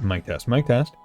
Mic test, mic test.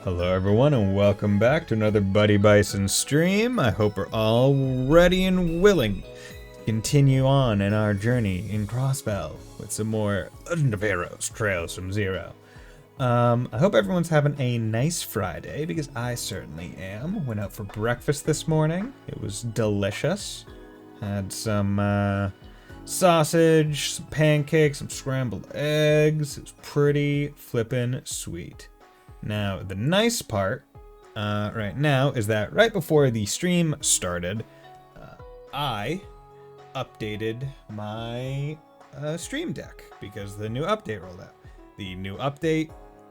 Hello everyone and welcome back to another Buddy Bison stream. I hope we're all ready and willing to continue on in our journey in Crossbell with some more Legend of Heroes Trails from Zero. I hope everyone's having a nice Friday because I certainly am. Went out for breakfast this morning. It was delicious. Had some sausage, some pancakes, some scrambled eggs. It was pretty flippin' sweet. Now, the nice part right now is that right before the stream started, I updated my stream deck because the new update rolled out. The new update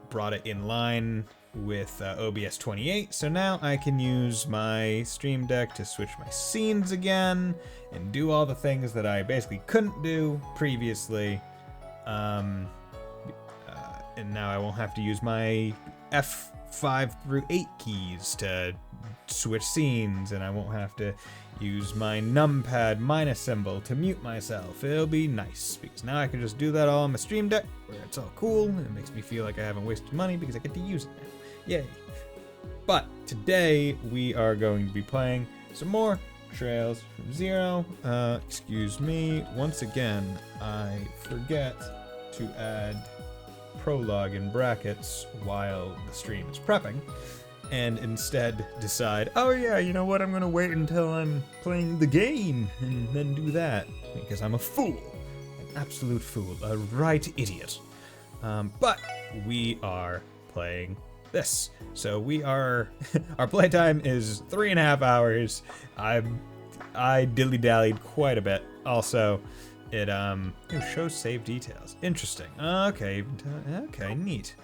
brought it in line with OBS 28, so now I can use my stream deck to switch my scenes again and do all the things that I basically couldn't do previously. And now I won't have to use my F5 through 8 keys to switch scenes, and I won't have to use my numpad minus symbol to mute myself. It'll be nice, because now I can just do that all on my stream deck, where it's all cool, and it makes me feel like I haven't wasted money because I get to use it now. Yay. But today we are going to be playing some more Trails from Zero. Excuse me, once again, I forget to add prologue in brackets while the stream is prepping, and instead decide, oh yeah, you know what, I'm gonna wait until I'm playing the game and then do that, because I'm a fool. An absolute fool. A right idiot. But we are playing this. So we are, our playtime is 3.5 hours. I dilly-dallied quite a bit. Also, it shows save details. Interesting. Okay, neat.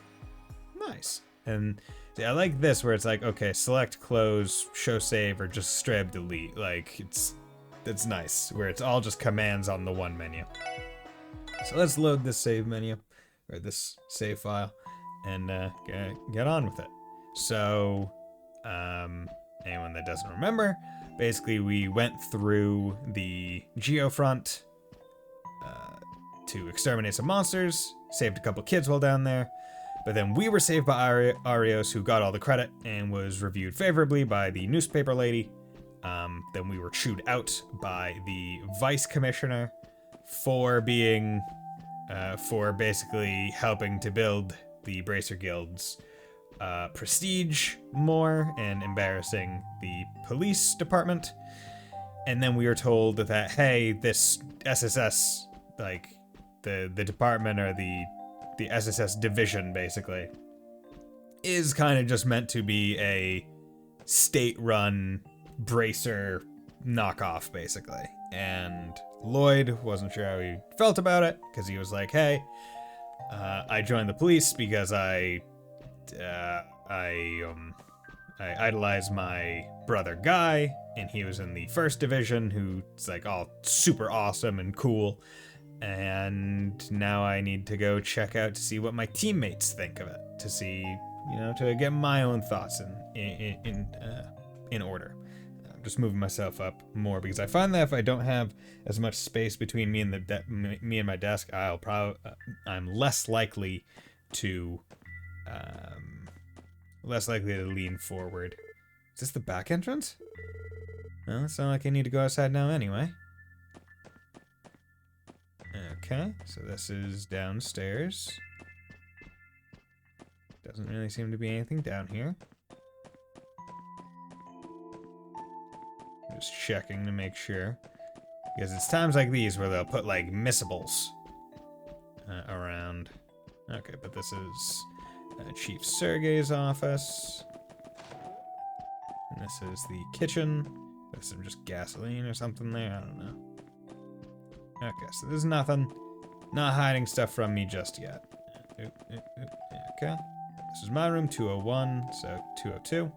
Nice. And see, I like this where it's like, okay, select, close, show save, or just straight up delete. Like, it's nice, where it's all just commands on the one menu. So let's load this save menu, or this save file, and get on with it. So, anyone that doesn't remember, basically we went through the Geofront to exterminate some monsters, saved a couple kids while down there, but then we were saved by Arios, who got all the credit and was reviewed favorably by the newspaper lady. Then we were chewed out by the vice commissioner for being, for basically helping to build the Bracer Guild's prestige more and embarrassing the police department. And then we were told that, hey, this SSS, like the department or the SSS division basically, is kind of just meant to be a state-run Bracer knockoff basically. And Lloyd wasn't sure how he felt about it, because he was like, hey, I joined the police because I idolize my brother Guy, and he was in the 1st Division, who's like all super awesome and cool, and now I need to go check out to see what my teammates think of it, to see, you know, to get my own thoughts in order. I'm just moving myself up more because I find that if I don't have as much space between me and my desk, I'm less likely to lean forward. Is this the back entrance? Well, it's not like I need to go outside now anyway. Okay, so this is downstairs. Doesn't really seem to be anything down here. Just checking to make sure. Because it's times like these where they'll put like missables around. Okay, but this is Chief Sergey's office. And this is the kitchen. There's some just gasoline or something there, I don't know. Okay, so there's nothing. Not hiding stuff from me just yet. Okay. This is my room, 201, so 202.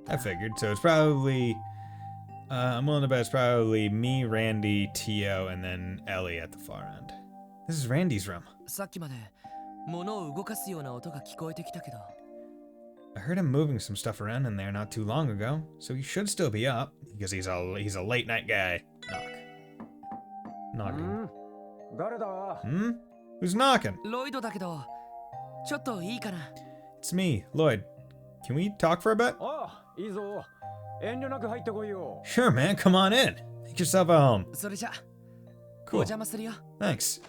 I figured, so it's probably, I'm willing to bet it's probably me, Randy, Tio, and then Ellie at the far end. This is Randy's room. I heard him moving some stuff around in there not too long ago, so he should still be up, because he's a late night guy. Knock. Knocking. Who's knocking? It's me, Lloyd. Can we talk for a bit? Sure, man, come on in. Make yourself at home. Cool. Thanks.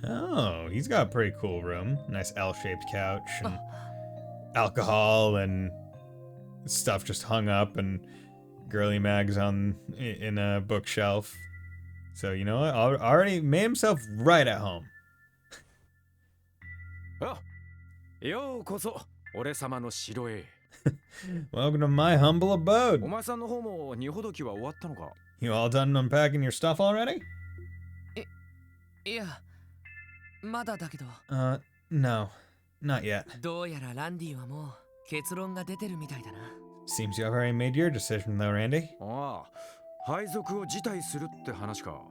Oh, he's got a pretty cool room. Nice L-shaped couch and alcohol and stuff just hung up and girly mags in a bookshelf. So, you know what? Already made himself right at home. Welcome to my humble abode. You all done unpacking your stuff already? No, not yet. Seems you have already made your decision though, Randy.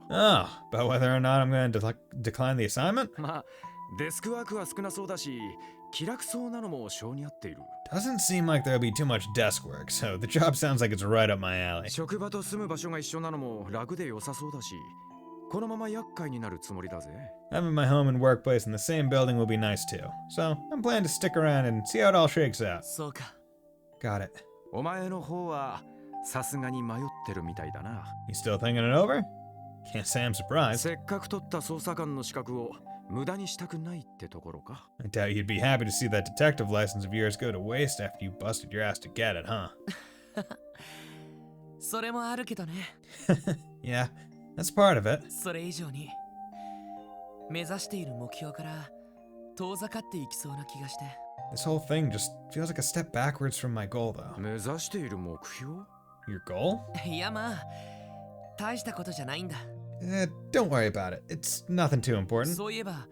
Oh, about whether or not I'm going to decline the assignment? Doesn't seem like there'll be too much desk work, so the job sounds like it's right up my alley. Having my home and workplace in the same building will be nice too, so I'm planning to stick around and see how it all shakes out. Got it. You still thinking it over? Can't say I'm surprised. せっかく取った捜査官の資格を無駄にしたくないってところか。 I doubt you'd be happy to see that detective license of yours go to waste after you busted your ass to get it, huh? それもあるけどね。Yeah, that's part of it. それ以上に目指している目標から遠ざかっていきそうな気がして。 This whole thing just feels like a step backwards from my goal, though. 目指している目標？ Your goal? いやまあ大したことじゃないんだ。 Don't worry about it. It's nothing too important. そういえば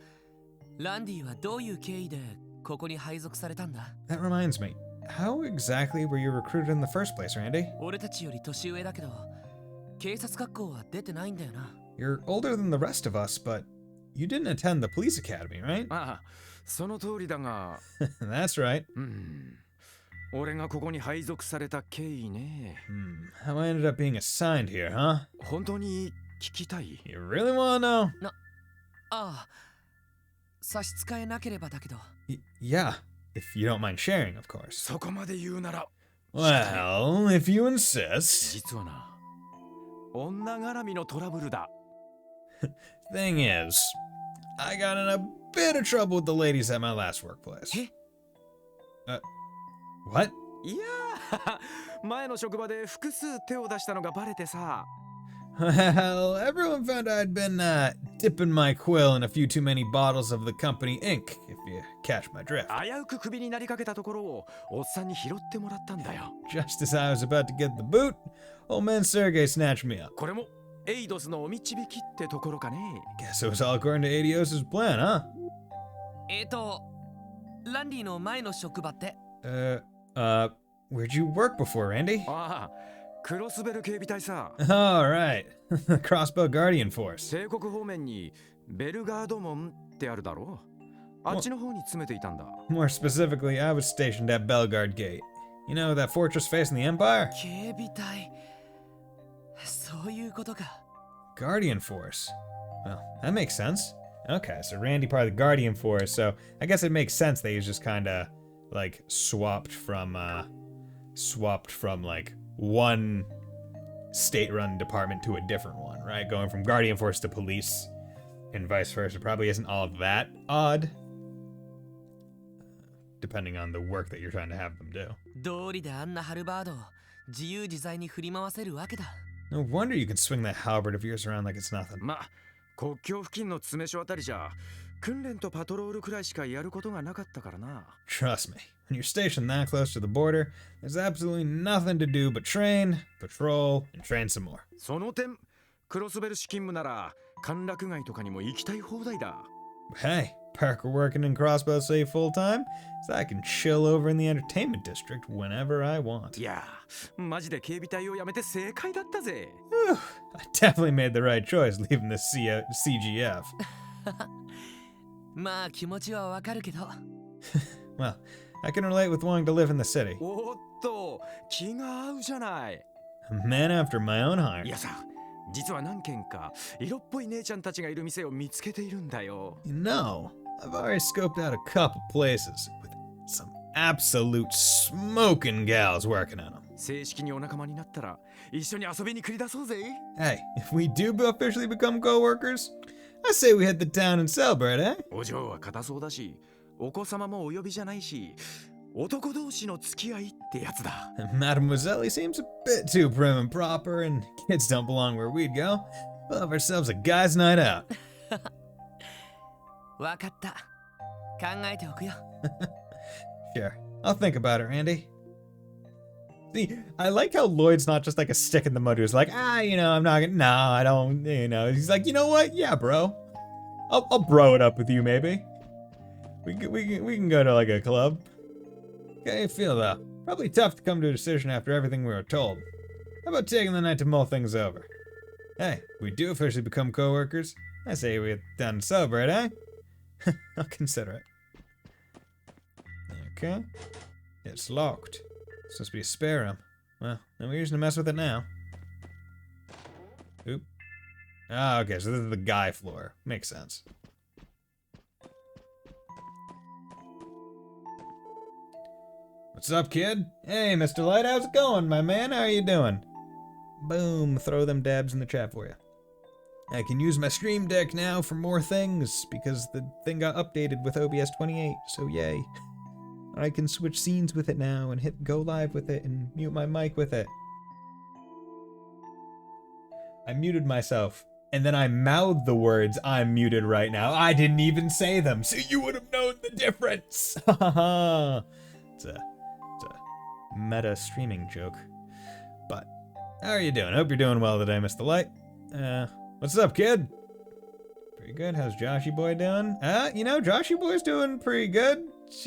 ランディはどういう経緯でここに配属されたんだ？ That reminds me. How exactly were you recruited in the first place, Randy? 俺たちより年上だけど警察学校は出てないんだよな。 You're older than the rest of us, but you didn't attend the police academy, right? ああ、その通りだが。That's right. 俺がここに配属された経緯ね。How I ended up being assigned here, huh? 本当に聞きたい？ You really wanna know? ああ、差し支えなければだけど。Yeah, if you don't mind sharing, of course. そこまで言うなら。 Well, if you insist. 実はな、女絡みのトラブルだ。 Thing is, I got in a bit of trouble with the ladies at my last workplace. え？ What? いやー、前の職場で複数手を出したのがバレてさ。 Well, everyone found I'd been dipping my quill in a few too many bottles of the company ink, if you catch my drift. 危うくクビになりかけたところをおっさんに拾ってもらったんだよ。 Just as I was about to get the boot, old man Sergey snatched me up. これもエイドスのお導きってところかね。 Guess it was all according to Adios's plan, huh? ランディの前の職場って？ Where'd you work before, Randy? ああ、クロスベル警備隊さ。 All right, the Crossbow Guardian Force. 帝国方面にベルガード門ってあるだろう。あっちの方に詰めていたんだ。 More specifically, I was stationed at Bellegarde Gate. You know that fortress facing the Empire? 警備隊。そういうことか。 Guardian Force. Well, that makes sense. Okay, so Randy part of the Guardian Force, so I guess it makes sense that he's just kind of like swapped from like one state-run department to a different one, right? Going from Guardian Force to police and vice versa probably isn't all that odd, depending on the work that you're trying to have them do. 道理であんなハルバードを自由自在に振り回せるわけだ。 No wonder you can swing that halberd of yours around like it's nothing. まあ、国境付近の詰め所あたりじゃ訓練とパトロールくらいしかやることがなかったからな。 Trust me, when you're stationed that close to the border, there's absolutely nothing to do but train, patrol, and train some more. その点、クロスベル市勤務なら歓楽街とかにも行きたい放題だ。 Hey, Parker working in Crossbow City full time, so I can chill over in the entertainment district whenever I want. いやー、マジで警備隊を辞めて正解だったぜ。 Whew, I definitely made the right choice leaving the CGF. まあ気持ちはわかるけど。Well, I can relate with wanting to live in the city. おっと、気が合うじゃない。 A man after my own heart. いやさ、実は何軒か色っぽい姉ちゃんたちがいる店を見つけているんだよ。 You know, I've already scoped out a couple places with some absolute smoking gals working on them. 正式にお仲間になったら一緒に遊びに繰り出そうぜ。 Hey, if we do officially become co-workers, I say we hit the town and celebrate, eh? お嬢は堅そうだし、お子様もお呼びじゃないし、男同士の付き合いってやつだ。Mademoiselle seems a bit too prim and proper, and kids don't belong where we'd go. We'll have ourselves a guys' night out. わかった。考えておくよ。Sure, I'll think about it, Randy. See, I like how Lloyd's not just like a stick in the mud who's like, you know, I'm not gonna, no, I don't, you know. He's like, you know what? Yeah, bro. I'll bro it up with you, maybe. We can go to like a club. How do you feel, though? Probably tough to come to a decision after everything we were told. How about taking the night to mull things over? Hey, we do officially become co-workers. I say we get down to celebrate, eh? I'll consider it. Okay. It's locked. It's supposed to be a spare room. Well, no reason to mess with it now. Oop. Ah, okay, so this is the guy floor. Makes sense. What's up, kid? Hey, Mr. Light, how's it going, my man? How are you doing? Boom, throw them dabs in the chat for you. I can use my Stream Deck now for more things because the thing got updated with OBS 28, so yay. I can switch scenes with it now and hit go live with it and mute my mic with it. I muted myself, and then I mouthed the words, "I'm muted right now." I didn't even say them, so you would have known the difference. It's a meta streaming joke. But, how are you doing? Hope you're doing well today, Mr. Light. What's up, kid? Pretty good. How's Joshy Boy doing? Joshy Boy's doing pretty good.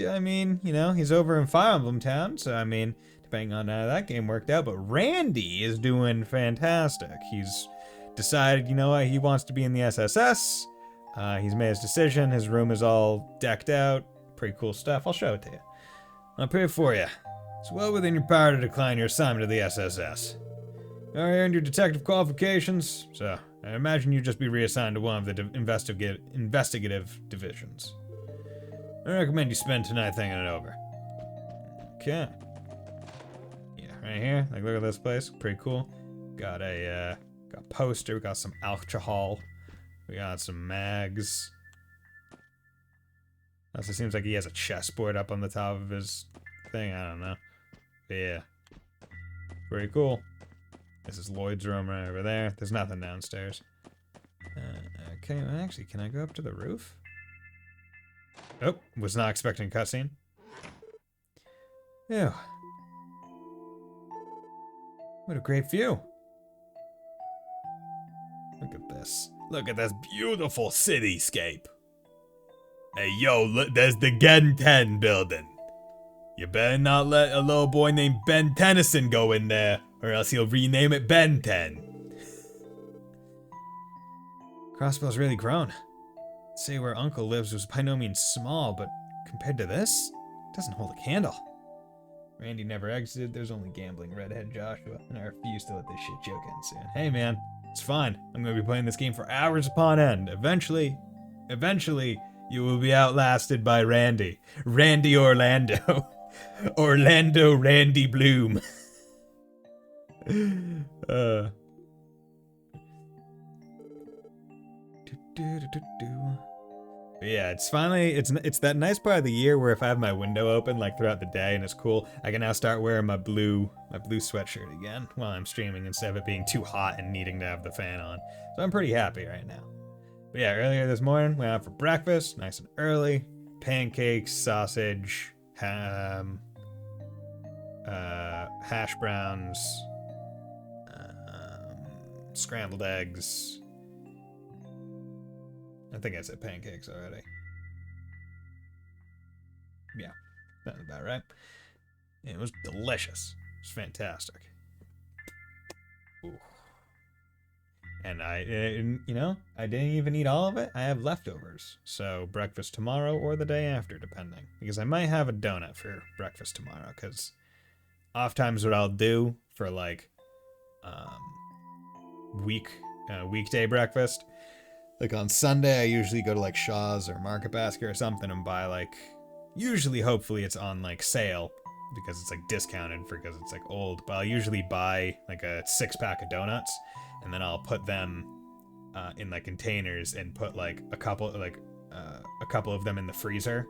I mean, he's over in Fire Emblem Town, so I mean, depending on how that game worked out, but Randy is doing fantastic. He's decided, he wants to be in the SSS. He's made his decision. His room is all decked out. Pretty cool stuff. I'll show it to you. I'll pray for you. It's well within your power to decline your assignment to the SSS. You already earned your detective qualifications, so I imagine you'd just be reassigned to one of the investigative divisions. I recommend you spend tonight thinking it over. Okay. Yeah, right here. Like, look at this place. Pretty cool. Got a poster. We got some alcohol. We got some mags. Also seems like he has a chessboard up on the top of his thing. I don't know. But yeah. Pretty cool. This is Lloyd's room right over there. There's nothing downstairs. Okay, well, actually, can I go up to the roof? Oh, was not expecting a cutscene. Ew. What a great view. Look at this. Look at this beautiful cityscape. Hey, yo, look, there's the Gen 10 building. You better not let a little boy named Ben Tennyson go in there, or else he'll rename it Ben 10. Crossbell's really grown. Say where Uncle lives was by no means small, but compared to this, it doesn't hold a candle. Randy never exited. There's only gambling redhead Joshua, and I refuse to let this shit joke end soon. Hey man, it's fine. I'm gonna be playing this game for hours upon end. Eventually, you will be outlasted by Randy. Randy Orlando. Orlando Randy Bloom. Yeah, it's finally, it's that nice part of the year where if I have my window open like throughout the day and it's cool, I can now start wearing my blue sweatshirt again while I'm streaming instead of it being too hot and needing to have the fan on. So I'm pretty happy right now. But yeah, earlier this morning, went out for breakfast, nice and early. Pancakes, sausage, ham, hash browns, scrambled eggs. I think I said pancakes already. Yeah, that's about right. It was delicious. It was fantastic. Ooh. And I didn't even eat all of it. I have leftovers. So breakfast tomorrow or the day after, depending. Because I might have a donut for breakfast tomorrow. Because oftentimes what I'll do for like weekday breakfast, like on Sunday I usually go to like Shaw's or Market Basket or something and buy like, usually hopefully it's on like sale because it's like discounted because it's like old, but I'll usually buy like a 6-pack of donuts and then I'll put them in like containers and put like a couple of them in the freezer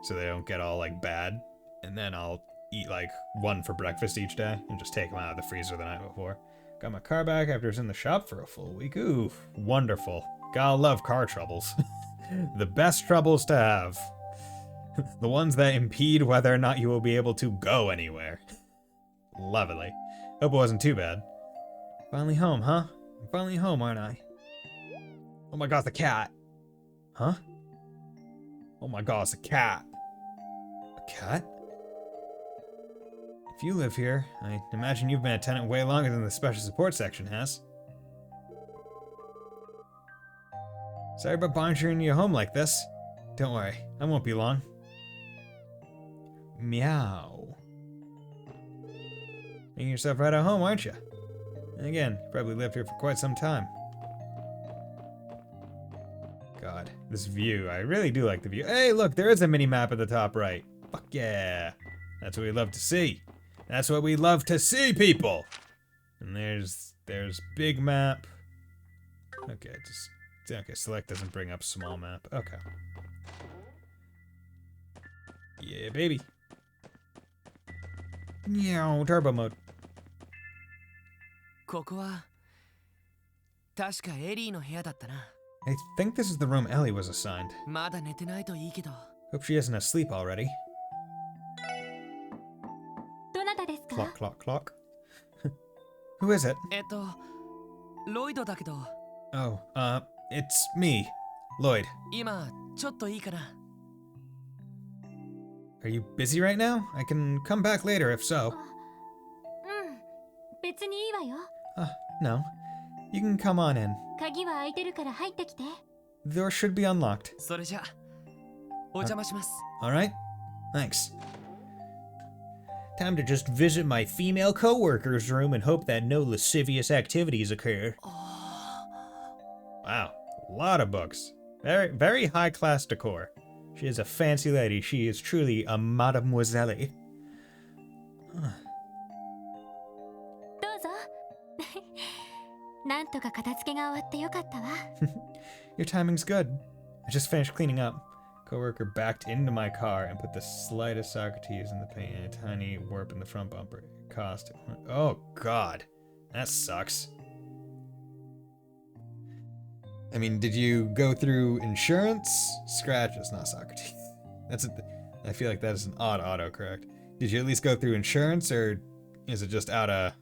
so they don't get all like bad, and then I'll eat like one for breakfast each day and just take them out of the freezer the night before. Got my car back after it was in the shop for a full week. Ooh, wonderful. Gotta love car troubles. The best troubles to have. The ones that impede whether or not you will be able to go anywhere. Lovely. Hope it wasn't too bad. Finally home, huh? I'm finally home, aren't I? Oh my god, it's a cat. Huh? Oh my god, it's a cat. A cat? If you live here, I imagine you've been a tenant way longer than the special support section has. Sorry about bonjoring you home like this. Don't worry, I won't be long. Meow. Making yourself right at home, aren't you? And again, you probably lived here for quite some time. God, this view. I really do like the view. Hey, look, there is a mini-map at the top right. Fuck yeah. That's what we love to see. That's what we love to see, people! And there's big map. Okay, okay, select doesn't bring up small map. Okay. Yeah, baby. Yeah, turbo mode. ここは確かエリーの部屋だったな。 I think this is the room Ellie was assigned. まだ寝てないといいけど。 Hope she isn't asleep already. どなたですか？ Clock, clock, clock. Who is it? ロイドだけど、 Oh, it's me, Lloyd. 今ちょっといいかな。 Are you busy right now? I can come back later if so. うん、別にいいわよ。 No. You can come on in. 鍵は開いてるから入ってきて。 The door should be unlocked. それじゃ、お邪魔します。 Alright? Thanks. Time to just visit my female co-worker's room and hope that no lascivious activities occur. Wow, a lot of books. Very, very high-class decor. She is a fancy lady. She is truly a mademoiselle. どうぞ。なんとか片付けが終わってよかったわ。 Your timing's good. I just finished cleaning up. Coworker backed into my car and put the slightest Socrates in the paint and a tiny warp in the front bumper. It cost. Oh God, that sucks. I mean, did you go through insurance? Scratches, not Socrates. I feel like that is an odd autocorrect. Did you at least go through insurance, or is it just out of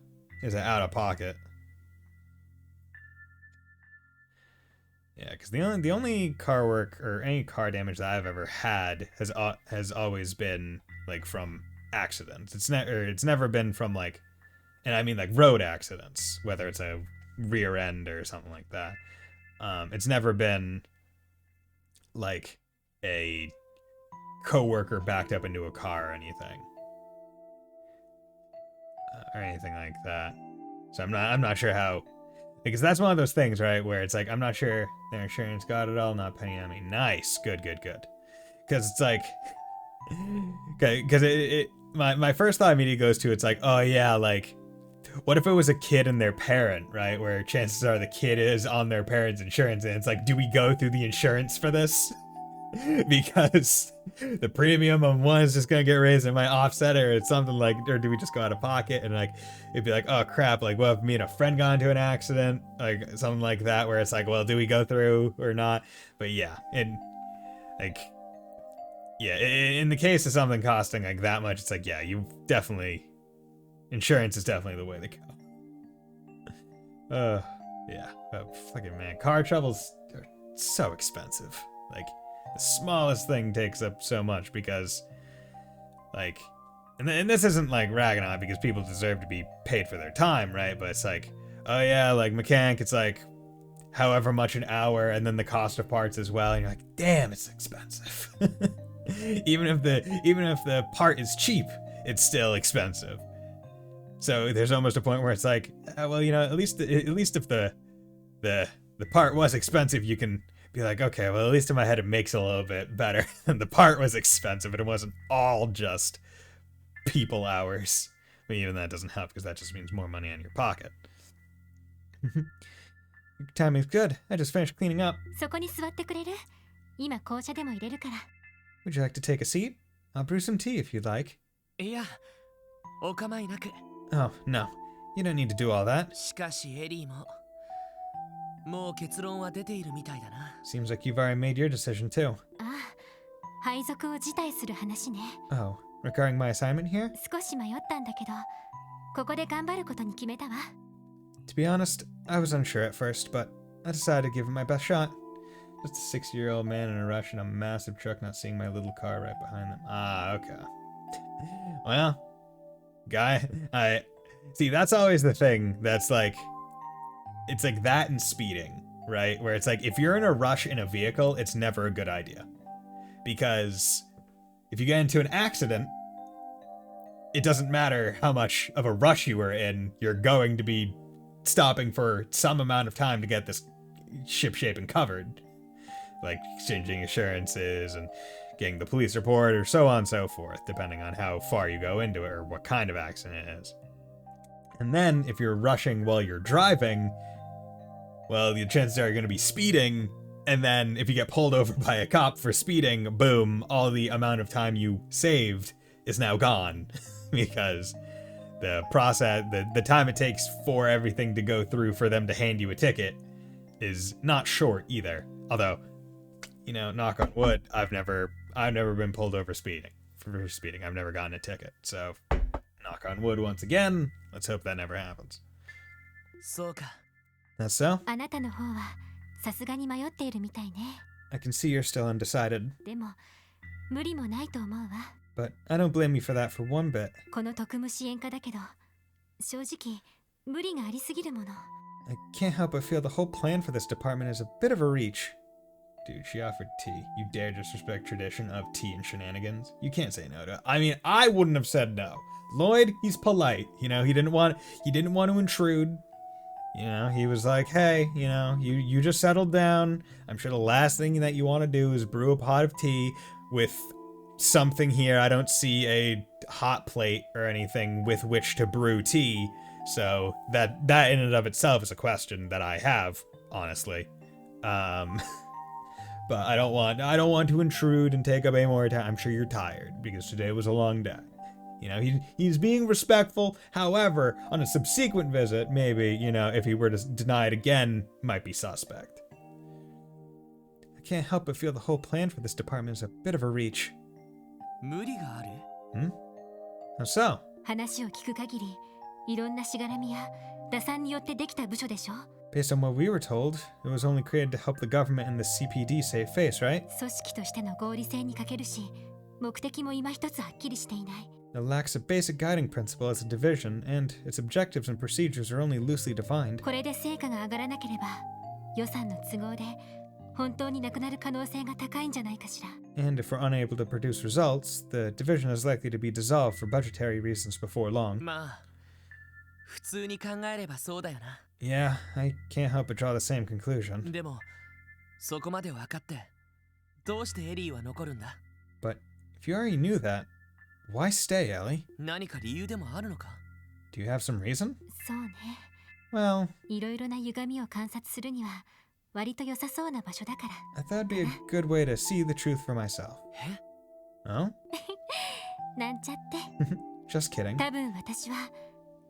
pocket? Yeah, because the only car work or any car damage that I've ever had has always been like from accidents. It's never been from like, and I mean like road accidents, whether it's a rear end or something like that. It's never been like a coworker backed up into a car or anything, like that. So I'm not sure how. Because that's one of those things, right, where it's like, I'm not sure their insurance got it all, not penny on me. Nice. Good. Because it's like, because my first thought immediately goes to, it's like, oh yeah, like, what if it was a kid and their parent, right, where chances are the kid is on their parents' insurance, and it's like, do we go through the insurance for this? Because the premium on one is just gonna get raised and my offset, or it's something like, or do we just go out of pocket? And like, it'd be like, oh crap, like, well, if me and a friend got into an accident, like something like that, where it's like, well, do we go through or not? But yeah, and like, yeah, in the case of something costing like that much, it's like, yeah, insurance is definitely the way to go. Yeah, oh, fucking man, car troubles are so expensive. Like, the smallest thing takes up so much because, like, and this isn't like ragging on it because people deserve to be paid for their time, right? But it's like, oh yeah, like mechanic, it's like however much an hour, and then the cost of parts as well, and you're like, damn, it's expensive. even if the part is cheap, it's still expensive. So there's almost a point where it's like, well, you know, at least if the part was expensive, you can be like, okay, well, at least in my head it makes it a little bit better. And the part was expensive, and it wasn't all just people hours. I mean, even that doesn't help because that just means more money in your pocket. Your timing's good. I just finished cleaning up. そこに座ってくれる？今紅茶でも入れるから。 Would you like to take a seat? I'll brew some tea if you'd like. いや、お構いなく。 Oh, no. You don't need to do all that. しかしエリーももう結論は出ているみたいだな。 Seems like you've already made your decision too. ああ、配属を辞退する話ね。 Oh, regarding my assignment here? 少し迷ったんだけど、ここで頑張ることに決めたわ。 To be honest, I was unsure at first, but I decided to give it my best shot. Just a 60-year-old man in a rush in a massive truck not seeing my little car right behind them. Ah, okay. Well, guy, see, that's always the thing that's like, it's like that and speeding, right? Where it's like, if you're in a rush in a vehicle, it's never a good idea. Because if you get into an accident, it doesn't matter how much of a rush you were in, you're going to be stopping for some amount of time to get this ship-shape and covered. Like exchanging assurances and getting the police report or so on and so forth, depending on how far you go into it or what kind of accident it is. And then if you're rushing while you're driving, well, your chances are you're going to be speeding, and then if you get pulled over by a cop for speeding, boom, all the amount of time you saved is now gone. Because the process, the time it takes for everything to go through for them to hand you a ticket is not short either. Although, you know, knock on wood, I've never been pulled over for speeding. I've never gotten a ticket. So, knock on wood once again. Let's hope that never happens. そうか。 That's so? あなたの方はさすがに迷っているみたいね。 I can see you're still undecided, でも無理もないと思うわ。 but I don't blame you for that for one bit. この特務支援課だけど、正直無理がありすぎるもの。 I can't help but feel the whole plan for this department is a bit of a reach. Dude, she offered tea. You dare disrespect tradition of tea and shenanigans? You can't say no to it. I mean, I wouldn't have said no. Lloyd, he's polite. You know, he didn't want to intrude. You know, he was like, hey, you know, you just settled down. I'm sure the last thing that you want to do is brew a pot of tea with something here. I don't see a hot plate or anything with which to brew tea. So that in and of itself is a question that I have, honestly. But I don't want to intrude and take up any more time. I'm sure you're tired because today was a long day. You know, he's being respectful. However, on a subsequent visit, maybe, you know, if he were to deny it again, might be suspect. I can't help but feel the whole plan for this department is a bit of a reach. 無理がある？ How so? 話を聞く限り、いろんなしがらみや打算によってできた部署でしょ。 Based on what we were told, it was only created to help the government and the CPD save face, right? 組織としての合理性に欠けるし、目的も今一つはっきりしていない。 It lacks a basic guiding principle as a division, and its objectives and procedures are only loosely defined. これで成果が上がらなければ、予算の都合で本当になくなる可能性が高いんじゃないかしら。 And if we're unable to produce results, the division is likely to be dissolved for budgetary reasons before long. まあ、普通に考えればそうだよな。 Yeah, I can't help but draw the same conclusion. でも、そこまで分かって、どうしてエリーは残るんだ？ But if you already knew that, why stay, Ellie? 何か理由でもあるのか？ Do you have some reason? そうね。 Well, いろいろな歪みを観察するには割と良さそうな場所だから。 I thought it'd be a good way to see the truth for myself. え？ Oh? なんちゃって。 Just kidding. 多分私は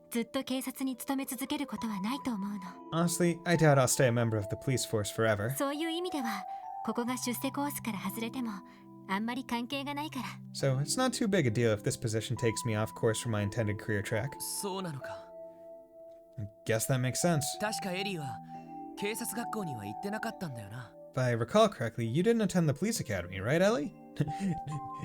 ずっと警察に勤め続けることはないと思うの。 Honestly, I doubt I'll stay a member of the police force forever. そういう意味では、ここが出世コースから外れてもあんまり関係がないから。 So it's not too big a deal if this position takes me off course from my intended career track. そうなのか。 Guess that makes sense. 確かエリーは警察学校には行ってなかったんだよな。 If I recall correctly, you didn't attend the police academy, right, Ellie?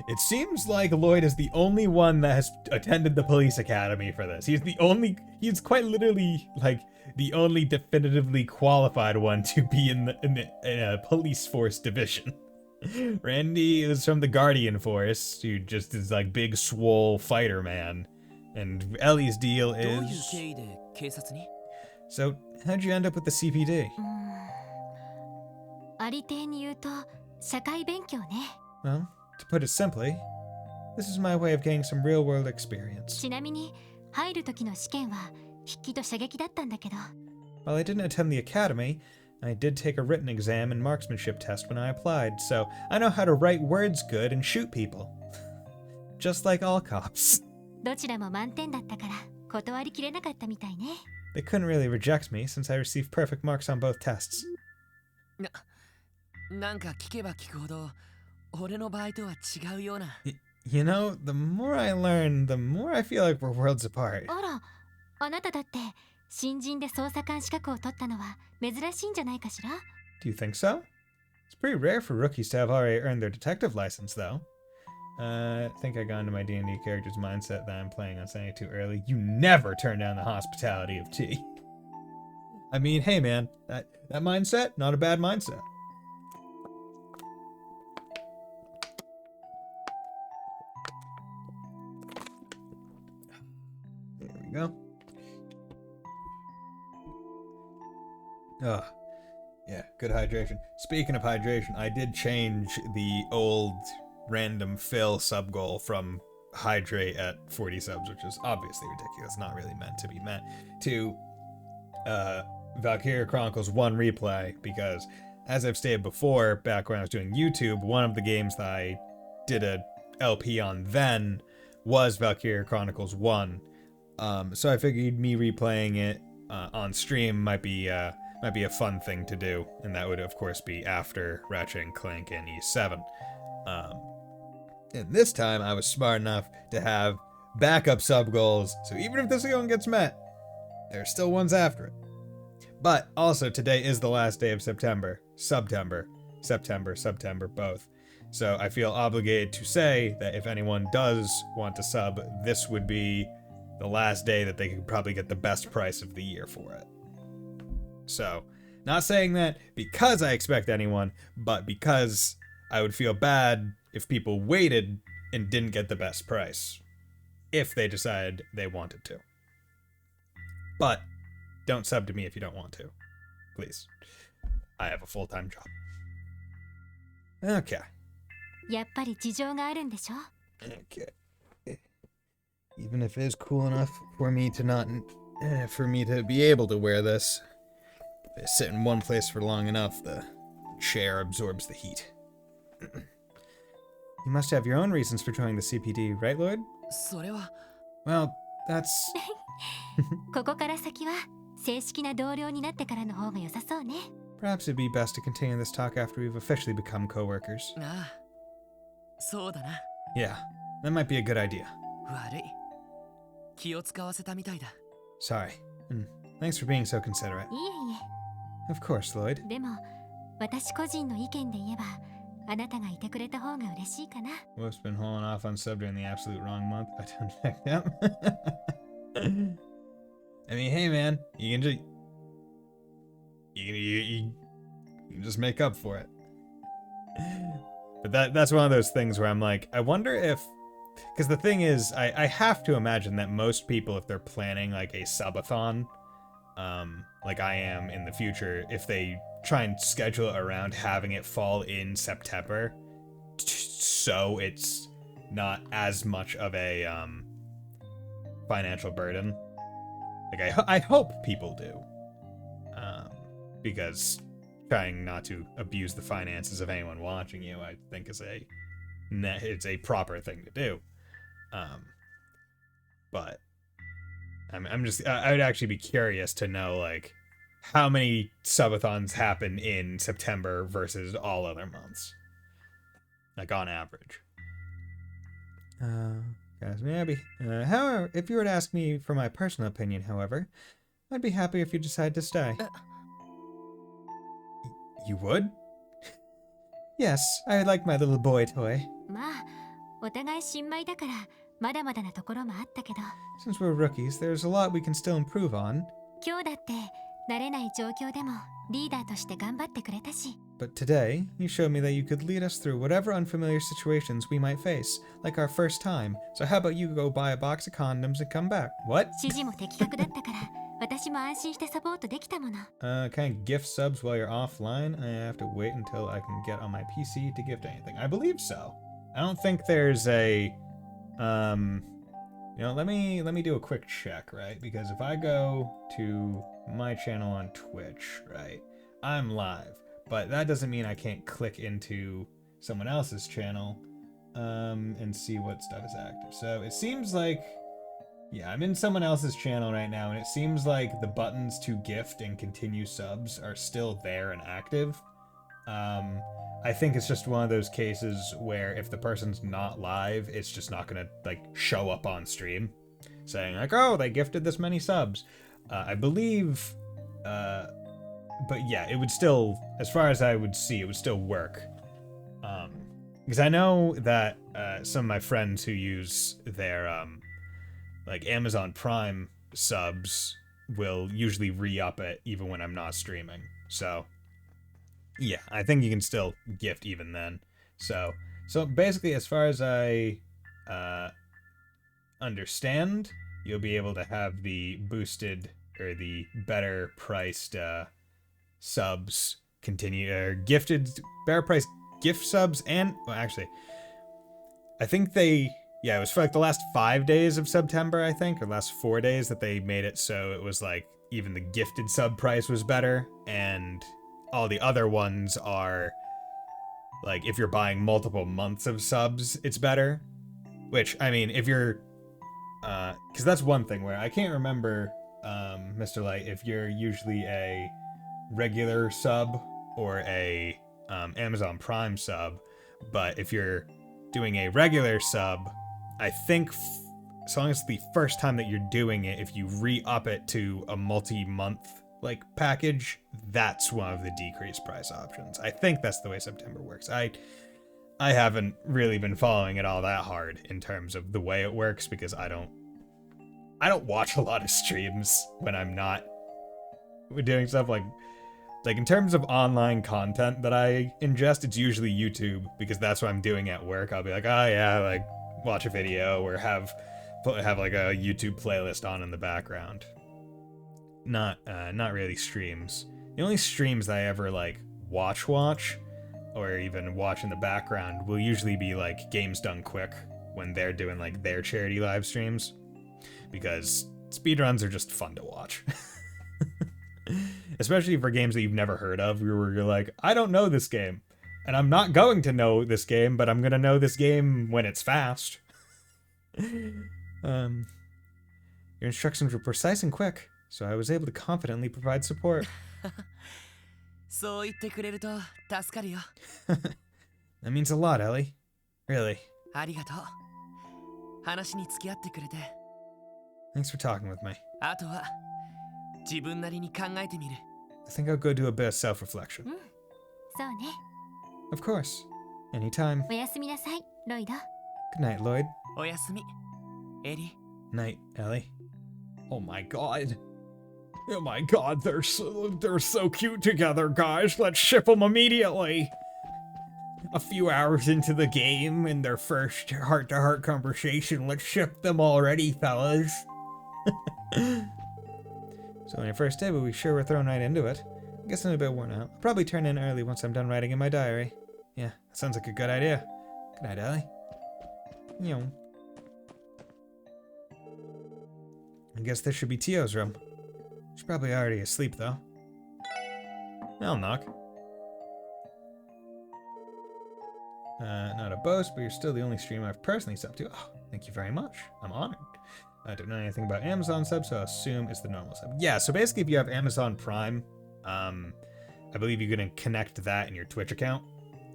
It seems like Lloyd is the only one that has attended the police academy for this. He's quite literally like the only definitively qualified one to be in a police force division. Randy is from the Guardian Force, who just is like big swole fighter man. And Ellie's deal どういう is... 経緯で警察に？ So, how'd you end up with the CPD? ありていに言うと社会勉強ね。 Well, to put it simply, this is my way of getting some real-world experience. ちなみに入る時の試験は筆記と射撃だったんだけど。 While I didn't attend the academy, I did take a written exam and marksmanship test when I applied, so I know how to write words good and shoot people. Just like all cops. どちらも満点だったから断りきれなかったみたいね。 They couldn't really reject me since I received perfect marks on both tests. なんか聞けば聞くほど俺の場合とは違うような。 You know, the more I learn, the more I feel like we're worlds apart. あら、あなただって新人で捜査官資格を取ったのは珍しいんじゃないかしら？ Do you think so? It's pretty rare for rookies to have already earned their detective license, though. I think I got into my D&D character's mindset that I'm playing on saying it too early. You never turn down the hospitality of tea. I mean, hey man, that mindset, not a bad mindset. There we go. Ugh. Yeah, good hydration. Speaking of hydration, I did change the old random fill sub goal from hydrate at 40 subs, which is obviously ridiculous, not really meant to be met, to Valkyria Chronicles 1 replay, because as I've stated before, back when I was doing YouTube, one of the games that I did a LP on then was Valkyria Chronicles 1. So I figured me replaying it on stream might be a fun thing to do, and that would of course be after Ratchet and Clank and E7. And this time I was smart enough to have backup sub goals, so even if this one gets met, there's still ones after it. But also today is the last day of September, both. So I feel obligated to say that if anyone does want to sub, this would be the last day that they could probably get the best price of the year for it. So, not saying that because I expect anyone, but because I would feel bad if people waited and didn't get the best price, if they decided they wanted to. But don't sub to me if you don't want to. Please. I have a full-time job. Okay. やっぱり事情があるんでしょ Okay. Even if it is cool enough for me to be able to wear this, if I sit in one place for long enough, the chair absorbs the heat. You must have your own reasons for joining the CPD, right, Lloyd? それは Well, that's... ここから先は正式な同僚になってからの方が良さそうね Perhaps it'd be best to continue this talk after we've officially become co-workers. ああそうだな Yeah, that might be a good idea. 悪い気を使わせたみたいだ Sorry. And thanks for being so considerate. いえい Of course, Lloyd. えでも私個人の意見で言えばあなたがいてくれた方が嬉しいかな Wolf's been holding off on sub during the absolute wrong month. I don't affect them. I mean, hey man, you can just make up for it. But that's one of those things where I'm like, I wonder if, because the thing is, I have to imagine that most people, if they're planning like a subathon, like I am in the future, if they try and schedule it around having it fall in September, so it's not as much of a financial burden. Like I hope people do, because trying not to abuse the finances of anyone watching you, I think it's a proper thing to do. But I would actually be curious to know like how many subathons happen in September versus all other months, like on average. Guys, maybe. However, if you were to ask me for my personal opinion, however, I'd be happy if you decide to stay. You would? Yes, I would like my little boy toy. まあお互い新米だからまだまだなところもあったけど Since we're rookies, there's a lot we can still improve on. 今日だって慣れない状況でもリーダーとして頑張ってくれたし But today, you showed me that you could lead us through whatever unfamiliar situations we might face, like our first time. So how about you go buy a box of condoms and come back? What? 指示も的確だったから私も安心してサポートできたもの Can I gift subs while you're offline? I have to wait until I can get on my PC to gift anything. I believe so. I don't think there's a, let me do a quick check, right? Because if I go to my channel on Twitch, right, I'm live, but that doesn't mean I can't click into someone else's channel, and see what stuff is active. So it seems like, yeah, I'm in someone else's channel right now, and it seems like the buttons to gift and continue subs are still there and active. I think it's just one of those cases where if the person's not live, it's just not gonna like show up on stream saying like, oh, they gifted this many subs. I believe, but yeah, it would still, as far as I would see, it would still work. Because I know that some of my friends who use their like Amazon Prime subs will usually re-up it even when I'm not streaming. So yeah, I think you can still gift even then. So basically, as far as I understand, you'll be able to have the boosted or the better priced subs continue, or gifted better priced gift subs, and well, actually, I think it was for like the last 5 days of September, I think, or last 4 days that they made it so it was like even the gifted sub price was better, and all the other ones are like if you're buying multiple months of subs, it's better. Which, I mean, if you're because that's one thing where I can't remember, Mr. Light, if you're usually a regular sub or a Amazon Prime sub, but if you're doing a regular sub, I think as long as it's the first time that you're doing it, if you re-up it to a multi-month like package, that's one of the decreased price options. I think that's the way September works. I haven't really been following it all that hard in terms of the way it works because I don't watch a lot of streams when I'm not doing stuff like in terms of online content that I ingest, it's usually YouTube because that's what I'm doing at work. I'll be like, oh yeah, like watch a video or have like a YouTube playlist on in the background. Not really streams. The only streams that I ever like watch or even watch in the background will usually be like Games Done Quick when they're doing like their charity live streams, because speedruns are just fun to watch. Especially for games that you've never heard of, where you're like, I don't know this game, and I'm not going to know this game, but I'm gonna know this game when it's fast. Your instructions were precise and quick, so I was able to confidently provide support. そう言ってくれると助かるよ。 That means a lot, Ellie. Really. ありがとう。話に付き合ってくれて。 Thanks for talking with me. あとは自分なりに考えてみる。 I think I'll go do a bit of self-reflection. そうね。 Of course. Anytime. おやすみなさい、ロイド。 Good night, Lloyd. おやすみ、エリ。 Night, Ellie. Oh my god. Oh my god, they're so cute together, guys. Let's ship them immediately. A few hours into the game, in their first heart-to-heart conversation, let's ship them already, fellas. So on your first day, but we sure were thrown right into it. I guess I'm a bit worn out. I'll probably turn in early once I'm done writing in my diary. Yeah, that sounds like a good idea. Good night, Ellie. Yo. I guess this should be Tio's room. She's probably already asleep, though. I'll knock. Not a boast, but you're still the only streamer I've personally subbed to. Oh, thank you very much. I'm honored. I don't know anything about Amazon subs, so I assume it's the normal sub. Yeah, so basically if you have Amazon Prime, I believe you're going to connect that in your Twitch account.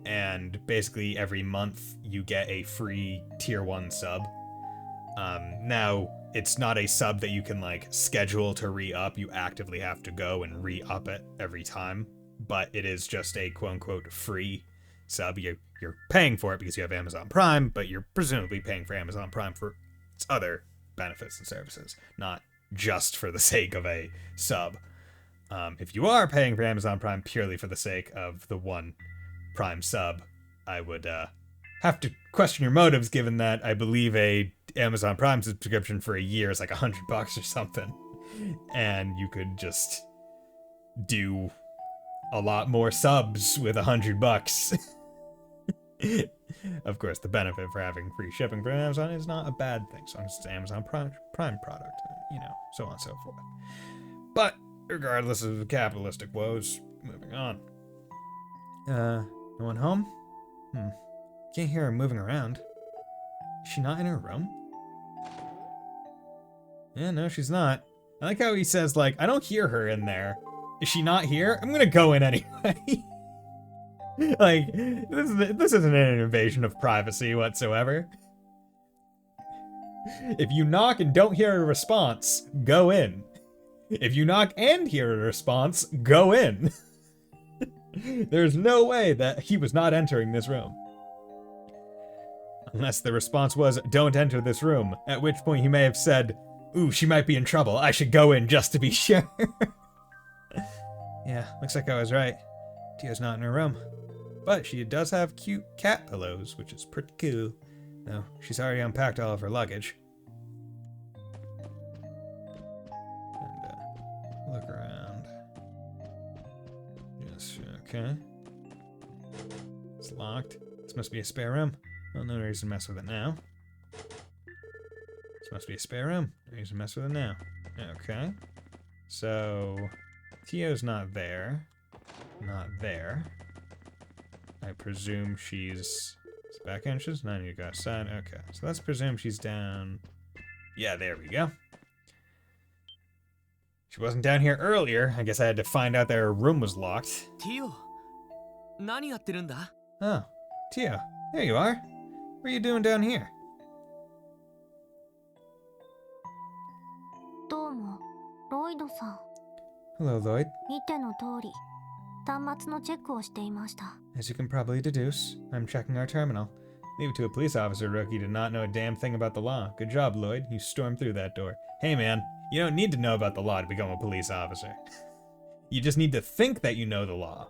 And basically every month you get a free tier 1 sub. Now, it's not a sub that you can like schedule to re-up. You actively have to go and re-up it every time. But it is just a quote-unquote free sub. You're paying for it because you have Amazon Prime, but you're presumably paying for Amazon Prime for its other benefits and services, not just for the sake of a sub. If you are paying for Amazon Prime purely for the sake of the one Prime sub, I would have to question your motives, given that I believe a Amazon Prime subscription for a year is like $100 or something, and you could just do a lot more subs with $100. Of course, the benefit for having free shipping from Amazon is not a bad thing, so it's an Amazon Prime product, you know, so on and so forth. But regardless of the capitalistic woes, moving on. No one home? Can't hear her moving around. Is she not in her room? Yeah, no, she's not. I like how he says, like, I don't hear her in there. Is she not here? I'm gonna go in anyway. Like, this isn't an invasion of privacy whatsoever. If you knock and don't hear a response, go in. If you knock and hear a response, go in. There's no way that he was not entering this room. Unless the response was, don't enter this room, at which point he may have said, ooh, she might be in trouble, I should go in just to be sure. Yeah, looks like I was right. Tio's not in her room. But she does have cute cat pillows, which is pretty cool. Though she's already unpacked all of her luggage. And look around. Yes, okay. It's locked. This must be a spare room. Well, no reason to mess with it now. This must be a spare room. No reason to mess with it now. Okay. So, Tio's not there. Not there. I presume she's back entrance. 9 you got side. Okay, so let's presume she's down. Yeah, there we go. She wasn't down here earlier. I guess I had to find out that her room was locked. ティオ、何やってるんだ？ Oh, Tio, there you are. What are you doing down here? どうも、ロイドさん。 Hello, Lloyd. 見ての通り、端末のチェックをしていました。 As you can probably deduce, I'm checking our terminal. Leave it to a police officer rookie to not know a damn thing about the law. Good job, Lloyd. You stormed through that door. Hey, man, you don't need to know about the law to become a police officer. You just need to think that you know the law.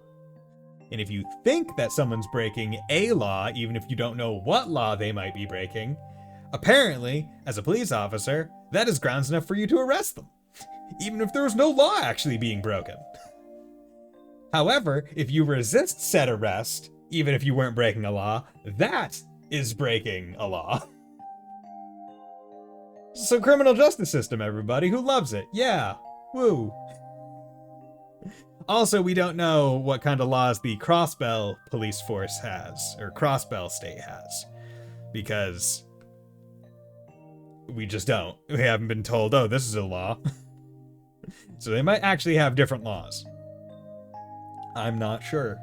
And if you think that someone's breaking a law, even if you don't know what law they might be breaking, apparently, as a police officer, that is grounds enough for you to arrest them, even if there was no law actually being broken. However, if you resist said arrest, even if you weren't breaking a law, that is breaking a law. So criminal justice system, everybody. Who loves it? Yeah. Woo. Also, we don't know what kind of laws the Crossbell police force has, or Crossbell state has, because we just don't. We haven't been told, oh, this is a law. So they might actually have different laws. I'm not sure.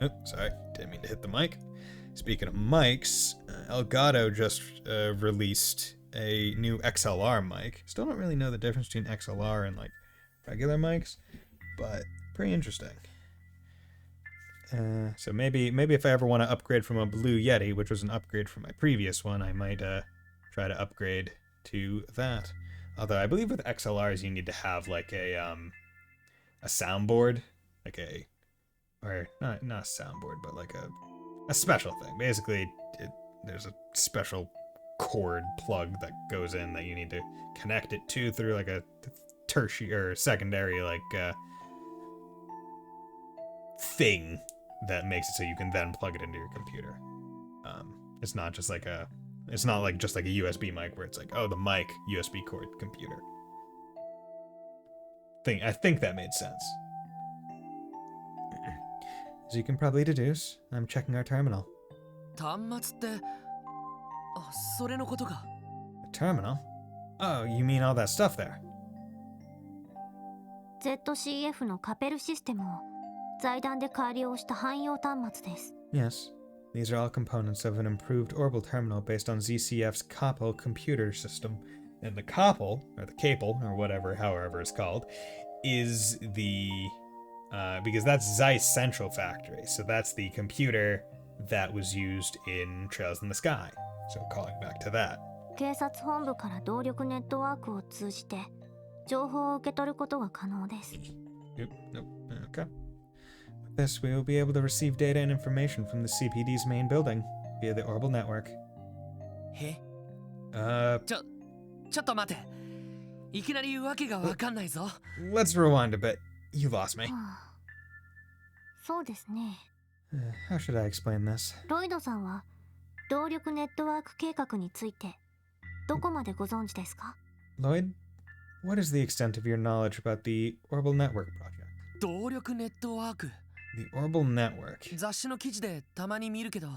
Oh, sorry, didn't mean to hit the mic. Speaking of mics, Elgato just released a new XLR mic. Still don't really know the difference between XLR and like regular mics, but pretty interesting. So maybe if I ever want to upgrade from a Blue Yeti, which was an upgrade from my previous one, I might try to upgrade to that. Although I believe with XLRs you need to have like a soundboard, like a, or not a soundboard, but like a special thing. Basically, there's a special cord plug that goes in that you need to connect it to through like a tertiary or secondary like thing that makes it so you can then plug it into your computer. It's not just like it's not like just like a USB mic where it's like, oh, the mic, USB cord, computer. I think that made sense. As you can probably deduce, I'm checking our terminal. 端末って、あ、それのことか。 A terminal? Oh, you mean all that stuff there? ZCF のカペルシステムを財団で改良した汎用端末です。 Yes. These are all components of an improved orbital terminal based on ZCF's COPL computer system. And the COPL, or the CAPL, or whatever, however it's called, is the... because that's Zeiss Central Factory, so that's the computer that was used in Trails in the Sky. So calling back to that. 警察本部から動力ネットワークを通じて情報を受け取ることが可能です。 Nope. Okay. With this, we will be able to receive data and information from the CPD's main building via the orbital network. え？ Uh, ちょっと待て。いきなりわけがわかんないぞ。 let's rewind a bit. You lost me. はあ、そうですね。 How should I explain this? ロイドさんは動力ネットワーク計画についてどこまでご存知ですか？ Lloyd, what is the extent of your knowledge about the orbital network project? 動力ネットワーク。 The orbital network. 雑誌の記事でたまに見るけど、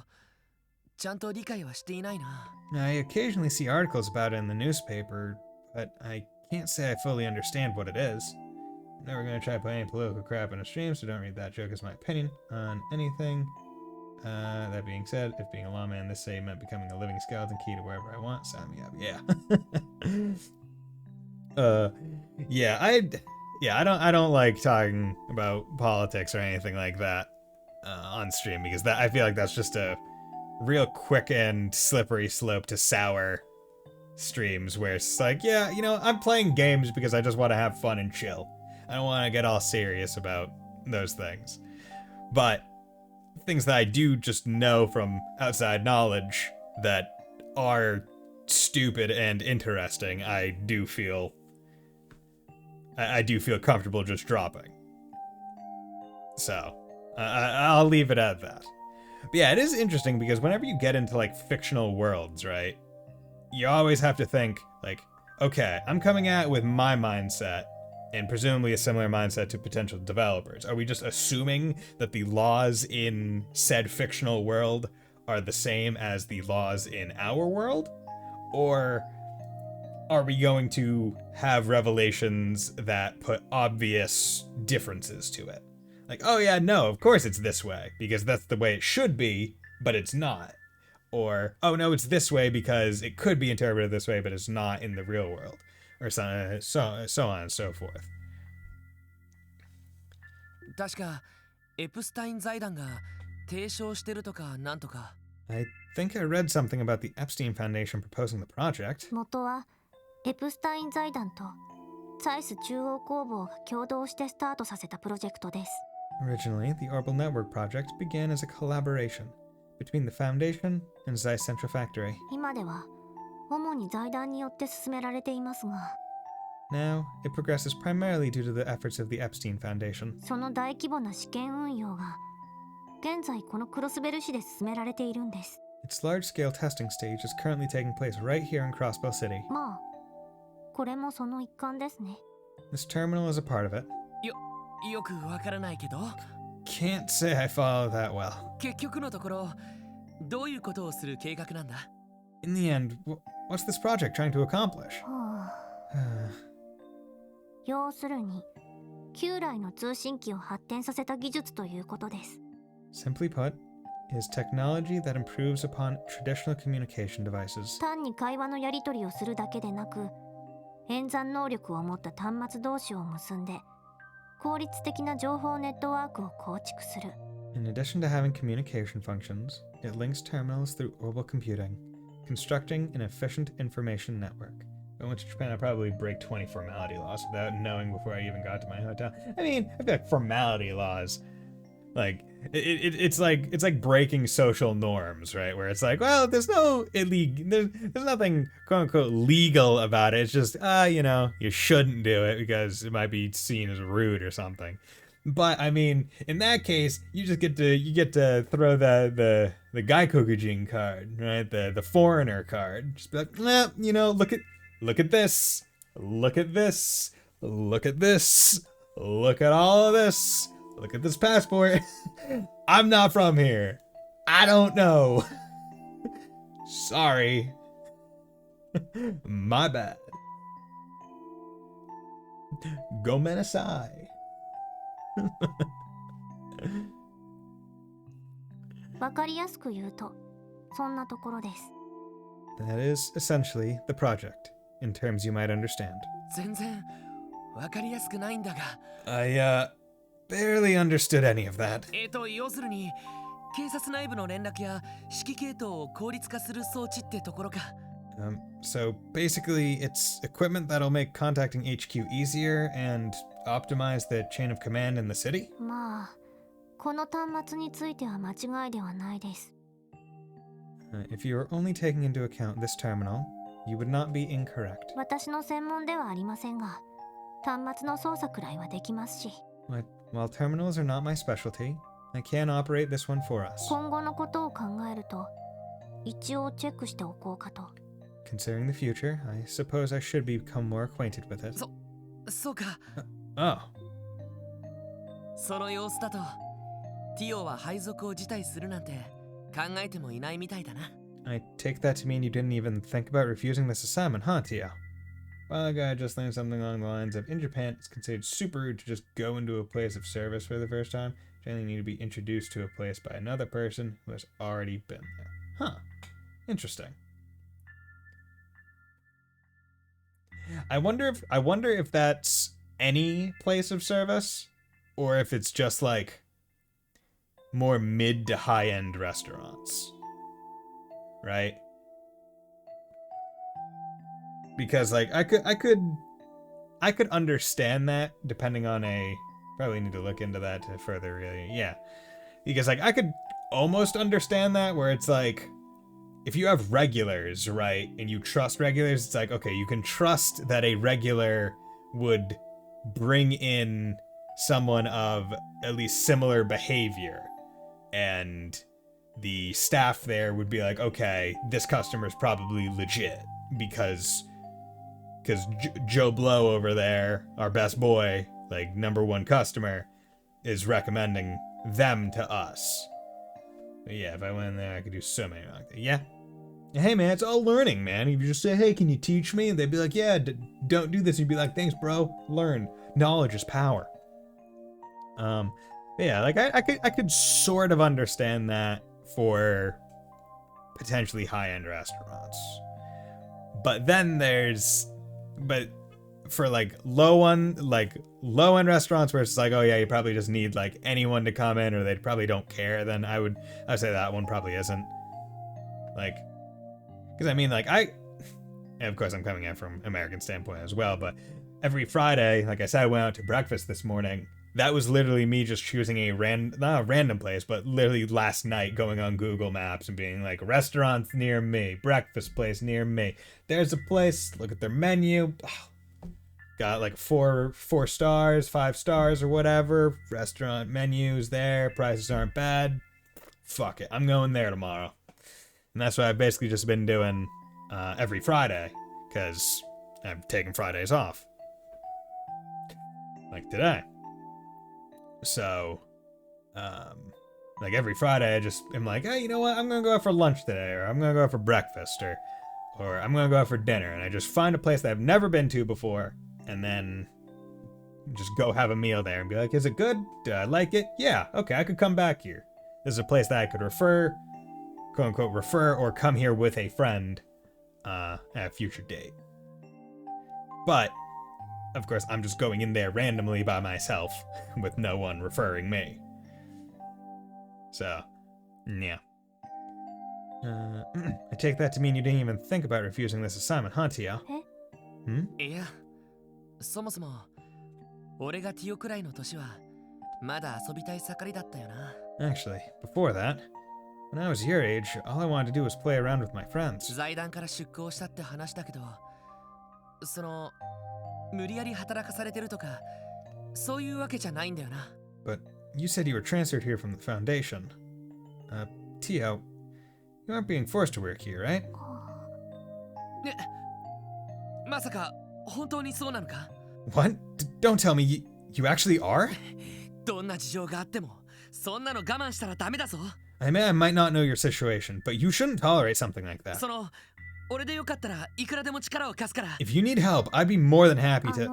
ちゃんと理解はしていないな。 I occasionally see articles about it in the newspaper, but I can't say I fully understand what it is. I'm never going to try to put any political crap in a stream, so don't read that joke as my opinion on anything. That being said, if being a lawman this say meant becoming a living skeleton key to wherever I want, sign me up. Yeah. I don't like talking about politics or anything like that on stream, because I feel like that's just a real quick and slippery slope to sour streams where it's like, yeah, I'm playing games because I just want to have fun and chill. I don't want to get all serious about those things. But things that I do just know from outside knowledge that are stupid and interesting, I do feel comfortable just dropping. So, I'll leave it at that. But yeah, it is interesting because whenever you get into like fictional worlds, right, you always have to think like, okay, I'm coming at it with my mindset, and presumably a similar mindset to potential developers. Are we just assuming that the laws in said fictional world are the same as the laws in our world? Or are we going to have revelations that put obvious differences to it? Like, oh yeah, no, of course it's this way, because that's the way it should be, but it's not. Or, oh no, it's this way because it could be interpreted this way, but it's not in the real world. Or so on and so forth. 確かエプスタイン財団が提唱してるとかなんとか。 I think I read something about the Epstein Foundation proposing the project. 元はエプスタイン財団とサイス中央工房が共同してスタートさせたプロジェクトです。 Originally, the Orbital Network project began as a collaboration between the Foundation and Zeiss Central Factory. 今では主に財団によって進められていますが、 Now, it progresses primarily due to the efforts of the Epstein Foundation. その大規模な試験運用が現在このクロスベル市で進められているんです。 Its large-scale testing stage is currently taking place right here in Crossbell City. まあ、これもその一環ですね。 This terminal is a part of it. よくわからないけど、 Can't say I follow that well. 結局のところどういうことをする計画なんだ？ In the end, what's this project trying to accomplish? はあ、要するに旧来の通信機を発展させた技術ということです。 Simply put, it is technology that improves upon traditional communication devices. 単に会話のやり取りをするだけでなく、演算能力を持った端末同士を結んで効率的な情報ネットワークを構築する。 In addition to having communication functions, it links terminals through orbital computing, constructing an efficient information network. If I went to Japan, I'd probably break 20 formality laws without knowing before I even got to my hotel. I mean, I feel like formality laws, like it's like breaking social norms, right? Where it's like, well, there's no there's nothing quote unquote legal about it. It's just you shouldn't do it because it might be seen as rude or something. But I mean, in that case, you get to throw the Gaikokujin card, right? The foreigner card. Just be like, nah, look at this, look at this, look at this, look at all of this. Look at this passport. I'm not from here. I don't know. Sorry. My bad. Gomenasai. わかりやすく言うと、そんなところです。 That is essentially the project, in terms you might understand. 全然わかりやすくないんだが。 I barely understood any of that. 要するに警察内部の連絡や指揮系統を効率化する装置ってところか。So basically, it's equipment that'll make contacting HQ easier and optimize the chain of command in the city? まあ、この端末については間違いではないです。 If you were only taking into account this terminal, you would not be incorrect. 私の専門ではありませんが、端末の操作くらいはできますし。 While terminals are not my specialty, I can operate this one for us. 今後のことを考えると、一応チェックしておこうかと。 Considering the future, I suppose I should become more acquainted with it. そうか。Oh. その様子だと、ティオは配属を辞退するなんて考えてもいないみたいだな。I take that to mean you didn't even think about refusing this assignment, huh, Tio? Well, I just learned something along the lines of in Japan, it's considered super rude to just go into a place of service for the first time. You generally need to be introduced to a place by another person who has already been there. Huh. Interesting. I wonder if that's any place of service, or if it's just like more mid to high end restaurants, right? Because like I could understand that depending on probably need to look into that to further really, yeah. Because like I could almost understand that where it's like if you have regulars, right, and you trust regulars, it's like, okay, you can trust that a regular would bring in someone of at least similar behavior. And the staff there would be like, okay, this customer's probably legit because because Joe Blow over there, our best boy, like #1 customer, is recommending them to us. But yeah, if I went in there, I could do so many wrong things. Yeah. Hey, man, it's all learning, man. If you just say, hey, can you teach me? And they'd be like, yeah, don't do this. And you'd be like, thanks, bro. Learn. Knowledge is power. Yeah, like I could sort of understand that for potentially high-end restaurants. But then but for like low-end restaurants where it's like, oh yeah, you probably just need like anyone to come in or they probably don't care, then I'd say that one probably isn't. Like, because I mean, like and of course I'm coming at from American standpoint as well, but every Friday, like I said, I went out to breakfast this morning. That was literally me just choosing not a random place, but literally last night going on Google Maps and being like, restaurants near me, breakfast place near me. There's a place, look at their menu. Got like 4 stars, 5 stars or whatever. Restaurant menus there, prices aren't bad. Fuck it, I'm going there tomorrow. And that's what I've basically just been doing every Friday, because I've taken Fridays off. Like today. So, like every Friday I just am like, hey, you know what? I'm going to go out for lunch today, or I'm going to go out for breakfast, or I'm going to go out for dinner. And I just find a place that I've never been to before, and then just go have a meal there and be like, is it good? Did I like it? Yeah, okay, I could come back here. This is a place that I could quote unquote refer, or come here with a friend at a future date. But of course, I'm just going in there randomly by myself with no one referring me. So, yeah. I take that to mean you didn't even think about refusing this assignment, huh, Tio? いや、そもそも俺がティオくらいの年はまだ遊びたい盛りだったよな。Actually, before that, when I was your age, all I wanted to do was play around with my friends. 財団から出向したって話だけど、その無理やり働かされてるとかそういうわけじゃないんだよな。But you said you were transferred here from the Foundation. Tio, you aren't being forced to work here, right? まさか本当にそうなのか？ What? Don't tell me you actually are? どんな事情があってもそんなの我慢したらダメだぞ。I mean, I might not know your situation, but you shouldn't tolerate something like that. その俺でよかったらいくらでも力を貸すから。 If you need help, I'd be more than happy to.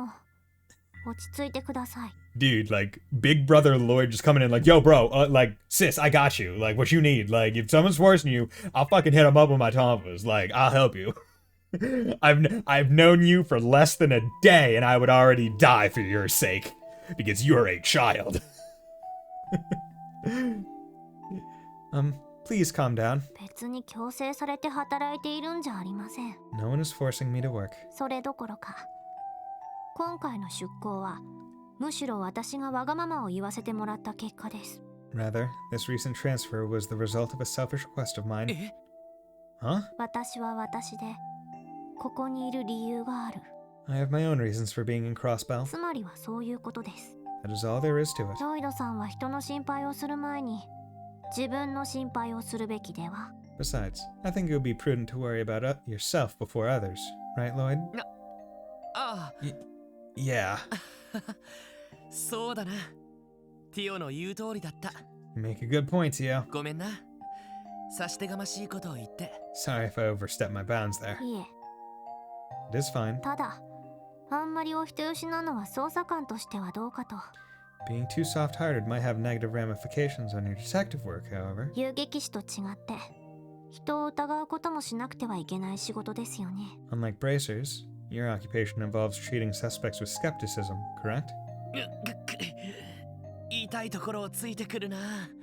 落ち着いてください。 Dude, like, big brother Lloyd just coming in like, yo, bro, like, sis, I got you. Like, what you need. Like, if someone's forcing you, I'll fucking hit him up with my tonfas. Like, I'll help you. I've known you for less than a day, and I would already die for your sake. Because you're a child. Please calm down. 別に強制されて働いているんじゃありません。 No one is forcing me to work. それどころか、今回の出向はむしろ私がわがままを言わせてもらった結果です。 Rather, this recent transfer was the result of a selfish request of mine. え？ Huh? 私は私でここにいる理由がある。 I have my own reasons for being in Crossbell. つまりはそういうことです。 That is all there is to it. ロイドさんは人の心配をする前に自分の心配をするべきでは。 Besides, I think it would be prudent to worry about yourself before others. Right, Lloyd? ああ。 Yeah. そうだな。ティオの言う通りだった。 You make a good point, Tio. ごめんな。差し出がましいことを言って。 Sorry if I overstepped my bounds there. いえ、 It is fine. ただあんまりお人よしなのは捜査官としてはどうかと。 Being too soft-hearted might have negative ramifications on your detective work, however. 遊撃士と違って人を疑うこともしなくてはいけない仕事ですよね。 Unlike bracers, your occupation involves treating suspects with skepticism, correct? 痛いところをついてくるな。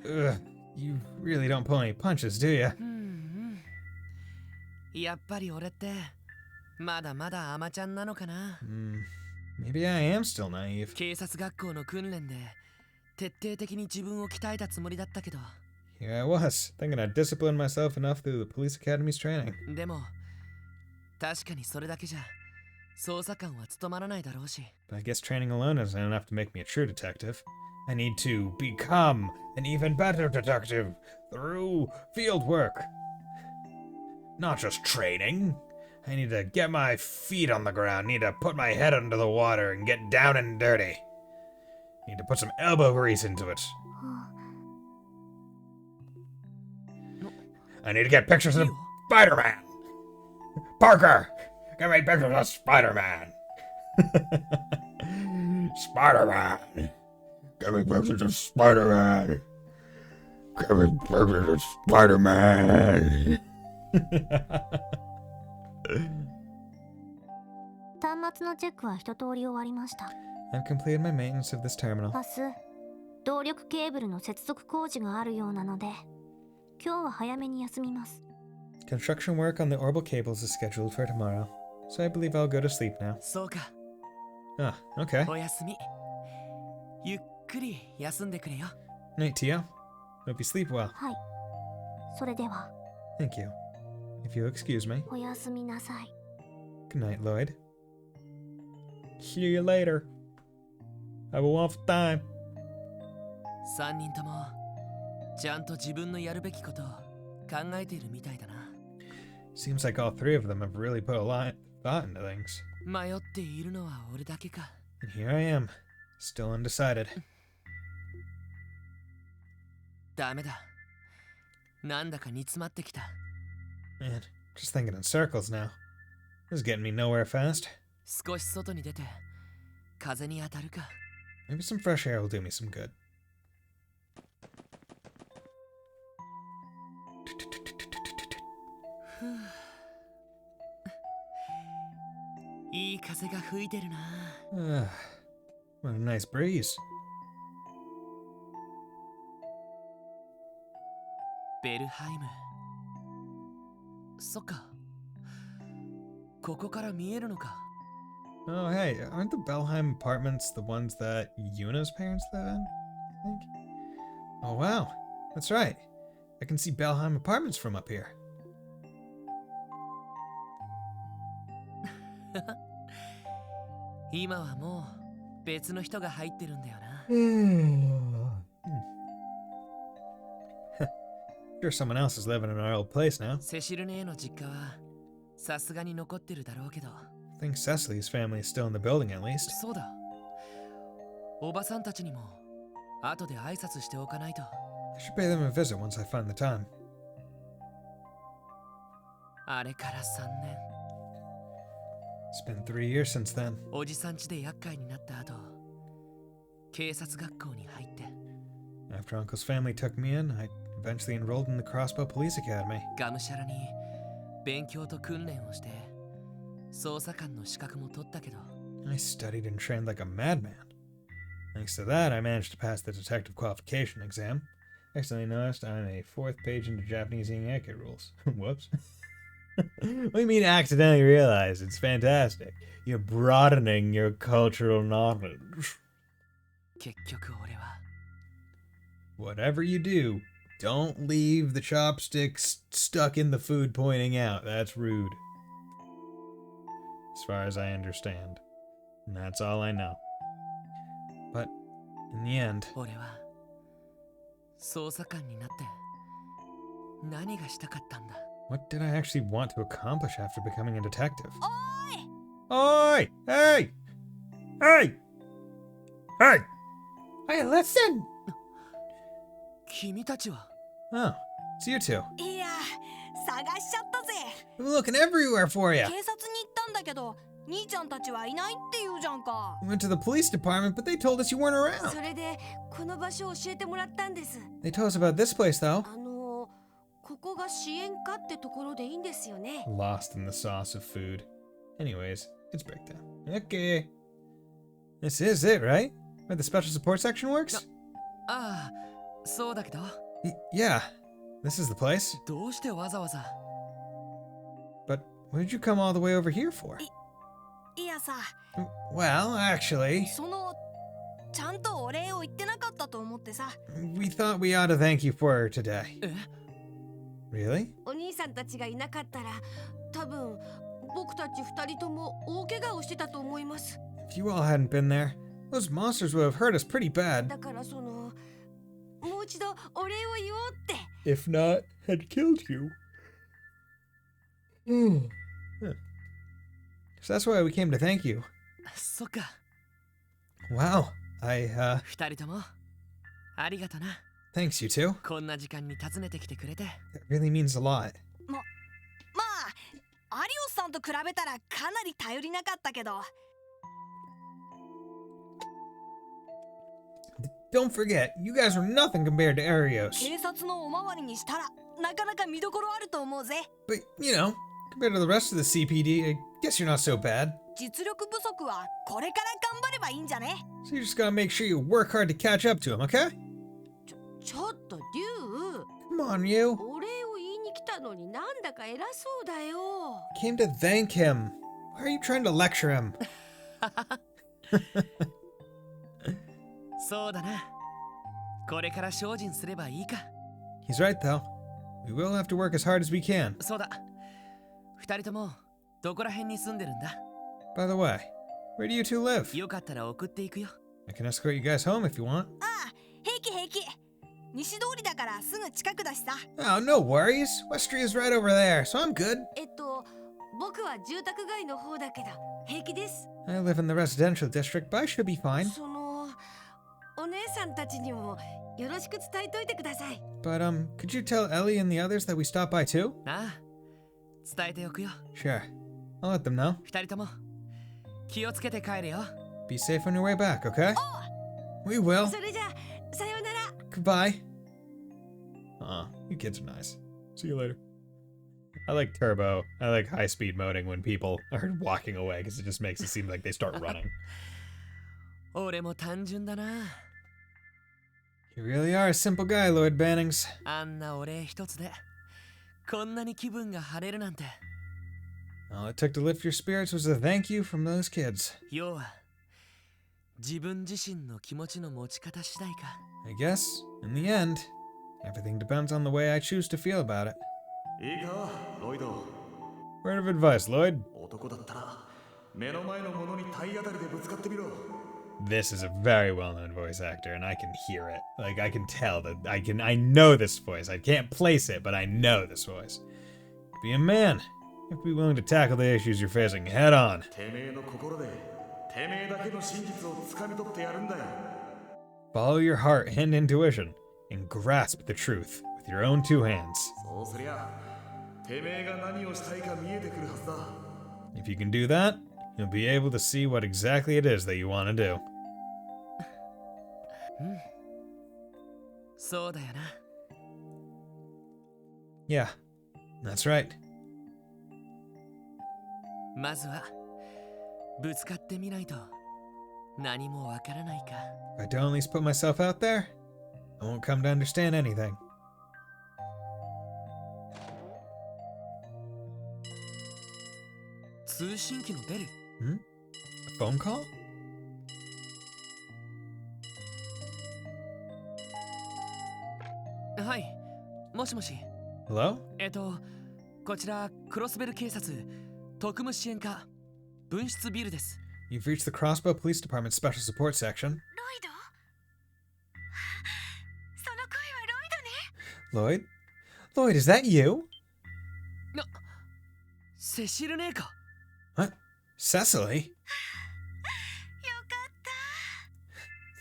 Ugh, you really don't pull any punches, do ya? やっぱり俺ってまだまだ甘ちゃんなのかな。 Maybe I am still naive. 警察学校の訓練で徹底的に自分を鍛えたつもりだったけど。 Here I was, thinking I'd discipline myself enough through the police academy's training. でも確かにそれだけじゃ捜査官は務まらないだろうし。 But I guess training alone isn't enough to make me a true detective. I need to become an even better detective through field work. Not just training. I need to get my feet on the ground. Need to put my head under the water and get down and dirty. Need to put some elbow grease into it. I need to get pictures of Spider-Man. Parker, get me pictures of Spider-Man. Spider-Man. Get me pictures of Spider-Man. Get me pictures of Spider-Man. 端末のチェックは一通り終わりました。 I've completed my maintenance of this terminal. 明日、動力ケーブルの接続工事があるようなので、今日は早めに休みます。 Construction work on the orbital cables is scheduled for tomorrow, so I believe I'll go to sleep now. そうか。 Ah, okay. おやすみ。ゆっくり休んでくれよ。 Night, Tio. Hope you sleep well. はい。それでは。 Thank you. If you'll excuse me. おやすみなさい。 Good night, Lloyd. See you later. Have a wonderful time. 3人ともちゃんと自分のやるべきことを考えているみたいだな。 Seems like all three of them have really put a lot of thought into things. 迷っているのは俺だけか。 And here I am, still undecided. ダメだ。なんだか煮詰まってきた。 Man, just thinking in circles now. This is getting me nowhere fast. 少し外に出て風に当たるか。 Maybe some fresh air will do me some good. いい風が吹いてるな。 What a nice breeze. ベルハイム。そっか。ここから見えるのか。 Oh, hey, aren't the Belheim apartments the ones that Yuna's parents live in? I think. Oh, wow. That's right. I can see Belheim apartments from up here. 今はもう別の人が入ってるんだよな。Sure, someone else is living in our old place now. セシル姉の実家はさすがに残ってるだろうけど。 I think Cecily's family is still in the building at least. そうだ。おばさんたちにも後で挨拶しておかないと。 I should pay them a visit once I find the time. あれから3年。 It's been 3 years since then. おじさん家で厄介になった後、警察学校に入って。 After Uncle's family took me in, I eventually enrolled in the Crossbow Police Academy. がむしゃらに勉強と訓練をして、捜査官の資格も取ったけど。 I studied and trained like a madman. Thanks to that, I managed to pass the detective qualification exam. Accidentally noticed I'm a 4th page into Japanese eating etiquette rules. Whoops. What do you mean accidentally realize? It's fantastic. You're broadening your cultural knowledge. 結局俺は。 Whatever you do, don't leave the chopsticks stuck in the food pointing out. That's rude. As far as I understand. And that's all I know. But, in the end... 俺は捜査官になって何がしたかったんだ。 What did I actually want to accomplish after becoming a detective? Oi! Hey! Hey! Hey! Hey, listen! 君たちは。 Oh, it's you two. いや、探しちゃったぜ。 I'm looking everywhere for you. 警察に行ったんだけど、兄ちゃんたちはいないって言うじゃんか。 We went to the police department, but they told us you weren't around. それでこの場所を教えてもらったんです。 They told us about this place, though. ここが支援課ってところでいいんですよね。 Lost in the sauce of food. Anyways, it's break time. Okay. This is it, right? Where the special support section works? ああ、そうだけど。 Yeah. This is the place. どうしてわざわざ。 But what did you come all the way over here for? いやさ、 Well, actually, ちゃんとお礼を言ってなかったと思ってさ。 we thought we ought to thank you for today. え？ Really? お兄さんたちがいなかったら、多分僕たち2人とも大怪我をしてたと思います。 If you all hadn't been there, those monsters would have hurt us pretty bad. だからもう一度お礼を言おうって。 If not, had killed you. So that's why we came to thank you. そっか。 Wow. 二人ともありがとな。 Thanks, you two. こんな時間に訪ねてきてくれて。 That really means a lot. まあアリオスさんと比べたらかなり頼りなかったけど Don't forget, you guys were nothing compared to Arios. 警察のおまわりにしたらなかなか見どころあると思うぜ But, you know, compared to the rest of the CPD, I guess you're not so bad. 実力不足はこれから頑張ればいいんじゃね So you just gotta make sure you work hard to catch up to him, okay? ちょっとリュウ Come on, you. お礼を言いに来たのになんだか偉そうだよ Came to thank him. Why are you trying to lecture him? そうだな。これから精進すればいいか。 He's right, though. We will have to work as hard as we can. そうだ。二人ともどこら辺に住んでるんだ。 By the way, where do you two live? よかったら送っていくよ。 I can escort you guys home if you want. ああ平気平気西通りだからすぐ近くだしさ Oh, no worries. West Street is right over there, so I'm good. 僕は住宅街の方だけど平気です I live in the residential district, but I should be fine. そのお姉さんたちにもよろしく伝えといてください But, could you tell Ellie and the others that we stopped by too? なあ、伝えておくよ。 Sure. I'll let them know. 二人とも気をつけて帰れよ。 Be safe on your way back, okay? We will. それじゃあさようなら Goodbye. Aw, you kids are nice. See you later. I like turbo. I like high-speed moding when people are walking away because it just makes it seem like they start running. 俺も単純だな。 You really are a simple guy, Lord Bannings. あんなお礼一つでこんなに気分が晴れるなんて。 All it took to lift your spirits was a thank you from those kids. 要は自分自身の気持ちの持ち方次第か。 I guess, in the end, everything depends on the way I choose to feel about it. いいかロイド Word of advice, Lloyd. 男だったら目の前のものに体当たりでぶつかってみろ This is a very well-known voice actor, and I can hear it. Like, I can tell that I know this voice. I can't place it, but I know this voice. Be a man. You have to be willing to tackle the issues you're facing head on. てめえの心でてめえだけの真実をつかみ取ってやるんだよ Follow your heart and intuition, and grasp the truth with your own two hands. そうすりゃてめえが何をしたいか見えてくるはずだ If you can do that, you'll be able to see what exactly it is that you want to do. そうだよな。 Yeah, that's right. まずはぶつかってみないと何もわからないか。 If I don't at least put myself out there, I won't come to understand anything. 通信機のベル。 A phone call? はい、もしもし。 Hello? こちらクロスベル警察特務支援課分室ビルです。 You've reached the Crossbow Police Department Special Support Section. ロイドその声はロイドね Lloyd? Lloyd, is that you? セシル姉か。 What? Cecily? よかっ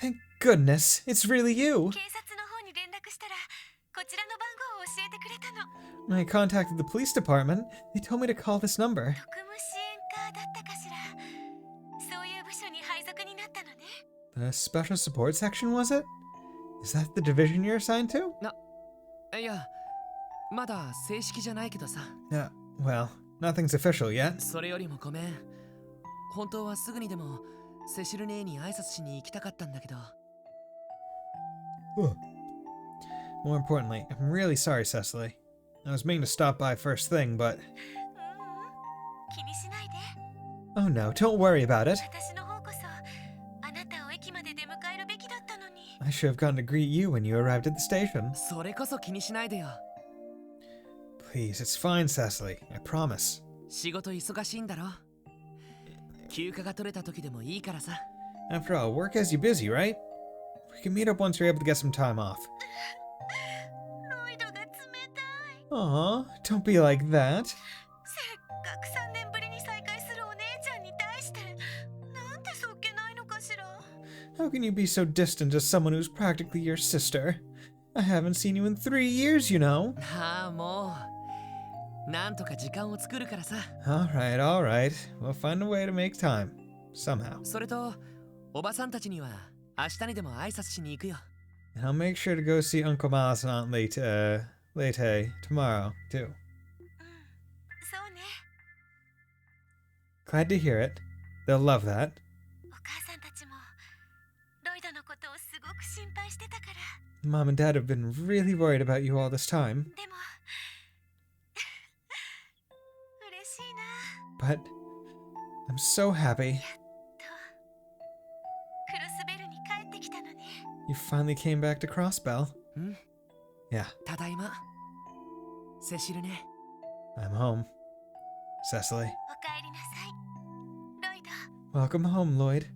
た Thank goodness, it's really you. 警察の方に連絡したらこちらの番号を教えてくれたの When I contacted the police department, they told me to call this number. 特務支援課だったかしらそういう部署に配属になったのね The Special Support Section, was it? Is that the division you're assigned to? いや、まだ正式じゃないけどさ。 Well, nothing's official yet. それよりもごめん。本当はすぐにでもセシル姉に挨拶しに行きたかったんだけど。 More importantly, I'm really sorry, Cecily. I was meaning to stop by first thing, but... 気にしないで Oh no, don't worry about it. 私の方こそあなたを駅まで出迎えるべきだったのに I should have gone to greet you when you arrived at the station. それこそ気にしないでよ。 Please, it's fine, Cecily. I promise. 仕事忙しいんだろ。休暇が取れた時でもいいからさ。 After all, work has you busy, right? We can meet up once you're able to get some time off. ロイドが冷たい Aw, don't be like that. せっかく3年ぶりに再会するお姉ちゃん How can you be so distant as someone who's practically your sister? I haven't seen you in 3 years, you know. ああ、もう。なんとか時間を作るからさ。Alright, alright. We'll find a way to make time. Somehow. それと、おばさんたちには明日にでも挨拶しに行くよ。And I'll make sure to go see Uncle Miles and Aunt Late tomorrow, too. そうね。 Glad to hear it. They'll love that. お母さんたちもロイドのことをすごく心配してたから。 Mom and Dad have been really worried about you all this time. でも嬉しいな。 But I'm so happy クロスベルに帰ってきたのね。 you finally came back to Crossbell. ん Yeah, ただいま。セシルね。 I'm home. Cecily. おかえりなさい。ロイド。 Welcome home, Lloyd.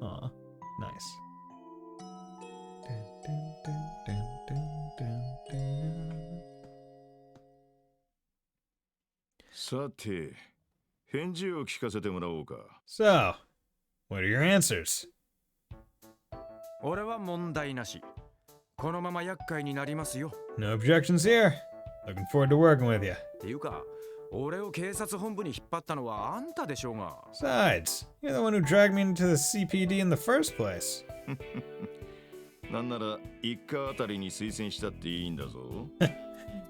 Aw, nice. Dun, dun, dun, dun, dun, dun. さて、返事を聞かせてもらおうか。 So, what are your answers? 俺は問題なし。このまま厄介になりますよ。 No objections here. Looking forward to working with you. っていうか、俺を警察本部に引っ張ったのはあんたでしょうが。 Besides, you're the one who dragged me into the CPD in the first place. なんなら一家あたりに推薦したっていいんだぞ。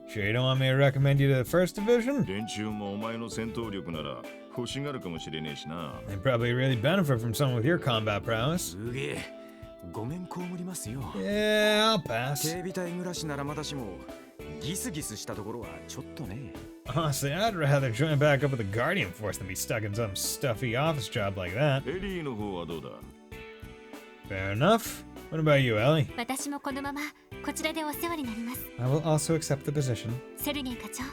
Sure you don't want me to recommend you to the first division? 連中もお前の戦闘力なら欲しがるかもしれねえしな。 They'd probably really benefit from someone with your combat prowess. すげえ。ごめん被りますよ。 Yeah, I'll pass. 警備隊暮らしならまだしも、ギスギスしたところはちょっとね。 Honestly, I'd rather join back up with the Guardian Force than be stuck in some stuffy office job like that. エリーの方はどうだ？ Fair enough. What about you, Ellie? 私もこのままこちらでお世話になります。 I will also accept the position. セルゲイ課長、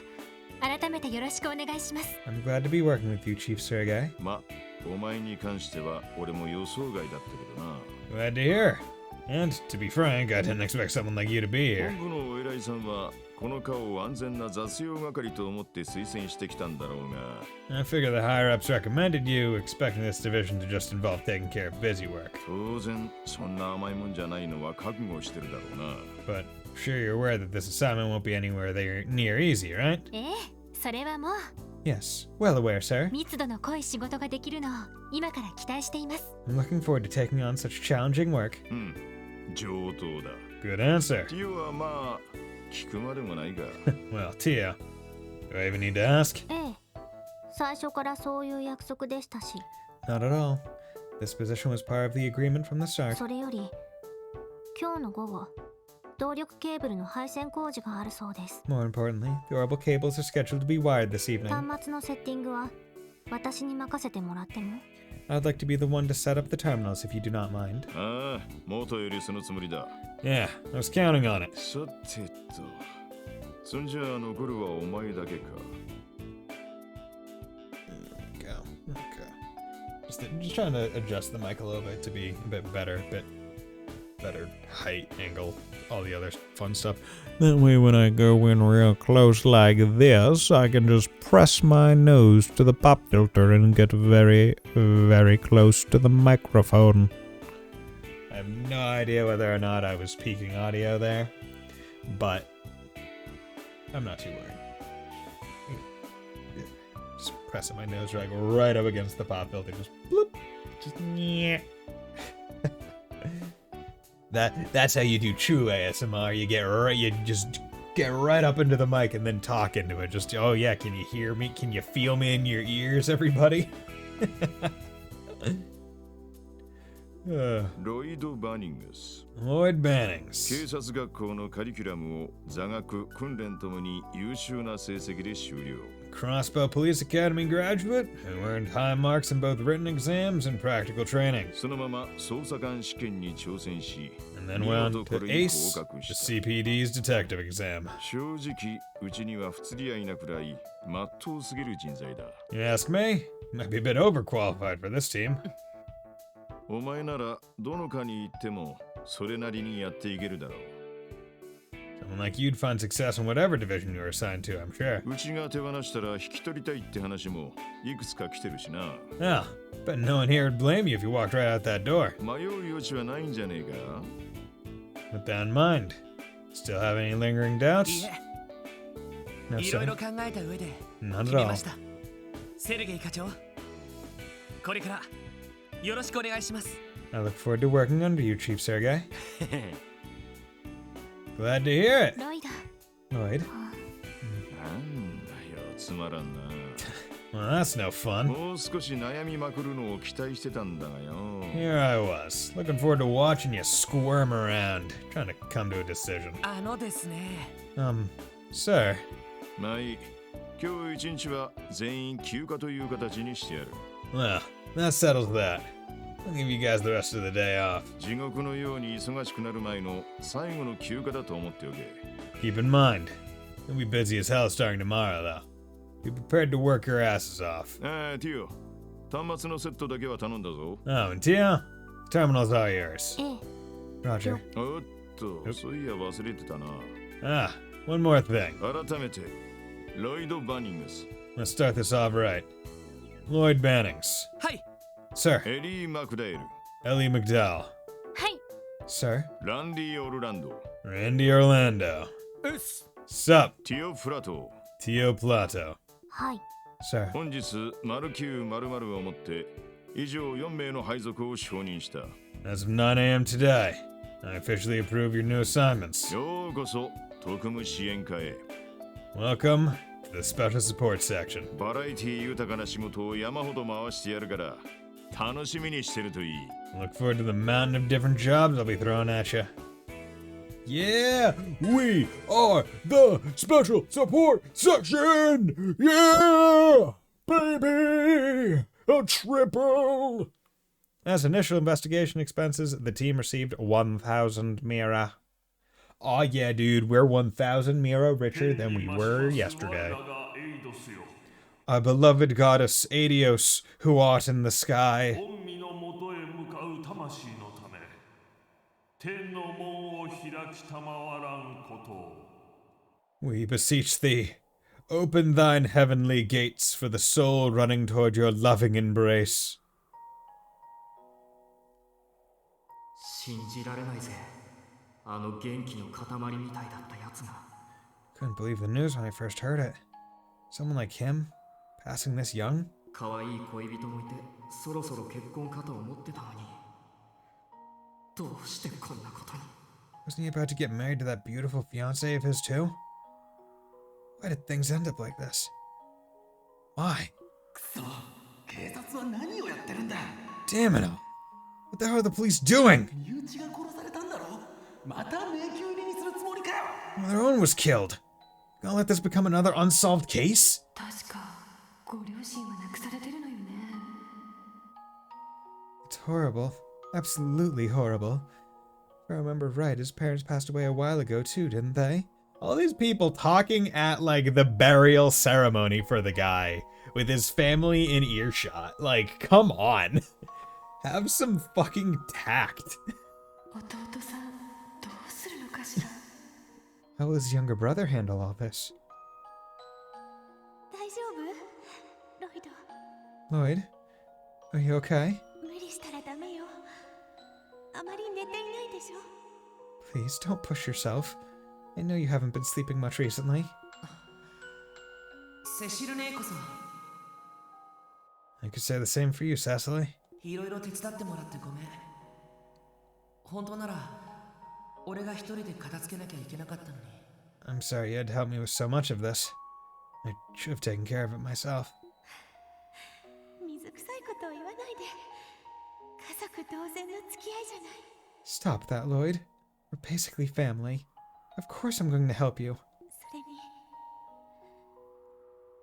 改めてよろしくお願いします。 I'm glad to be working with you, Chief Sergei. ま、お前に関しては俺も予想外だったけどな。 Glad to hear. And to be frank, I didn't expect someone like you to be here. 本部のお偉いさんはこの課を安全な雑用係と思って推薦してきたんだろうが。 I figure the higher ups recommended you, expecting this division to just involve taking care of busy work. 当然そんな甘いもんじゃないのは覚悟してるだろうな。 But sure you're aware that this assignment won't be anywhere near easy, right? ええ、それはもう Yes, well aware, sir. 密度の濃い仕事ができるのを今から期待しています。 I'm looking forward to taking on such challenging work. うん、上等だ。 Good answer. ティオはまあ聞くまでもないが。 Well, Tia, do I even need to ask? ええ、最初からそういう約束でしたし、 Not at all. This position was part of the agreement from the start. それより今日の午後、動力ケーブルの配線工事があるそうです。 More importantly, the orbital cables are scheduled to be wired this evening. 端末のセッティングは私に任せてもらっても？ I'd like to be the one to set up the terminals if you do not mind. ああ、元よりそのつもりだ。 Yeah, I was counting on it. さてと、そんじゃあ残るはお前だけか。Go. Okay. Just trying to adjust the mic a little bit to be a bit better height, angle, all the other fun stuff. That way when I go in real close like this, I can just press my nose to the pop filter and get very, very close to the microphone. I have no idea whether or not I was peaking audio there, but I'm not too worried. Just pressing my nose right up against the pop filter, just bloop, just yeah. That's how you do true ASMR. You just get right up into the mic and then talk into it. Just, oh yeah, can you hear me? Can you feel me in your ears, everybody? ロイド・バニングス。 Lloyd Bannings. 警察学校のカリキュラムを座学、訓練ともに優秀な成績で修了。 Crossbow Police Academy graduate who earned high marks in both written exams and practical training. そのまま捜査官試験に挑戦し、 And then went on 見事 to これに ace 合格 the した。 CPD's detective exam. 正直、うちには不釣り合いなくらい、まっとうすぎる人材だ。 You ask me? Might be a bit overqualified for this team. お前ならどの科に行ってもそれなりにやっていけるだろう。Someone like you'd find success in whatever division you were assigned to, I'm sure. うちが手放したら引き取りたいって話もいくつか来てるしな。 Well, but no one here would blame you if you walked right out that door. 迷う余地はないんじゃねえか。 With that in mind, still have any lingering doubts? いい No, え、いろいろ sir. 考えた上で Not 決 at めま all. したセルゲイ課長これからよろしくお願いします I look forward to working under you, Chief Sergei. Glad to hear it. ロイド Lloyd. なんだよ、つまらんな。 Well, that's no fun. もう少し悩みまくるのを期待してたんだがよ。 Here I was, looking forward to watching you squirm around, trying to come to a decision. ですね Sir. まあいい。今日一日は全員休暇という形にしてやる。 Well, that settles that. I'll give you guys the rest of the day off. 地獄のように忙しくなる前の最後の休暇だと思っておけ。 Keep in mind, you'll be busy as hell starting tomorrow, though. Be prepared to work your asses off. ああ、ティオ。端末のセットだけは頼んだぞ。 Oh, and Tio, terminal's all yours. ええ Roger. おっと、そういや忘れてたな。 Ah, one more thing. 改めて、ロイド・バニングス、 Let's start this off right. Lloyd Bannings. はい Sir. エリー・マクダエル、 Ellie McDowell. はい Sir. ランディ・オルランド、 Randy Orlando. うっす Sup, ティオ・プラト Tio Plato. はい Sir. ー。本日、0900をもって以上4名の配属を承認した。 As of 9 a.m. today, I officially approve your new assignments. ようこそ特務支援課へ。 Welcome to the Special Support Section. バラエティ豊かな仕事を山ほど回してやるから楽しみにしてるといい。 Look forward to the mountain of different jobs I'll be throwing at you. Yeah, we are the Special Support Section! Yeah! Baby! A triple! As initial investigation expenses, the team received 1,000 Mira. Aw yeah, dude, we're 1,000 Mira richer than we were yesterday. Our beloved goddess Adios, who art in the sky. 御身のもとへ向かう魂のため天の門を開きたまわらんことを We beseech thee, open thine heavenly gates for the soul running toward your loving embrace. 信じられないぜ。あの元気の塊みたいだったやつが。 Couldn't believe the news when I first heard it. Someone like him, passing this young? 可愛い恋人もいて、そろそろ結婚かと思ってたのに。どうしてこんなことに。 Wasn't he about to get married to that beautiful fiancée of his too? Why did things end up like this? Why? くそ、警察は何をやってるんだ。 Damn it all. What the hell are the police doing? 身内が殺されたんだろ。また迷宮入りにするつもりかよ。 Well, their own was killed. Gonna let this become another unsolved case? 確かご両親は亡くされてるのよね。 It's horrible. Absolutely horrible. If I remember right, his parents passed away a while ago too, didn't they? All these people talking at, like, the burial ceremony for the guy with his family in earshot. Like, come on. Have some fucking tact. 弟さんどうするのかしら。 How will his younger brother handle all this? 大丈夫？ロイド。 Lloyd, are you okay? 無理したらダメよ。あまり寝ていないでしょ。 Please don't push yourself. I know you haven't been sleeping much recently. セシル姉こそ I could say the same for you, Cecily. いろいろ手伝ってもらってごめん本当なら俺が一人で片付けなきゃいけなかったのに I'm sorry you had to help me with so much of this. I should have taken care of it myself. 水臭いことを言わないで。家族同然の付き合いじゃない。 Stop that, Lloyd. We're basically family. Of course I'm going to help you. それに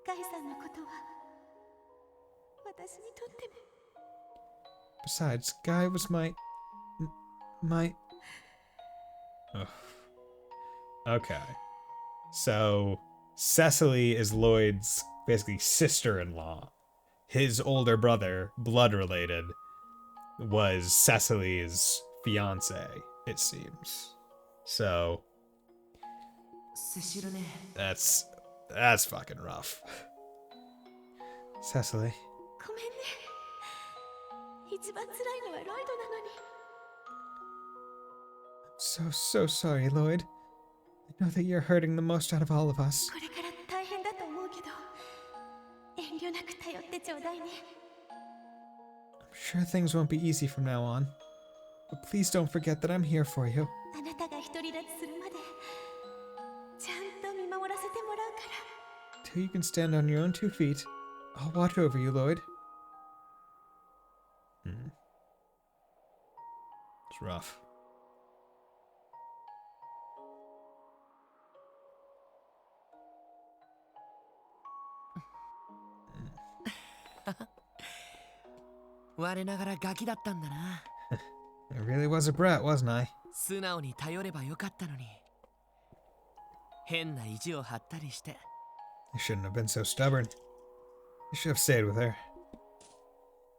ガイさんのことは私にとっても Besides, Guy was my... Ugh. Okay. So, Cecily is Lloyd's, basically, sister-in-law. His older brother, blood-related, was Cecily's fiancé, it seems. So, セシルね。 That's fucking rough. Cecily. ごめんね。一番辛いのはロイドなのに。 So sorry, Lloyd. I know that you're hurting the most out of all of us. これから大変だと思うけど、遠慮なく頼ってちょうだいね。 I'm sure things won't be easy from now on. But please don't forget that I'm here for you. あなたが独り立ちするまで、ちゃんと見守らせてもらうから。 Till you can stand on your own 2 feet, I'll watch over you, Lloyd. It's rough. Mm. 我ながらガキだったんだな。 I really was a brat, wasn't I? 素直に頼ればよかったのに。変な意地を張ったりして。 I shouldn't have been so stubborn. I should have stayed with her.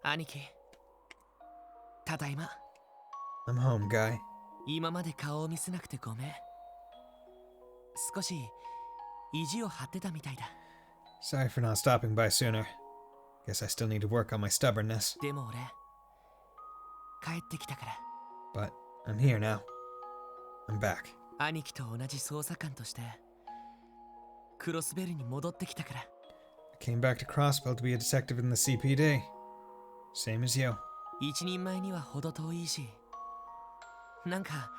兄貴、ただいま。 I'm home, Guy. 今まで顔を見せなくてごめん。少し意地を張ってたみたいだ。 Sorry for not stopping by sooner. Guess I still need to work on my stubbornness. でも俺、帰ってきたから。 But I'm here now. I'm back. 兄貴と同じ捜査官として、クロスベルに戻ってきたから。 I came back to Crossbell to be a detective in the CPD. Same as you. 一人前には程遠いし、なんか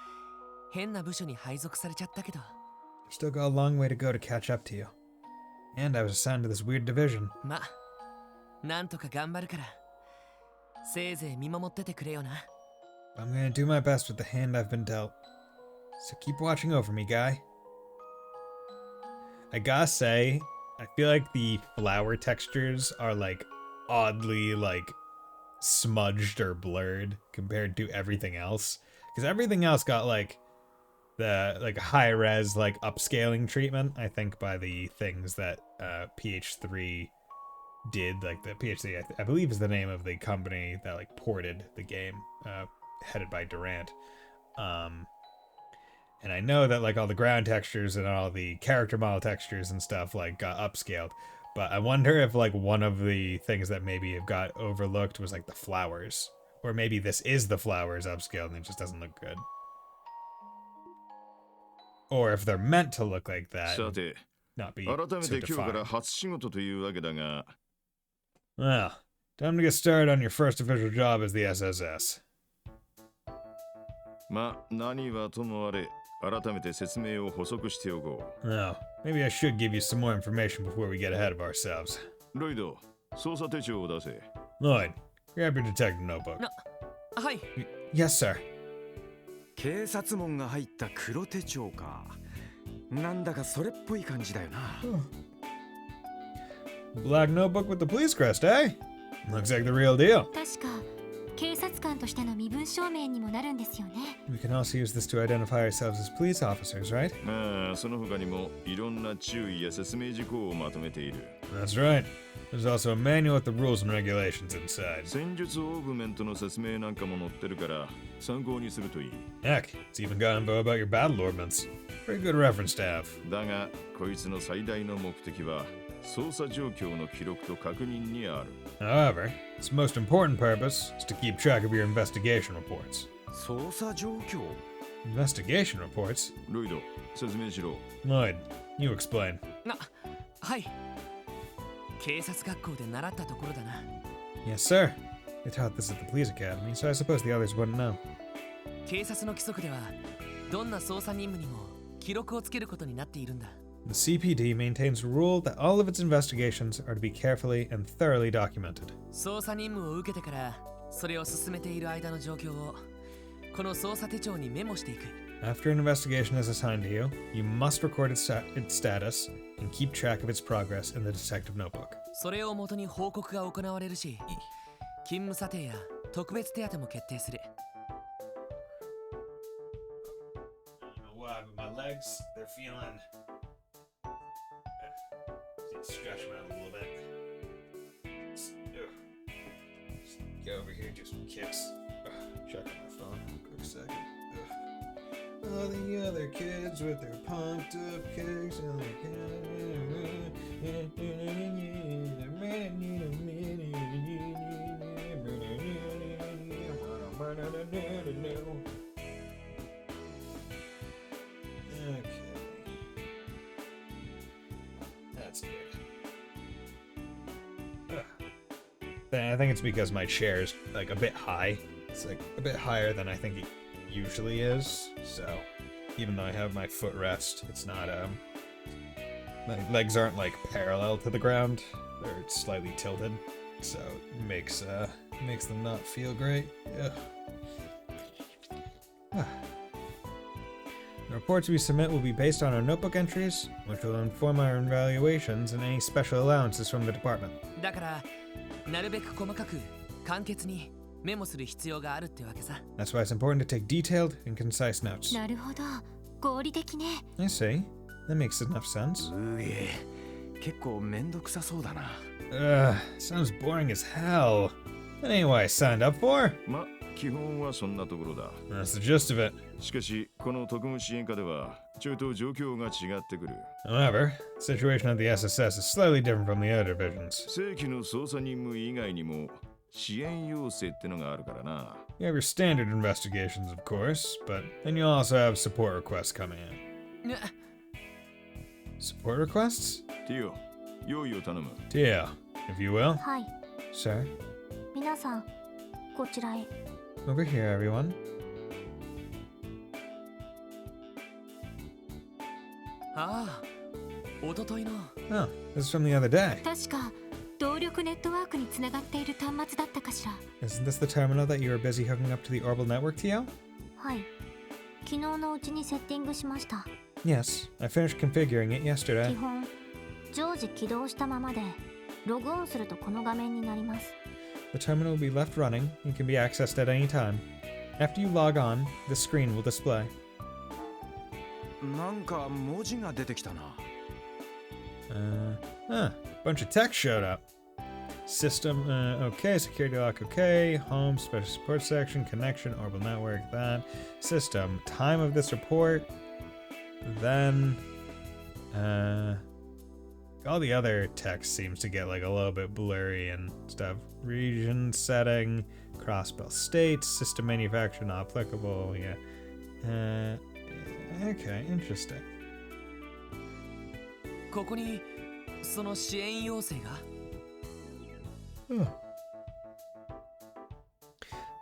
変な部署に配属されちゃったけど。 I've still got a long way to go to catch up to you. And I was assigned to this weird division. ま、なんとか頑張るから、せいぜい見守っててくれよな。 I'm gonna do my best with the hand I've been dealt. So keep watching over me, Guy. I gotta say, I feel like the flower textures are like oddly like smudged or blurred compared to everything else. Because everything else got like the like high res like upscaling treatment, I think, by the things that PH3 did. Like the PH3 I believe is the name of the company that like ported the game, headed by Durant. And I know that like all the ground textures and all the character model textures and stuff like got upscaled. But I wonder if like one of the things that maybe have got overlooked was like the flowers. Or maybe this is the flowers upscaled and it just doesn't look good. Or if they're meant to look like that, さて、 not be 改め so て今日から defined. 初仕事というわけだが、 Well, time to get started on your first official job as the SSS. まあ何はともあれ、改めて説明を補足しておこ Now, maybe I should give you some more information before we get ahead of ourselves. う。ロイド、捜査手帳を出せ。 Lloyd, grab your detective notebook. はい。 Yes, sir. 警察門が入った黒手帳か。なんだかそれっぽい感じだよな。 Black notebook with the police crest, eh? Looks like the real deal. 確か警察官としての身分証明にもなるんですよね。 We can also use this to identify ourselves as police officers, right? ああ、その他にもいろんな注意や説明事項をまとめている。 That's right. There's also a manual with the rules and regulations inside. 戦術オーグメントの説明なんかも載ってるから参考にするといい。 Heck, it's even got info about your battle ordnance. Pretty good reference to have. だが、こいつの最大の目的は捜査状況の記録と確認にある。 However, its most important purpose is to keep track of your investigation reports. 捜査状況？ Investigation reports? ロイド、説明しろ。 Lloyd, you explain. はい。警察学校で習ったところだな。 Yes, sir. They taught this at the police academy, so I suppose the others wouldn't know. 警察の規則では、どんな捜査任務にも記録をつけることになっているんだ。 The CPD maintains a rule that all of its investigations are to be carefully and thoroughly documented. 捜査任務を受けてからそれを進めている間の状況をこの捜査手帳にメモしていく。 After an investigation is assigned to you, you must record its status and keep track of its progress in the detective notebook. それをもとに報告が行われるし、勤務査定や特別手当も決定する。 My legs, they're feeling. Stretch them out a little bit. Just get over here, do some kicks. Check on my phone. Quick second. All the other kids with their pumped up kicks and Okay. That's good. I think it's because my chair is like a bit high. It's like a bit higher than I think it usually is. So even though I have my footrest, it's not my legs aren't like parallel to the ground. They're slightly tilted. So it makes them not feel great. Ugh. The reports we submit will be based on our notebook entries, which will inform our evaluations and any special allowances from the department. だからなるべく細かく簡潔にメモする必要があるってわけさ。 That's why it's important to take detailed and concise notes. なるほど、合理的ね。 I see. That makes enough sense. うえ、結構めんどくさそうだな。Sounds boring as hell. That ain't what I signed up for. ま、基本はそんなところだ。 That's the gist of it. しかし、この特務支援課では、ちょっと状況が違ってくる。 However, the situation at the SSS is slightly different from the other divisions. 正規の捜査任務以外にも、支援要請ってのがあるからな。 You have your standard investigations, of course, but then you also have support requests coming in. Support requests? ティオ、用意を頼む。 Tia, if you will. はい、 Sir. 皆さん、こちらへ。 Over here, everyone. ああ、おとといの。 Oh, this is from the other day. 確か動力ネットワークにつながっている端末だったかしら。 Isn't this the terminal that you were busy hooking up to the orbital network, Tio? はい、昨日のうちにセッティングしました。 Yes, I finished configuring it 基 yesterday. 本常時起動したままでログオンするとこの画面になります。 The terminal will be left running and can be accessed at any time. After you log on, the screen will display. なんか文字が出てきたな。Bunch of text showed up. System, okay. Security lock, okay. Home, special support section, connection, orbital network, that. System, time of this report. Then, all the other text seems to get like a little bit blurry and stuff. Region setting, cross-bell states, system manufacturer not applicable, yeah. Okay, interesting. ここにその支援要請が。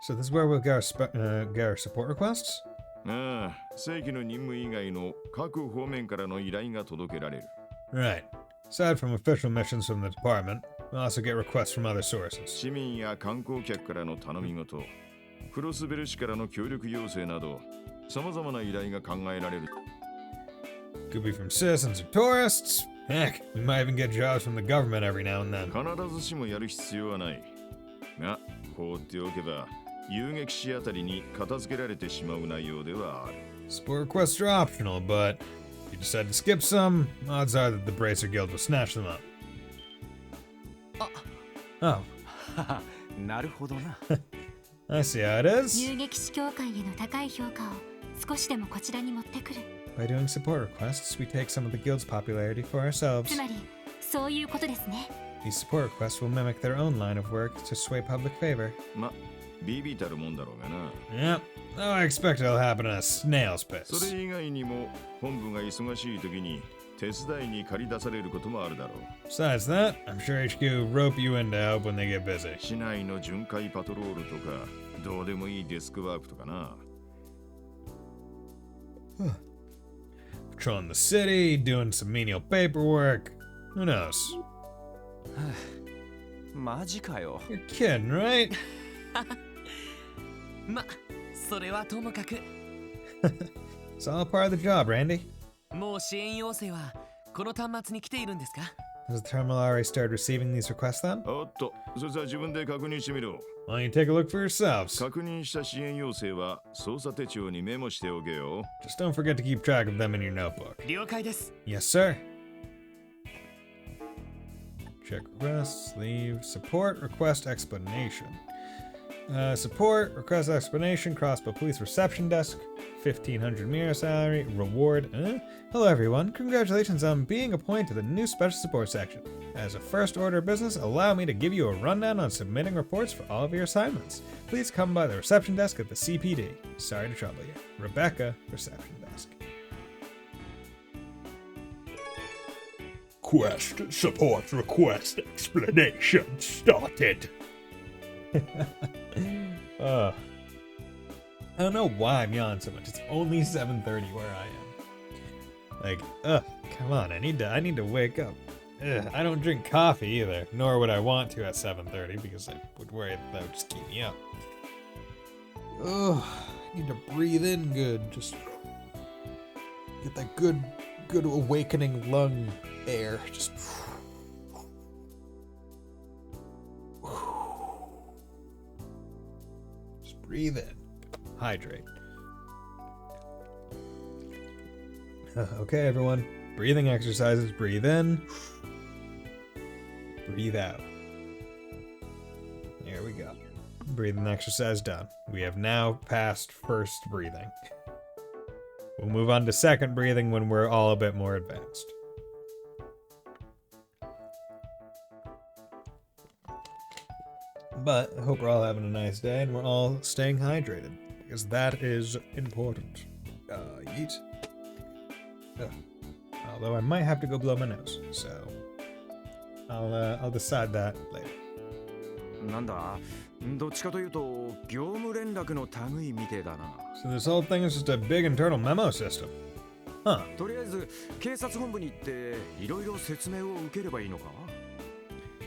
So this is where we'll get our support requests? ああ、正規の任務以外の各方面からの依頼が届けられる。 Right. Aside from official missions from the department, we'll also get requests from other sources. 市民や観光客からの頼み事、クロスベル市からの協力要請など、様々な依頼が考えられる。 Could be from citizens or tourists. Heck, we might even get jobs from the government every now and then. 必ずしもやる必要はない。が、放っておけば、遊撃士あたりに片付けられてしまう内容ではある。 Support requests are optional, but if you decide to skip some, odds are that the Bracer Guild will snatch them up. Oh, なるほどな。I see how it is. 遊撃士協会への高い評価を少しでもこちらに持ってくる。 By doing support requests, we take some of the guild's popularity for ourselves. つまりそういうことですね。 These support requests will mimic their own line of work to sway public favor. ま、ビビたるもんだろうがな。 Yep. Oh, I expect it'll happen at a snail's そ pace. れ以外にも、本部が忙しい時に手伝いに借り出されることもあるだろう。 Besides that, I'm sure HQ will rope you in to help when they get busy. 市内の巡回パトロールとか、どうでもいいデスクワークとかな。 Patrolling the city, doing some menial paperwork. Who knows? マジかよ。 You're kidding, right? ま、それはともかく。 It's all part of the job, Randy. もう支援要請はこの端末に来ているんですか？ Has the terminal already started receiving these requests then? おっと、それじゃあ自分で確認してみろ。 Why don't you take a look for yourselves? 確認した支援要請は捜査手帳にメモしておけよ。 Just don't forget to keep track of them in your notebook. 了解です。 Yes, sir. Check requests, leave, support, request, explanation. Support, request explanation, Crossbow Police Reception Desk, 1500 Mira salary, reward. Hello everyone, congratulations on being appointed to the new Special Support Section. As a first order of business, allow me to give you a rundown on submitting reports for all of your assignments. Please come by the reception desk at the CPD. Sorry to trouble you. Rebecca, reception desk. Quest support request explanation started. I don't know why I'm yawning so much. It's only 7:30 where I am. Come on, I need to wake up. I don't drink coffee either, nor would I want to at 7:30 because I would worry that would just keep me up. I need to breathe in good. Just get that good awakening lung air. Just breathe in. Hydrate. Okay, everyone. Breathing exercises. Breathe in. Breathe out. There we go. Breathing exercise done. We have now passed first breathing. We'll move on to second breathing when we're all a bit more advanced. But I hope we're all having a nice day and we're all staying hydrated, because that is important. Yeet. Although I might have to go blow my nose, so I'll decide that later. なんだ、どっちかというと業務連絡の類みてえだな。 So this whole thing is just a big internal memo system. Huh. とりあえず警察本部に行っていろいろ説明を受ければいいのか？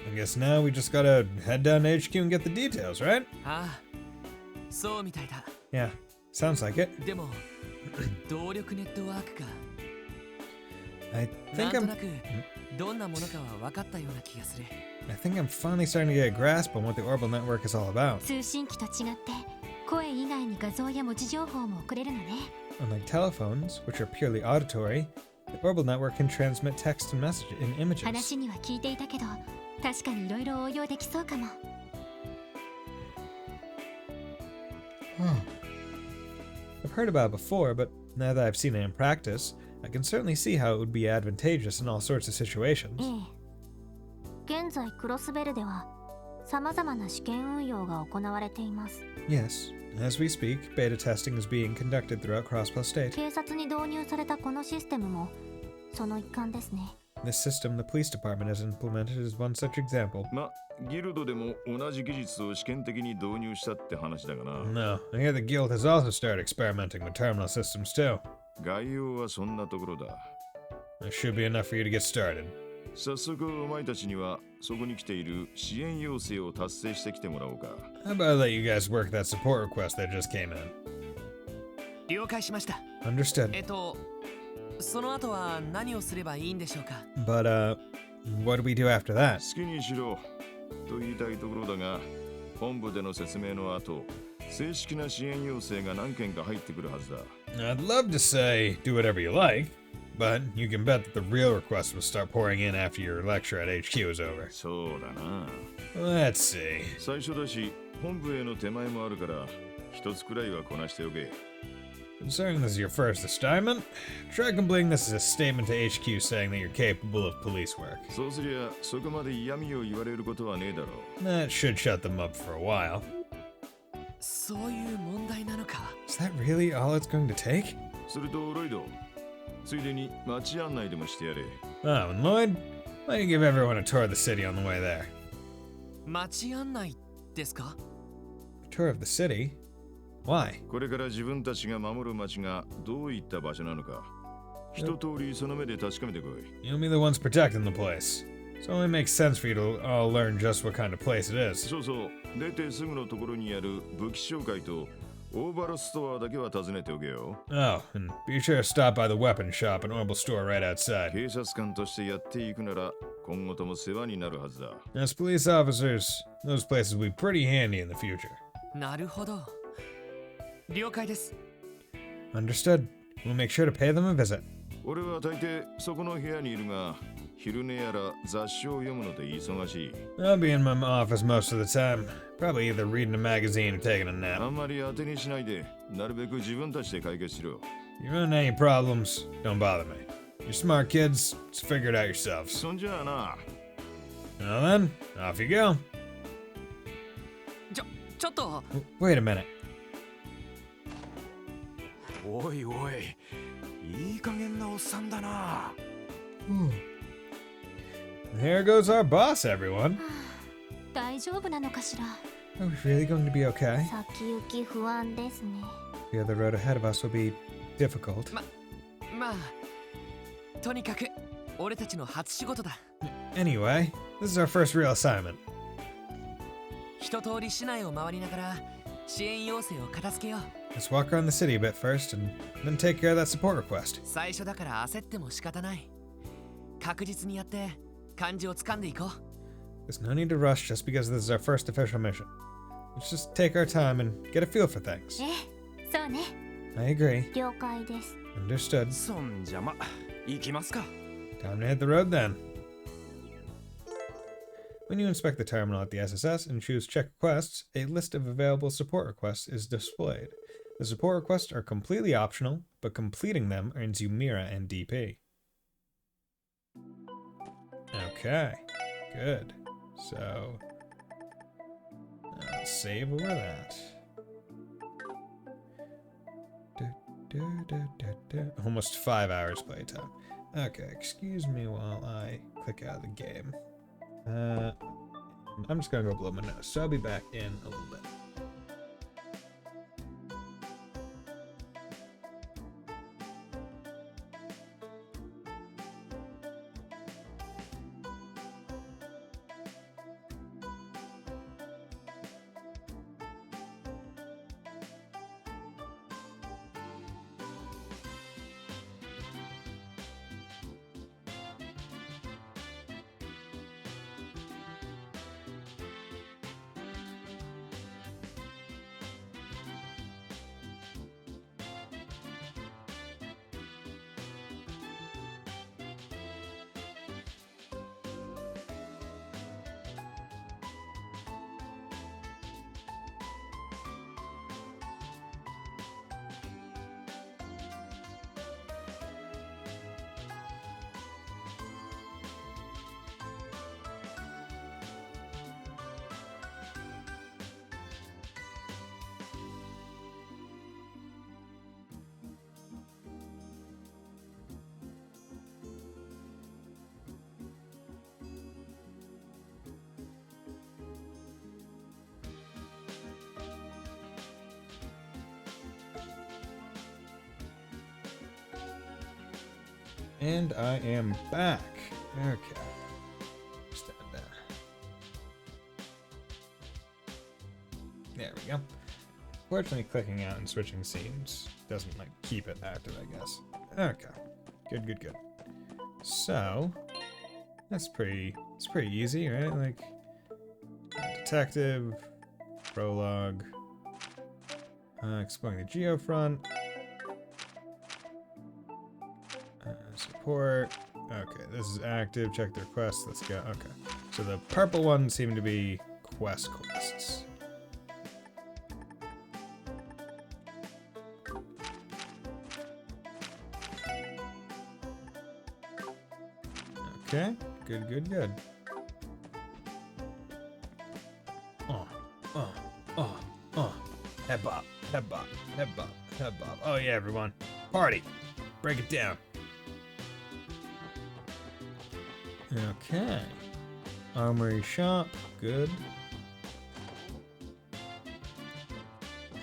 I guess now we just gotta head down to HQ and get the details, right? ああ、そうみたいだ。 Yeah, sounds like it. でも、動力ネットワークか。 I なん think と I'm なくどんなものかは分かったような気がする。 I think I'm finally starting to get a grasp on what the orbital network is all about. 通信機と違って声以外に画像や文字情報も送れるのね。 Unlike telephones, which are purely auditory, the orbital network can transmit text and message in images. 話には聞いていたけど、確かにいろいろ応用できそうかも。 I've heard about it before, but now that I've seen it in practice, I can certainly see how it would be advantageous in all sorts of situations. ええ。現在クロスベルでは様々な試験運用が行われています。 Yes, as we speak, beta testing is being conducted throughout Crossbow State. 警察に導入されたこのシステムもその一環ですね。 This system the police department has implemented is one such example. ま、ギルドでも同じ技術を試験的に導入したって話だがな。 No, I hear the guild has also started experimenting with terminal systems too. 概要はそんなところだ。 That should be enough for you to get started. 早速お前たちにはそこに来ている支援要請を達成してきてもらおうか。 How about I let you guys work that support request that just came in? 了解しました。 Understood. その後は何をすればいいんでしょうか。 But, what do we do after that? 好きにしろと言いたいところだが、本部での説明の後、正式な支援要請が何件か入ってくるはずだ。 I'd love to say do whatever you like, but you can bet that the real requests will start pouring in after your lecture at HQ is over. そうだな。 Let's see. 最初だし、本部への手前もあるから、一つくらいはこなしておけ。 Considering this is your first assignment, try completing this as a statement to HQ saying that you're capable of police work. そうすりゃ、そこまで嫌味を言われることはねえだろう。 That should shut them up for a while. そういう問題なのか。 Is that really all it's going to take? すると、ロイド、ついでに街案内でもしてやれ。 Oh, and Lloyd, why don't you give everyone a tour of the city on the way there? 街案内ですか？ A tour of the city? Why? これから自分たちが守る街がどういった場所なのか、一通りその目で確かめてこい。 You'll be the ones protecting the place. So it only makes sense for you to all learn just what kind of place it is. そうそう、出てすぐのところにある武器紹介とオーバルストアだけは訪ねておけよ。 Oh, and be sure to stop by the weapon shop and Orbital store right outside. 警察官としてやっていくなら、今後とも世話になるはずだ。 As police officers, those places will be pretty handy in the future. なるほど。了解です。 Understood. We'll make sure to pay them a visit. 俺は大抵そこの部屋にいるが、昼寝やら雑誌を読むので忙しい。 I'll be in my office most of the time. Probably either reading a magazine or taking a あ nap. んまり当てにしないで、なるべく自分たちで解決しろ。 You run into any problems, don't bother me. You're smart kids, just figure it out yourselves. そんじゃあな。 Well then, off you go. ちょっと Wait a minute. おいおい、いい加減なおっさんだな。 There goes our boss, everyone. 大丈夫なのかしら。 Are we really going to be okay? 先行き不安ですね。 The other road ahead of us will be difficult. まあとにかく俺たちの初仕事だ。 Anyway, this is our first real assignment. 一通り市内を回りながら支援要請を片付けよう。 Let's walk around the city a bit first and then take care of that support request. 最初だから焦っても仕方ない。確実にやって感じをつかんでいこう。 There's no need to rush just because this is our first official mission. Let's just take our time and get a feel for things. ええ、そうね。 I agree. 了解です。 Understood. そんじゃま、行きますか。 Time to hit the road then. When you inspect the terminal at the SSS and choose Check Requests, a list of available support requests is displayed. The support requests are completely optional, but completing them earns you Mira and DP. Okay, good. So, let's save over that. Almost 5 hours playtime. Okay, excuse me while I click out of the game. I'm just gonna go blow my nose, so I'll be back in a little bit. And I am back. Okay. Stand down. There we go. Fortunately, clicking out and switching scenes doesn't, like, keep it active, I guess. Okay. Good, good, good. So, it's pretty easy, right? Like, detective, prologue, exploring the geofront, support. Okay, this is active. Check the requests. Let's go. Okay, so the purple ones seem to be quests. Okay, good, good, good. Head bop, head bop, head bop, head bop. Oh yeah, everyone. Party. Break it down. Okay. Armory shop, good.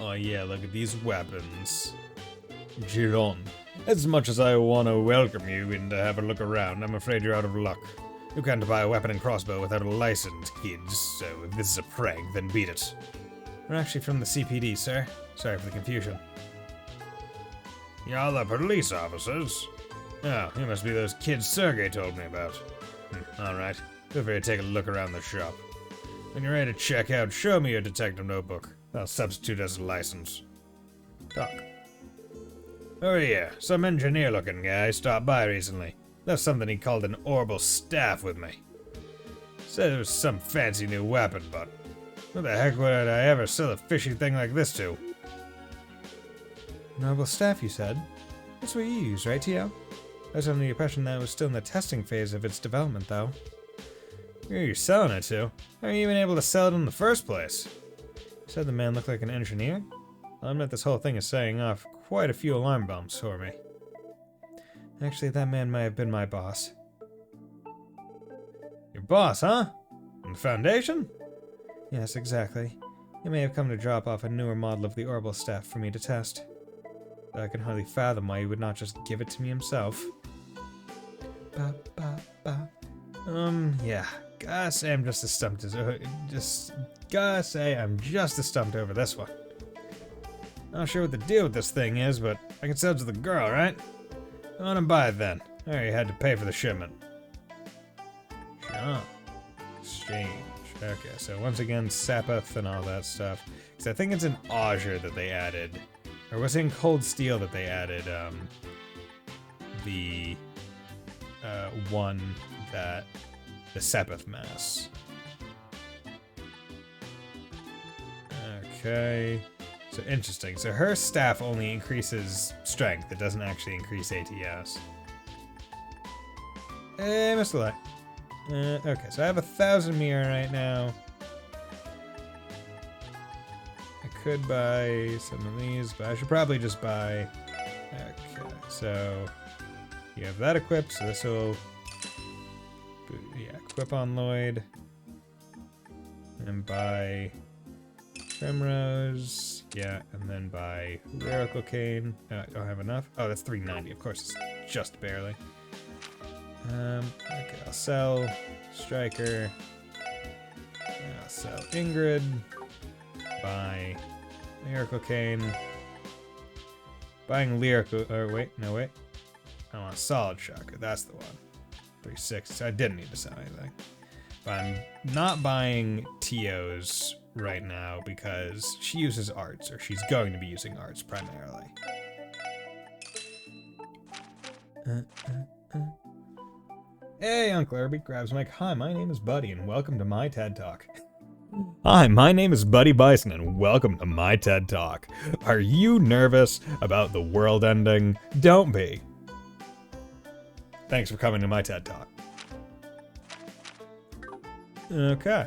Oh yeah, look at these weapons. Giron. As much as I want to welcome you in to have a look around, I'm afraid you're out of luck. You can't buy a weapon and crossbow without a license, kids, so if this is a prank, then beat it. We're actually from the CPD, sir. Sorry for the confusion. Y'all the police officers? Oh, you must be those kids Sergey told me about. Alright, feel free to take a look around the shop. When you're ready to check out, show me your detective notebook. I'll substitute as a license. Talk. Oh yeah, some engineer-looking guy stopped by recently. Left something he called an orbital staff with me. Said it was some fancy new weapon, but who the heck would I ever sell a fishy thing like this to? An orbital staff, you said? That's what you use, right, Tio? I was under the impression that it was still in the testing phase of its development, though. Who are you selling it to? How are you even able to sell it in the first place? You said the man looked like an engineer? I'll admit this whole thing is setting off quite a few alarm bells for me. Actually, that man might have been my boss. Your boss, huh? In the Foundation? Yes, exactly. He may have come to drop off a newer model of the orbital staff for me to test. But I can hardly fathom why he would not just give it to me himself. Yeah. Gotta say I'm just as stumped as... gotta say I'm just as stumped over this one. Not sure what the deal with this thing is, but I can sell it to the girl, right? I want to buy it then. I already had to pay for the shipment. Sure. Exchange. Okay, so once again, Sapith and all that stuff. Because I think it's in Azure that they added... Or was it in Cold Steel that they added, the, one that... The Sepith Mass. Okay. So, interesting. So her staff only increases strength. It doesn't actually increase ATS. Missed a lot. Okay, so I have 1,000 mirror right now. I could buy some of these, but I should probably just buy... Okay, so... You have that equipped, so this will... Yeah, equip on Lloyd. And buy... Primrose. Yeah, and then buy Lyrical Cane. I don't have enough. Oh, that's 390. Of course, it's just barely. Okay, I'll sell Striker. I'll sell Ingrid. Buy Lyrical Cane. Buying Lyrical... Or wait, no wait. I want Solid Shocker. That's the one. 360. So I didn't need to sell anything. But I'm not buying Tio's right now because she uses arts, or she's going to be using arts primarily. Hey, Uncle Irby grabs mic. Hi, my name is Buddy, and welcome to my TED Talk. Hi, my name is Buddy Bison, and welcome to my TED Talk. Are you nervous about the world ending? Don't be. Thanks for coming to my TED Talk. Okay.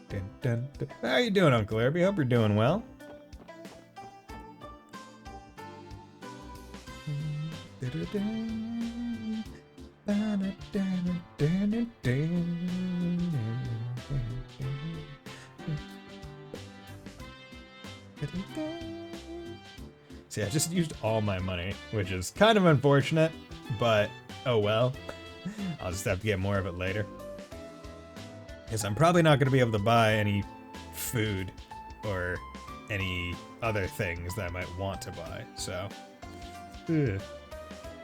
Dun, dun, dun. How are you doing, Uncle Irby? Hope you're doing well. See, I just used all my money, which is kind of unfortunate, but oh well. I'll just have to get more of it later. Because I'm probably not going to be able to buy any food or any other things that I might want to buy, so... Ugh.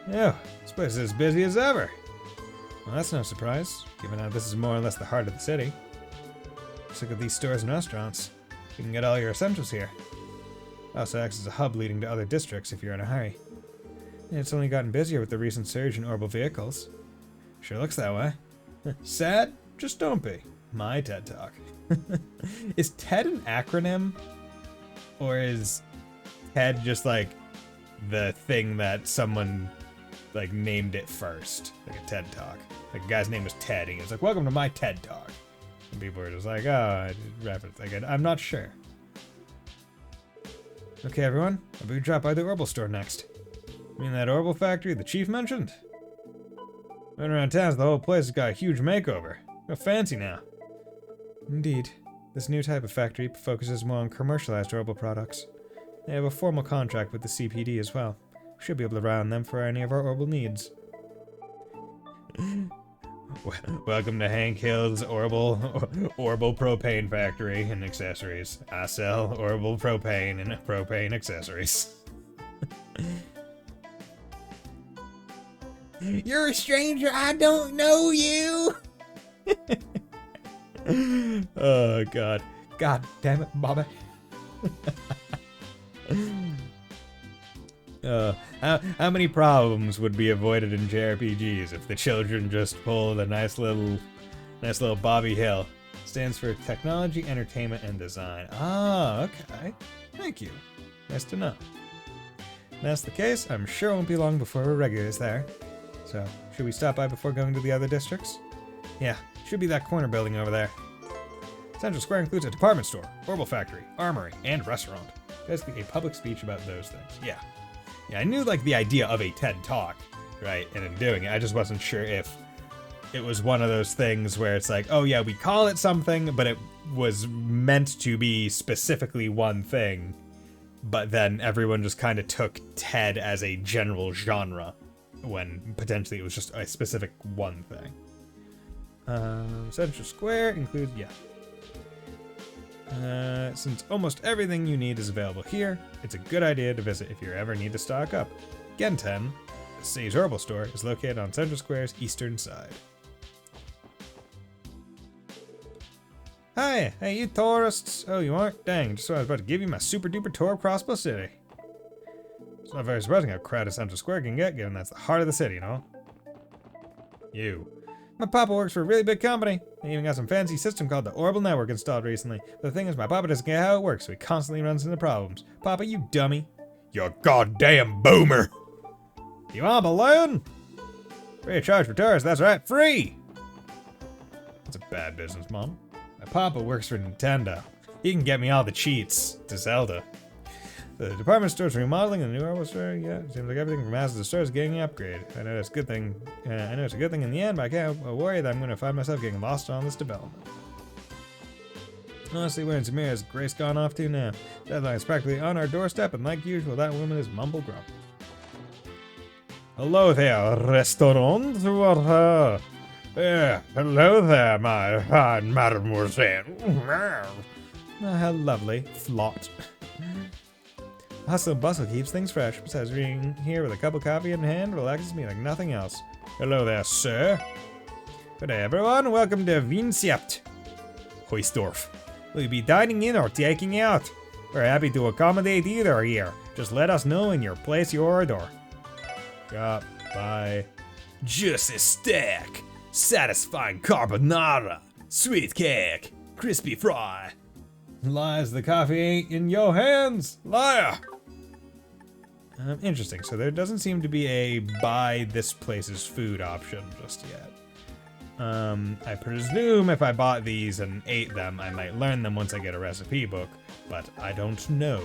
Yeah, this place is as busy as ever. Well, that's no surprise, given how this is more or less the heart of the city. Just look at these stores and restaurants. You can get all your essentials here. It also acts as a hub leading to other districts if you're in a hurry. And it's only gotten busier with the recent surge in orbital vehicles. Sure looks that way. Sad? Just don't be. My TED Talk. Is TED an acronym? Or is TED just like the thing that someone like named it first? Like a TED Talk. Like a guy's name was Ted and he was like, welcome to my TED Talk. And people were just like, oh, I reference. Like, I'm not sure. Okay, everyone. I'll be dropped by the Orbital store next. You mean that Orbital factory the chief mentioned? Went around town, so the whole place has got a huge makeover. Real fancy now. Indeed. This new type of factory focuses more on commercialized Orbital products. They have a formal contract with the CPD as well. We should be able to rely on them for any of our Orbital needs. Welcome to Hank Hill's Orbital Propane Factory and Accessories. I sell Orbital Propane and Propane Accessories. You're a stranger, I don't know you! Oh, God. God damn it, Bobby. How many problems would be avoided in JRPGs if the children just pulled a nice little Bobby Hill? Stands for Technology, Entertainment, and Design. Ah, okay. Thank you. Nice to know. If that's the case, I'm sure it won't be long before we're regulars there. So, should we stop by before going to the other districts? Yeah, should be that corner building over there. Central Square includes a department store, orbital factory, armory, and restaurant. Basically a public speech about those things. Yeah, I knew like the idea of a TED Talk, right? And in doing it, I just wasn't sure if it was one of those things where it's like, oh yeah, we call it something, but it was meant to be specifically one thing. But then everyone just kind of took TED as a general genre, when potentially it was just a specific one thing. Central Square includes, yeah. Since almost everything you need is available here, it's a good idea to visit if you ever need to stock up. Genten, the city's herbal store, is located on Central Square's eastern side. Hi, hey you tourists! Oh, you aren't? Dang, just when I was about to give you my super duper tour of Crossbow City. It's not very surprising how crowded Central Square can get, given that's the heart of the city, you know? You. My papa works for a really big company. They even got some fancy system called the Orbital Network installed recently. But the thing is, my papa doesn't get how it works, so he constantly runs into problems. Papa, you dummy. You goddamn boomer! You want a balloon? Free of charge for tourists, that's right, free! That's a bad business, Mom. My papa works for Nintendo. He can get me all the cheats to Zelda. The department store's remodeling and the new Orbital store, yeah, seems like everything from Mazda store is getting upgraded. I know it's a good thing. I know it's a good thing in the end, but I can't worry that I'm going to find myself getting lost on this development. Honestly, where in Samira has Grace gone off to now? Deadline is practically on our doorstep, and like usual, that woman is mumble grumble. Hello there, restaurant. Hello there, my fine mademoiselle. Oh, how lovely. Flot. Hustle and bustle keeps things fresh. Besides being here with a cup of coffee in hand relaxes me like nothing else. Hello there, sir. Good day, everyone. Welcome to Vinsiept, Hoysdorf. Will you be dining in or taking out? We're happy to accommodate either here. Just let us know and you'll place your order. Yup, bye. Just a stack. Satisfying carbonara. Sweet cake. Crispy fry. Lies, the coffee ain't in your hands. Liar! Interesting. So there doesn't seem to be a buy this place's food option just yet. I presume if I bought these and ate them, I might learn them once I get a recipe book, but I don't know.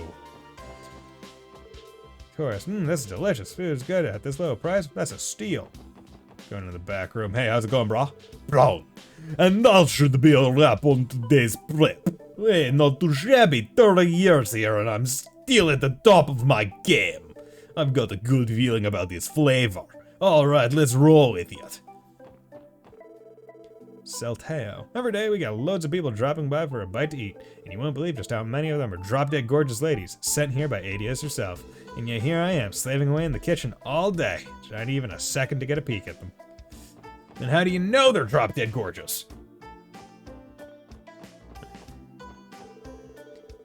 Of course, this is delicious. Food's good at this low price. That's a steal. Going to the back room. Hey, how's it going, bro? Bro. And that should be a wrap on today's prep. Hey, not too shabby. 30 years here and I'm still at the top of my game. I've got a good feeling about this flavor. Alright, let's roll with it. Celteo. Every day we got loads of people dropping by for a bite to eat, and you won't believe just how many of them are drop-dead gorgeous ladies, sent here by ADS herself. And yet here I am, slaving away in the kitchen all day, trying even a second to get a peek at them. And how do you know they're drop-dead gorgeous?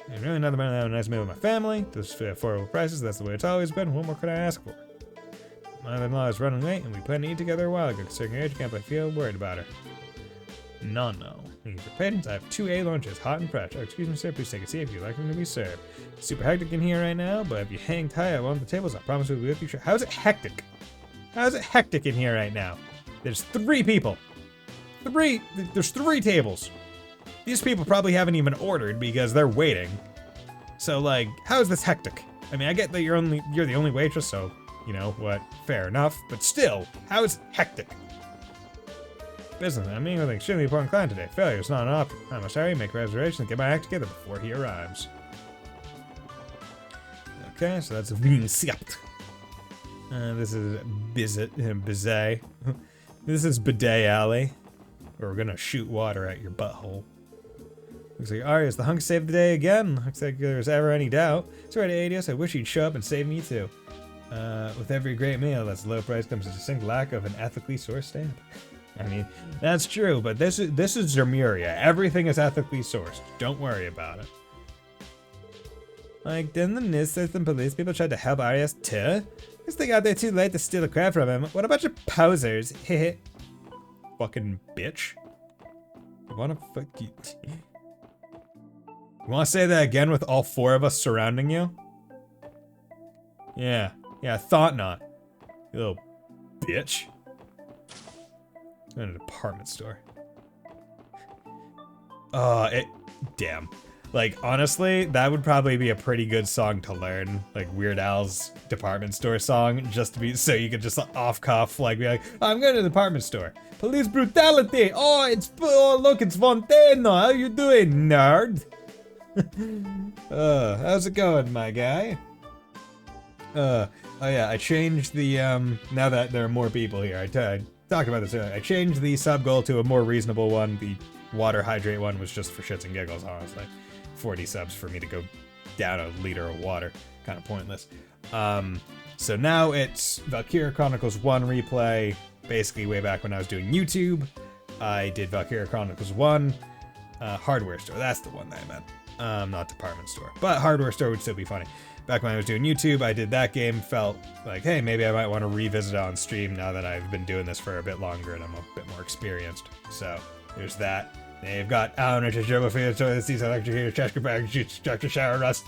And really nothing better than having a nice meal with my family. Just affordable prices, that's the way it's always been. What more could I ask for? My mother-in-law is running late, and we planned to eat together a while ago. Considering her age, can't I feel worried about her? No. Thank you for patience. I have 2 A lunches, hot and fresh. Oh, excuse me, sir. Please take a seat if you'd like them to be served. It's super hectic in here right now, but if you hang tight at one of the tables, I promise we'll be with you. Sure. How is it hectic? How is it hectic in here right now? There's 3 people. There's 3 tables. These people probably haven't even ordered because they're waiting. So, like, how is this hectic? I mean, I get that you're the only waitress, so, you know, what, fair enough. But still, how is it hectic? Business. I'm meeting with an extremely important client today. Failure is not an option. I'm sorry, make reservations and get my act together before he arrives. Okay, so that's Vinsiept. This is Bizet. This is Bidet Alley, where we're gonna shoot water at your butthole. Looks like Arya's the hunk saved the day again. Looks like there's ever any doubt. Sorry to ADS, I wish you'd show up and save me too. With every great meal that's low price comes a distinct lack of an ethically sourced stamp. I mean, that's true, but this is Zermuria. Everything is ethically sourced. Don't worry about it. Like, didn't the news system police people tried to help Arias too? Guess they got there too late to steal the crap from him. What a bunch of posers. Heh. Fucking bitch. You wanna fuck you? You wanna say that again with all 4 of us surrounding you? Yeah. Yeah, I thought not. You little bitch. I'm in a department store. Damn. Like, honestly, that would probably be a pretty good song to learn. Like, Weird Al's department store song, just to be, so you could just off cuff, like, be like, I'm going to the department store. Police brutality! Oh, look, it's Fontana! How you doing, nerd? How's it going, my guy? Oh yeah, I changed the, now that there are more people here, I talked about this earlier. I changed the sub goal to a more reasonable one. The water hydrate one was just for shits and giggles, honestly. 40 subs for me to go down a liter of water. Kind of pointless. So now it's Valkyria Chronicles 1 replay. Basically, way back when I was doing YouTube, I did Valkyria Chronicles 1 hardware store. That's the one that I meant. Not department store. But hardware store would still be funny. Back when I was doing YouTube, I did that game, felt like, hey, maybe I might want to revisit it on stream now that I've been doing this for a bit longer and I'm a bit more experienced. So, there's that. They've got Alan Richard Joe Field, so this is electrocuted, trash bag, Dr. Shower Rust.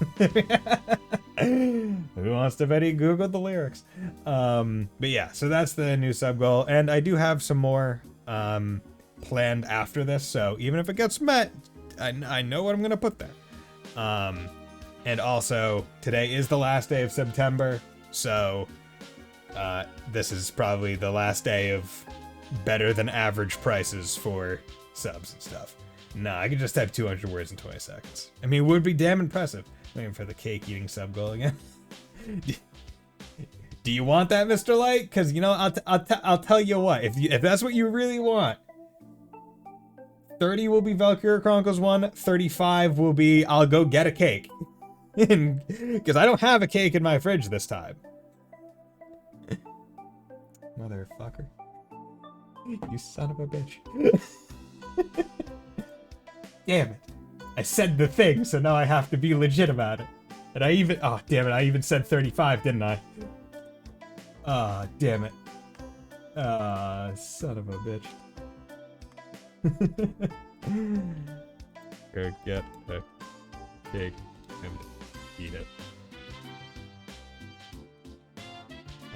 Who wants to bet he Googled the lyrics? But yeah, so that's the new sub goal, and I do have some more planned after this, so even if it gets met, I know what I'm gonna put there. And also, today is the last day of September, so this is probably the last day of better than average prices for subs and stuff. Nah, I could just type 200 words in 20 seconds. I mean, it would be damn impressive. Waiting for the cake eating sub goal again. Do you want that, Mr. Light? Because, you know, I'll tell you what. If that's what you really want, 30 will be Valkyria Chronicles 1. 35 will be I'll go get a cake. Because I don't have a cake in my fridge this time. Motherfucker. You son of a bitch. Damn it. I said the thing, so now I have to be legit about it. And I even... Oh, damn it. I even said 35, didn't I? Ah, damn it. Ah, son of a bitch. Go get a cake and eat it.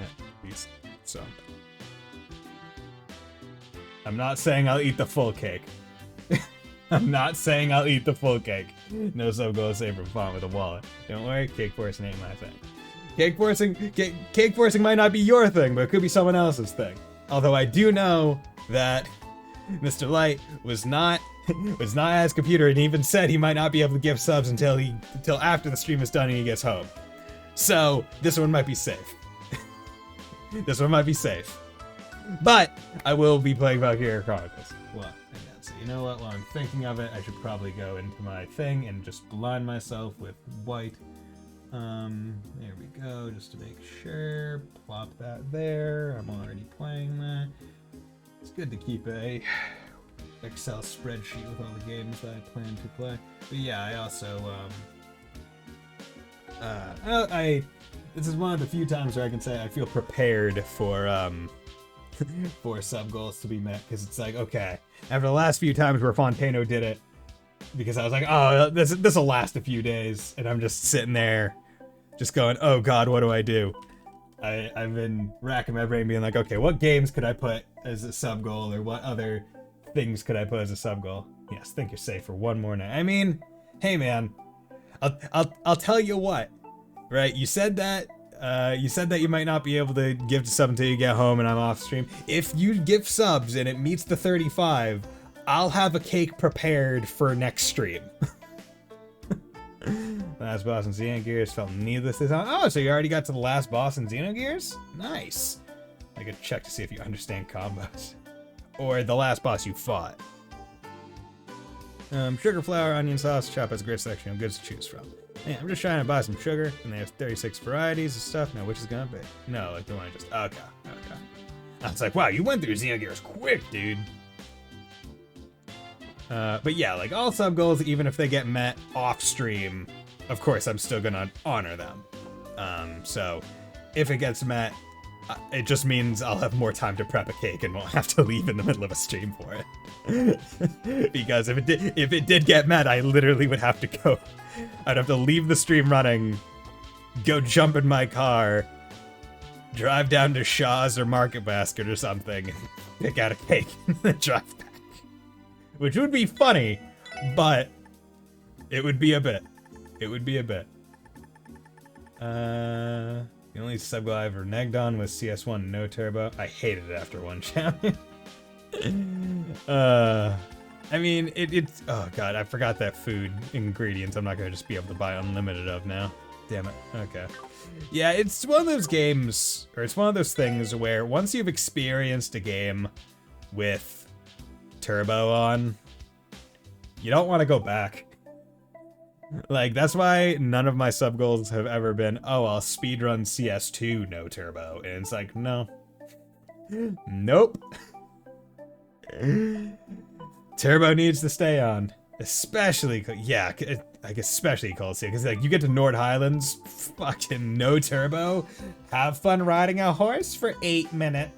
At least some. I'm not saying I'll eat the full cake. I'm not saying I'll eat the full cake. No sub goal save from fun with a wallet. Don't worry, cake forcing ain't my thing. Cake forcing might not be your thing, but it could be someone else's thing. Although I do know that Mr. Light was not at his computer and even said he might not be able to give subs until after the stream is done and he gets home. So this one might be safe. This one might be safe. But I will be playing Valkyria Chronicles. Well, so you know what? While I'm thinking of it, I should probably go into my thing and just blind myself with white. There we go, just to make sure. Plop that there. I'm already playing that. It's good to keep a Excel spreadsheet with all the games that I plan to play. But yeah, I also this is one of the few times where I can say I feel prepared for for sub goals to be met, because it's like, okay, after the last few times where Fontano did it, because I was like, oh, this will last a few days, and I'm just sitting there just going, oh god, what do I do? I've been racking my brain being like, okay, what games could I put as a sub goal, or what other things could I put as a sub goal? Yes, think you're safe for one more night. I mean, hey man, I'll tell you what, right? You said that you might not be able to give to sub until you get home and I'm off stream. If you give subs and it meets the 35, I'll have a cake prepared for next stream. Last boss in Xenogears felt needless this time. Oh, so you already got to the last boss in Xenogears? Nice. I could check to see if you understand combos. Or the last boss you fought. Sugar, flour, onion sauce. Shop has a great selection of goods to choose from. Yeah, I'm just trying to buy some sugar, and they have 36 varieties of stuff. Now, which is gonna be? No, like the one I just... Okay. I was like, wow, you went through Xenogears quick, dude. But yeah, like all sub goals, even if they get met off stream, of course, I'm still gonna honor them. So if it gets met, it just means I'll have more time to prep a cake and won't have to leave in the middle of a stream for it. Because if it did get met, I literally would have to go. I'd have to leave the stream running, go jump in my car, drive down to Shaw's or Market Basket or something, and pick out a cake, and then drive back. Which would be funny, but it would be a bit. It would be a bit. The only sub goal I ever negged on was CS1 no turbo. I hated it after one champion. I mean, it's... Oh god, I forgot that food ingredients I'm not gonna just be able to buy unlimited of now. Damn it. Okay. Yeah, it's one of those games, or it's one of those things where once you've experienced a game with turbo on, you don't want to go back. Like, that's why none of my sub goals have ever been, oh, I'll speedrun CS2 no turbo. And it's like, no. Nope. Turbo needs to stay on. Especially, yeah, like especially Cold Steel, because like you get to Nord Highlands, fucking no turbo, have fun riding a horse for 8 minutes.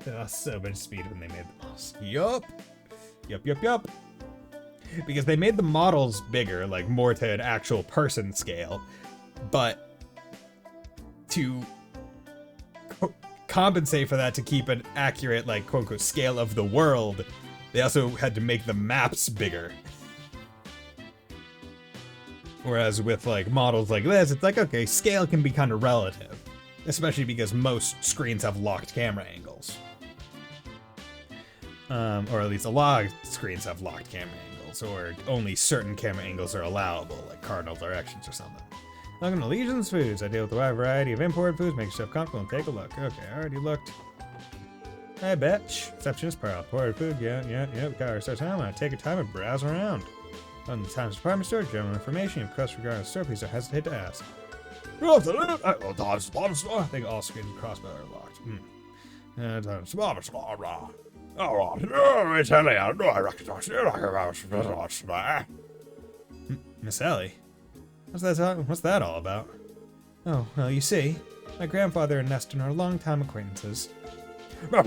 Oh, so much speed when they made the models. Yup. Yup. Because they made the models bigger, like more to an actual person scale, but to compensate for that, to keep an accurate, like, quote-unquote scale of the world, they also had to make the maps bigger. Whereas with, like, models like this, it's like, okay, scale can be kind of relative. Especially because most screens have locked camera angles. Or at least a lot of screens have locked camera angles, or only certain camera angles are allowable, like cardinal directions or something. Welcome to Legion's Foods. I deal with a wide variety of imported foods. Make yourself comfortable and take a look. Okay, I already looked. Hey, bitch. Receptionist, Pearl. Imported food, yeah. We got our start time. I'm gonna take your time and browse around. On the Times Department Store, general information you have questions regarding the store, please don't hesitate to ask. Times Department Store. I think all screens and crossbow are locked. Times Department Store. Miss Ellie? What's that all about? Oh, well, you see, my grandfather and Neston are longtime acquaintances. So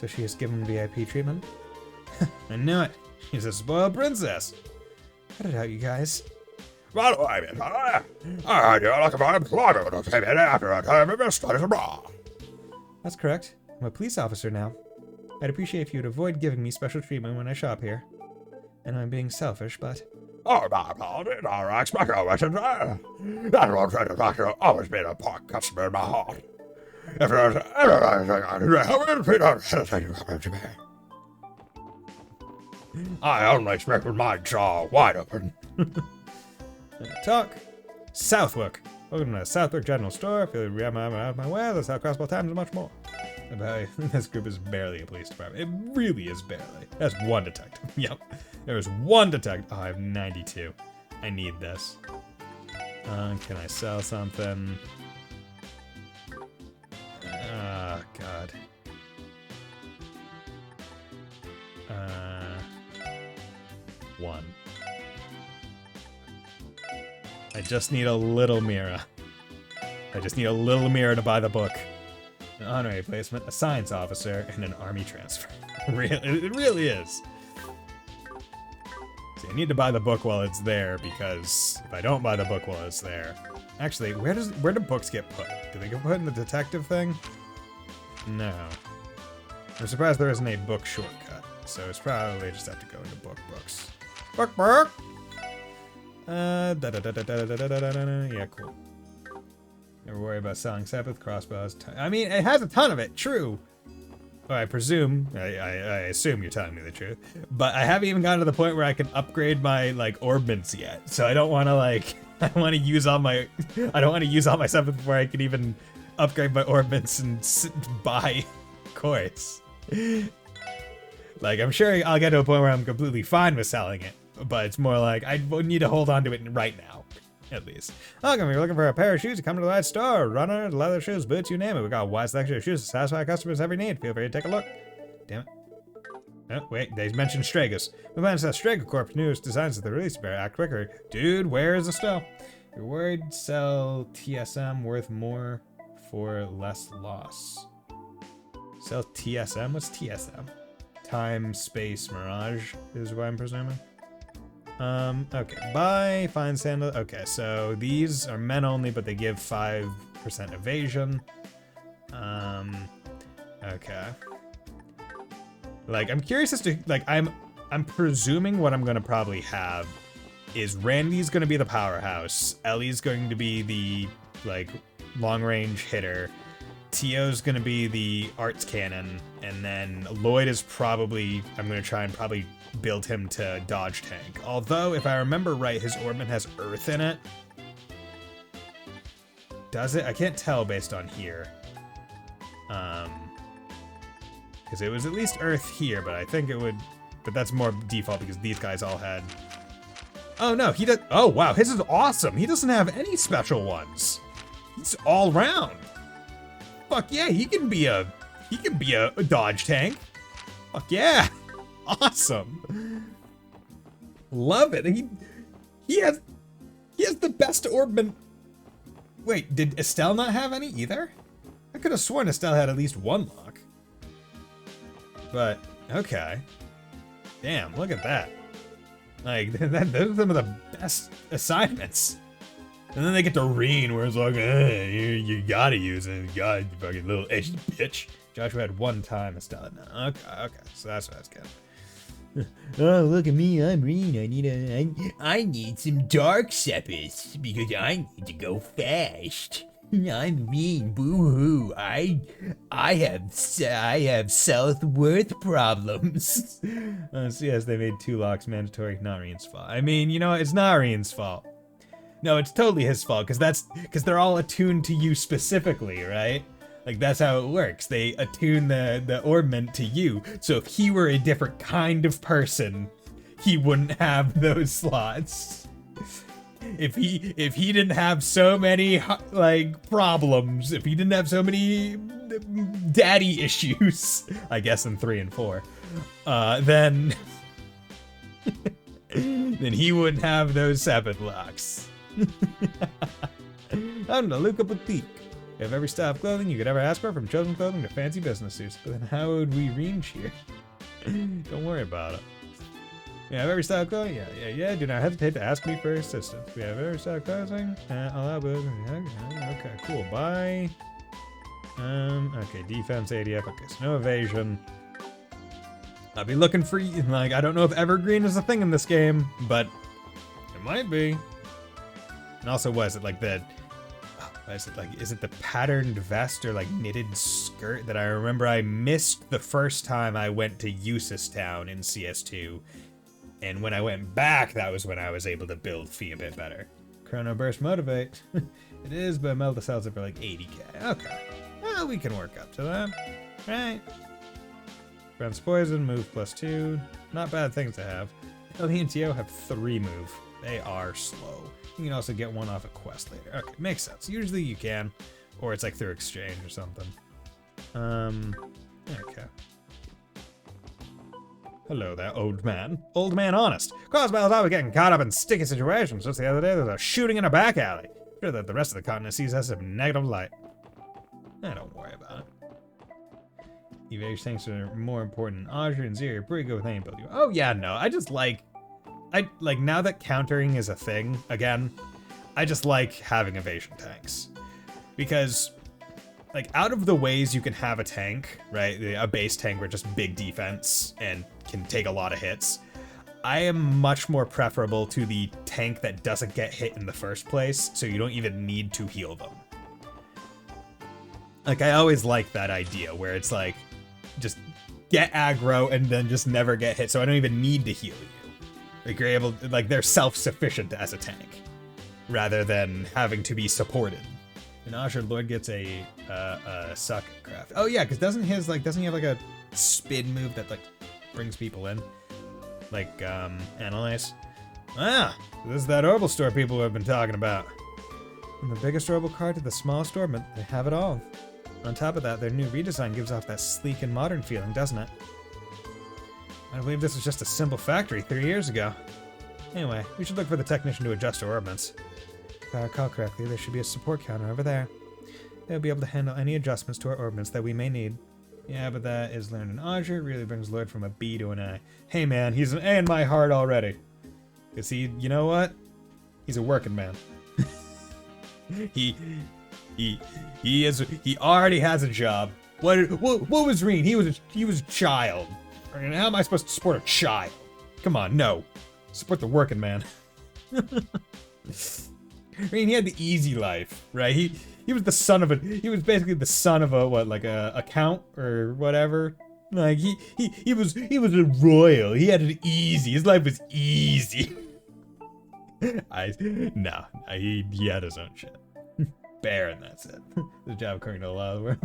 she has given VIP treatment? I knew it. She's a spoiled princess. Cut it out, you guys. That's correct. I'm a police officer now. I'd appreciate if you'd avoid giving me special treatment when I shop here. I know I'm being selfish, but... Always been a pork customer in my heart. I only expect with my jaw wide open. Talk. Southwark. Welcome to Southwark General Store. Feel free to out of my way. That's how crossbow times and much more. This group is barely a police department. It really is barely. That's one detective. Yep. There's one detective. Oh, I have 92. I need this. Can I sell something? Oh, God. One. I just need a little mirror. I just need a little mirror to buy the book. An honorary placement, a science officer, and an army transfer. It really is. See, I need to buy the book while it's there, because if I don't buy the book while it's there... Actually, where do books get put? Do they get put in the detective thing? No. I'm surprised there isn't a book shortcut, so it's probably just have to go into books. Book! Yeah, cool. Never worry about selling Sabbath crossbows. I mean, it has a ton of it, true. Well, I presume, I assume you're telling me the truth, but I haven't even gotten to the point where I can upgrade my, like, orbments yet. So I don't want to, like, I don't want to use all my stuff before I can even upgrade my orbments and buy coins. Like, I'm sure I'll get to a point where I'm completely fine with selling it, but it's more like, I need to hold on to it right now. At least. Welcome, you're looking for a pair of shoes, you come to the right store. Runner, leather shoes, boots, you name it. We got a wide selection of shoes to satisfy customers' every need. Feel free to take a look. Damn it. Oh, wait, they mentioned Stragus. The man says Straga Corp's newest designs of the release bear act quicker. Dude, where is Estelle? You're worried sell TSM worth more for less loss. Sell TSM? What's TSM? Time, space, mirage is what I'm presuming. Okay, buy, find sandal. Okay, so these are men only, but they give 5% evasion. Okay. Like, I'm curious as to, like, I'm presuming what I'm gonna probably have is Randy's gonna be the powerhouse, Ellie's going to be the, like, long-range hitter, Tio's gonna be the arts cannon, and then Lloyd is probably, I'm gonna try and probably build him to dodge tank. Although, if I remember right, his orbment has earth in it. Does it? I can't tell based on here. Because it was at least earth here, but I think it would, but that's more default because these guys all had, oh no, he does, oh wow, his is awesome. He doesn't have any special ones. He's all round. Fuck yeah, he can be a dodge tank. Fuck yeah. Awesome. Love it. He has the best orbment. Wait, did Estelle not have any either? I could have sworn Estelle had at least one lock. But, okay. Damn, look at that. Like, those are some of the best assignments. And then they get to Reen, where it's like, you gotta use it. God, you fucking little edgy bitch. Joshua had one time Estelle. No, okay, so that's what I was getting. Oh, look at me, I'm Reen. I need some dark sepis because I need to go fast. I'm mean, boo-hoo. I have self-worth problems. So yes, they made 2 locks mandatory. Not Reen's fault. I mean, you know what? It's not Reen's fault. No, it's totally his fault because they're all attuned to you specifically, right? Like that's how it works. They attune the orbment to you. So if he were a different kind of person, he wouldn't have those slots. If he didn't have so many like problems, if he didn't have so many daddy issues, I guess in 3 and 4, then then he wouldn't have those 7 locks. I'm the Luca Boutique. You have every style of clothing you could ever ask for, from chosen clothing to fancy business suits. But then how would we range here? Don't worry about it. We have every style of clothing? Yeah. Do not hesitate to ask me for assistance. We have every style of clothing. Okay, cool. Bye. Okay, defense, ADF. Okay, so no evasion. I'll be looking for, like, I don't know if evergreen is a thing in this game, but it might be. And also, what is it, like the, is it the patterned vest or like knitted skirt that I remember I missed the first time I went to Eustace Town in CS2. And when I went back, that was when I was able to build Fee a bit better. Chrono Burst Motivate. It is, but Melda sells it for like 80k. Okay. Well, we can work up to that. Right. Ground's Poison, move +2. Not bad things to have. Ellie and Tio have 3 move. They are slow. You can also get 1 off a quest later. Okay, makes sense. Usually you can. Or it's like through exchange or something. Okay. Hello there, old man. Old man honest. Crossbell's always getting caught up in sticky situations. Just the other day, there's a shooting in a back alley. Sure that the rest of the continent sees us in negative light. Don't worry about it. Evasion tanks are more important than Azure and Zero. You're pretty good with any build. Oh yeah, no. I like now that countering is a thing again, I just like having evasion tanks. Because like out of the ways you can have a tank, right? A base tank with just big defense and can take a lot of hits. I am much more preferable to the tank that doesn't get hit in the first place, so you don't even need to heal them. Like I always like that idea where it's like, just get aggro and then just never get hit, so I don't even need to heal you. Like you're able, like they're self-sufficient as a tank, rather than having to be supported. And Azure Lord gets a suck craft. Oh yeah, because doesn't he have like a spin move that like brings people in? Like Analyze? Ah, this is that Orbital store people have been talking about. From the biggest Orbital card to the smallest orbit, they have it all. On top of that, their new redesign gives off that sleek and modern feeling, doesn't it? I believe this was just a simple factory 3 years ago. Anyway, we should look for the technician to adjust our ordnance. If I recall correctly, there should be a support counter over there. They'll be able to handle any adjustments to our ordnance that we may need. Yeah, but that is learned in Odger. Really brings Lord from a B to an A. Hey man, he's an A in my heart already. Cause he, you know what? He's a working man. He already has a job. What was Reen? He was a child. I mean, how am I supposed to support a child? Come on, no. Support the working man. I mean, he had the easy life, right? He was the son of he was basically the son of a, what, like a count or whatever. Like, he was a royal. He had it easy. His life was easy. He had his own shit. Baron, that's it. The job according to the law of the world.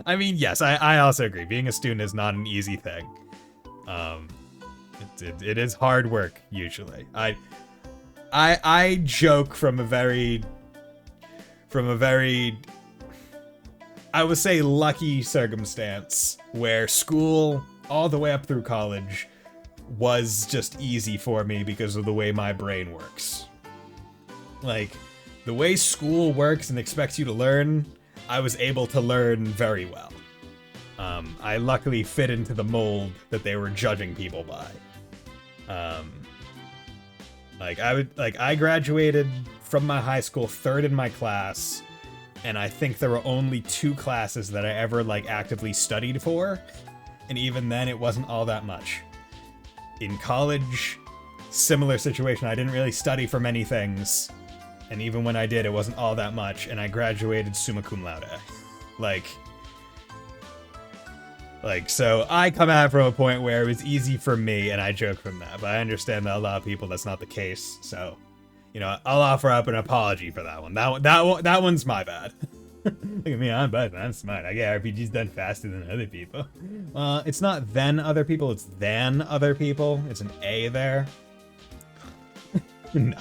I mean, yes, I also agree. Being a student is not an easy thing. It is hard work, usually. I joke from a very, I would say, lucky circumstance where school all the way up through college was just easy for me because of the way my brain works. Like, the way school works and expects you to learn, I was able to learn very well. I luckily fit into the mold that they were judging people by. I graduated from my high school 3rd in my class, and I think there were only 2 classes that I ever, like, actively studied for, and even then it wasn't all that much. In college, similar situation. I didn't really study for many things, and even when I did, it wasn't all that much, and I graduated summa cum laude. So I come at it from a point where it was easy for me, and I joke from that, but I understand that a lot of people, that's not the case, so, you know, I'll offer up an apology for that one. That one's my bad. Look at me, I'm bad, I'm smart. I get RPGs done faster than other people. It's not then other people, it's than other people. It's an A there. No.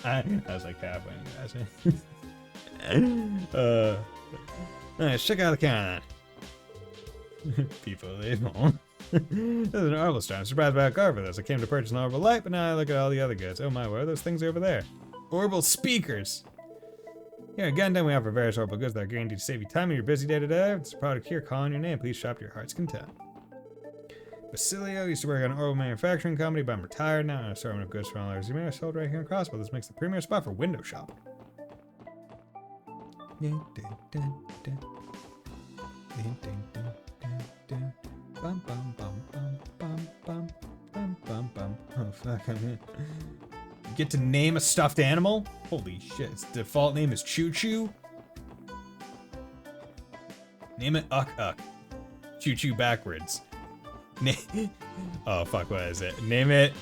I was like halfway, guys. Let's check out the can. People, they don't. This is an Orbital Star. I'm surprised by how car for this. I came to purchase an Orbital Light, but now I look at all the other goods. Oh my, what are those things over there? Orbital speakers. Here at Gundam, we offer various orbital goods that are guaranteed to save you time in your busy day to day. If it's a product here, call on your name. Please shop to your heart's content. Basilio used to work at an orbital manufacturing company, but I'm retired now. An assortment of goods from all over Zimmer are sold right here in Crossbow. This makes the premier spot for window shopping. Oh fuck, I'm in. Get to name a stuffed animal? Holy shit, its default name is Choo Choo. Name it Uck Uck. Choo Choo backwards. Oh fuck, what is it? Name it,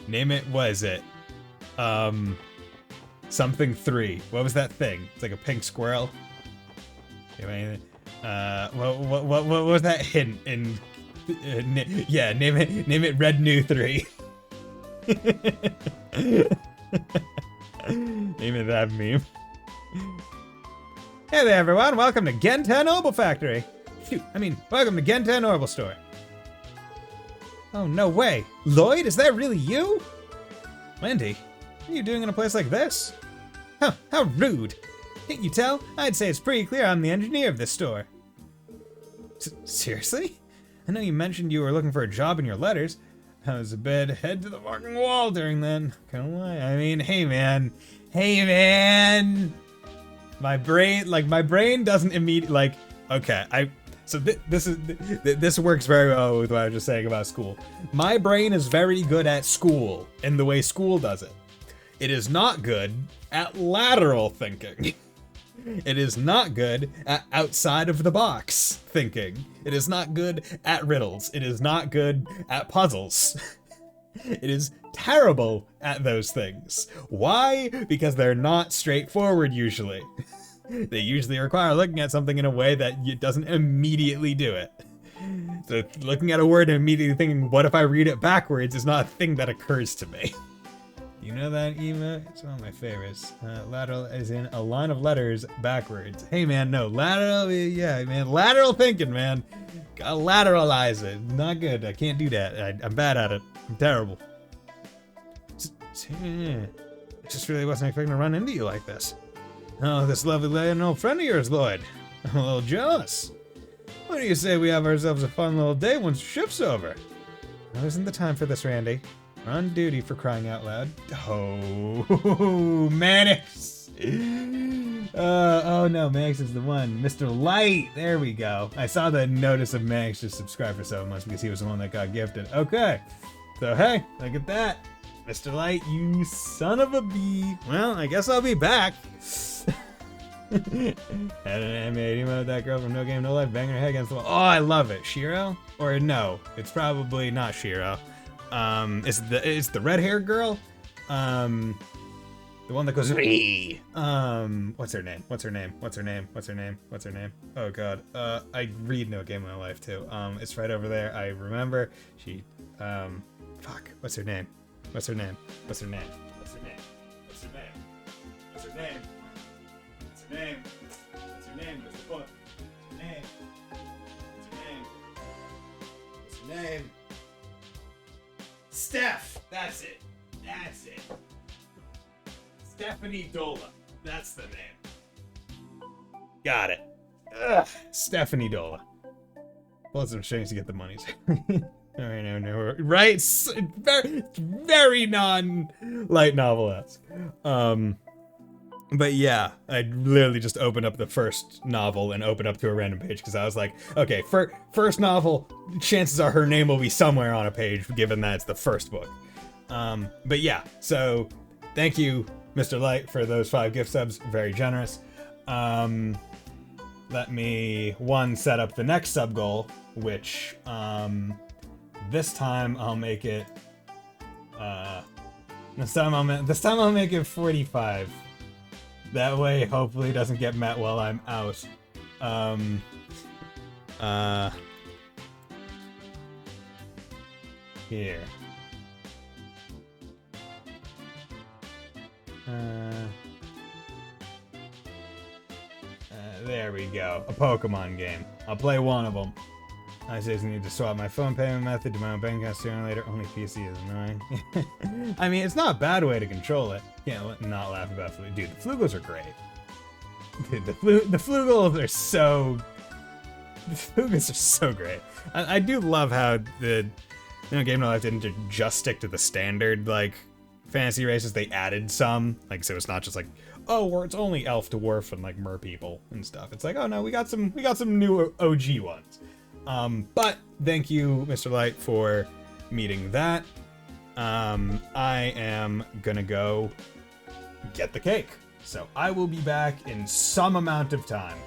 Name it, what is it? Something 3. What was that thing? It's like a pink squirrel. What was that hint in... yeah, name it Red New 3. Name it that meme. Hey there, everyone. Welcome to Genten Orbital Factory. Welcome to Genten Orbital Store. Oh, no way. Lloyd, is that really you? Wendy, what are you doing in a place like this? Huh, how rude. Can't you tell? I'd say it's pretty clear I'm the engineer of this store. Seriously? I know you mentioned you were looking for a job in your letters. I was a bit head to the fucking wall during then. Can't lie. I mean, hey man. My brain doesn't immediately, okay, this works very well with what I was just saying about school. My brain is very good at school in the way school does it. It is not good at lateral thinking. It is not good at outside of the box thinking. It is not good at riddles. It is not good at puzzles. It is terrible at those things. Why? Because they're not straightforward usually. They usually require looking at something in a way that it doesn't immediately do it. So looking at a word and immediately thinking, what if I read it backwards, is not a thing that occurs to me. You know that emote? It's one of my favorites. Lateral as in a line of letters backwards. Hey man, no, lateral, yeah, man, lateral thinking, man. Gotta lateralize it. Not good. I can't do that. I'm bad at it. I'm terrible. I just really wasn't expecting to run into you like this. Oh, this lovely lady and old friend of yours, Lloyd. I'm a little jealous. What do you say we have ourselves a fun little day once shift's over? Now isn't the time for this, Randy. We're on duty, for crying out loud. Oh, Mannix! Oh no, Mannix is the one. Mr. Light! There we go. I saw the notice of Mannix just subscribed for 7 months because he was the one that got gifted. Okay. So hey, look at that. Mr. Light, you son of a bee. Well, I guess I'll be back. Had an animated emote, that girl from No Game No Life banging her head against the wall. Oh, I love it. Shiro? Or no, it's probably not Shiro. It's the red-haired girl. The one that goes. What's her name? What's her name? What's her name? What's her name? What's her name? Oh God. I read No Game No Life too. It's right over there. I remember. She. Fuck. What's her name? What's her name? What's her name? What's her name? What's her name? What's her name? What's her name? What's her name? What's the book? What's her name? What's her name? What's her name? Steph! That's it. That's it. Stephanie Dola. That's the name. Got it. Ugh. Stephanie Dola. Plus some strings to get the monies. No, right? Very non-light novel-esque. But yeah, I literally just opened up the first novel and opened up to a random page because I was like, okay, first novel, chances are her name will be somewhere on a page, given that it's the first book. But yeah, so thank you, Mr. Light, for those 5 gift subs. Very generous. Let me, set up the next sub goal, which, this time I'll make it, this time I'll make it 45. That way, hopefully it doesn't get met while I'm out. Here. There we go. A Pokemon game. I'll play one of them. I just need to swap my phone payment method to my own bank account sooner or later. Only PC is annoying. I mean, it's not a bad way to control it. Can't not laugh about Flugels. Dude, the Flugels are great. Dude, the Flugels are so... The Flugels are so great. I do love how the Game No Life didn't just stick to the standard, like, fantasy races. They added some. Like, so it's not just like, oh, where it's only elf, dwarf, and, like, mer people and stuff. It's like, oh no, we got some new OG ones. But thank you, Mr. Light, for meeting that. I am gonna go get the cake. So I will be back in some amount of time.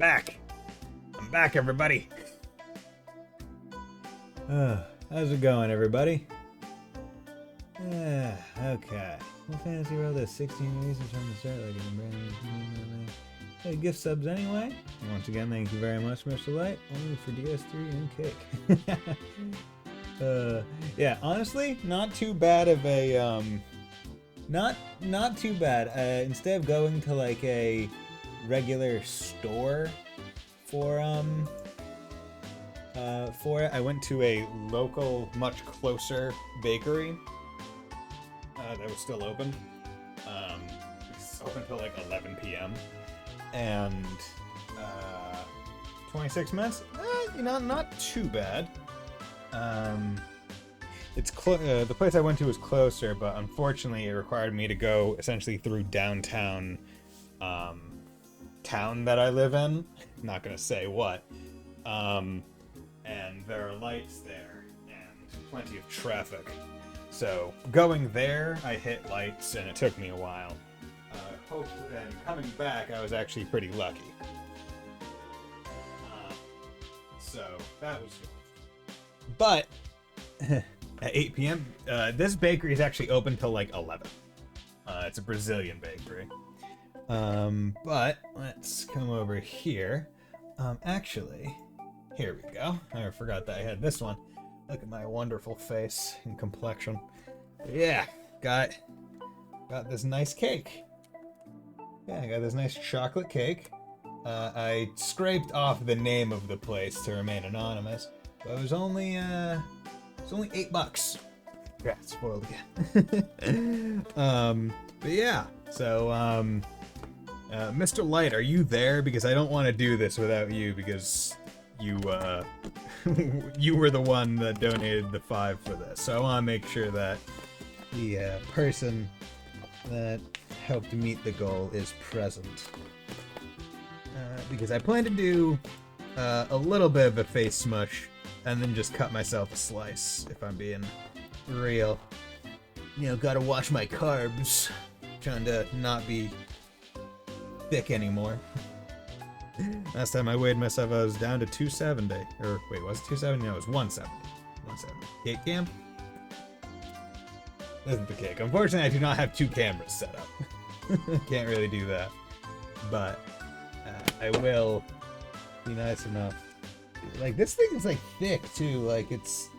back. I'm back, everybody. How's it going, everybody? Okay. Well, fantasy roll this 16 reasons from the start, like a brand new. Hey, gift subs anyway. And once again, thank you very much, Mr. Light. Only for DS3 and cake. Yeah, honestly, not too bad of a not too bad. Instead of going to like a regular store for it, I went to a local, much closer bakery that was still open. It's open until like 11 p.m. and 26 minutes. Not too bad. It's the place I went to was closer, but unfortunately, it required me to go essentially through downtown town that I live in. Not gonna say what. And there are lights there and plenty of traffic. So going there, I hit lights and it took me a while. And coming back, I was actually pretty lucky. So that was good. But at 8 p.m., this bakery is actually open till like 11. It's a Brazilian bakery. But let's come over here. Actually, here we go. I forgot that I had this one. Look at my wonderful face and complexion. Yeah, got this nice cake. Yeah, I got this nice chocolate cake. I scraped off the name of the place to remain anonymous, but it was only $8. Yeah, spoiled again. But yeah, so Mr. Light, are you there? Because I don't want to do this without you, because you you were the one that donated the 5 for this. So I want to make sure that the person that helped meet the goal is present. Because I plan to do a little bit of a face smush and then just cut myself a slice, if I'm being real. You know, gotta watch my carbs. Trying to not be thick anymore. Last time I weighed myself, I was down to 270. Or, wait, was it 270? No, it was 170. 170. Cake cam? This is the cake. Unfortunately, I do not have 2 cameras set up. Can't really do that. But I will be nice enough. Like, this thing is, like, thick, too. Like, it's...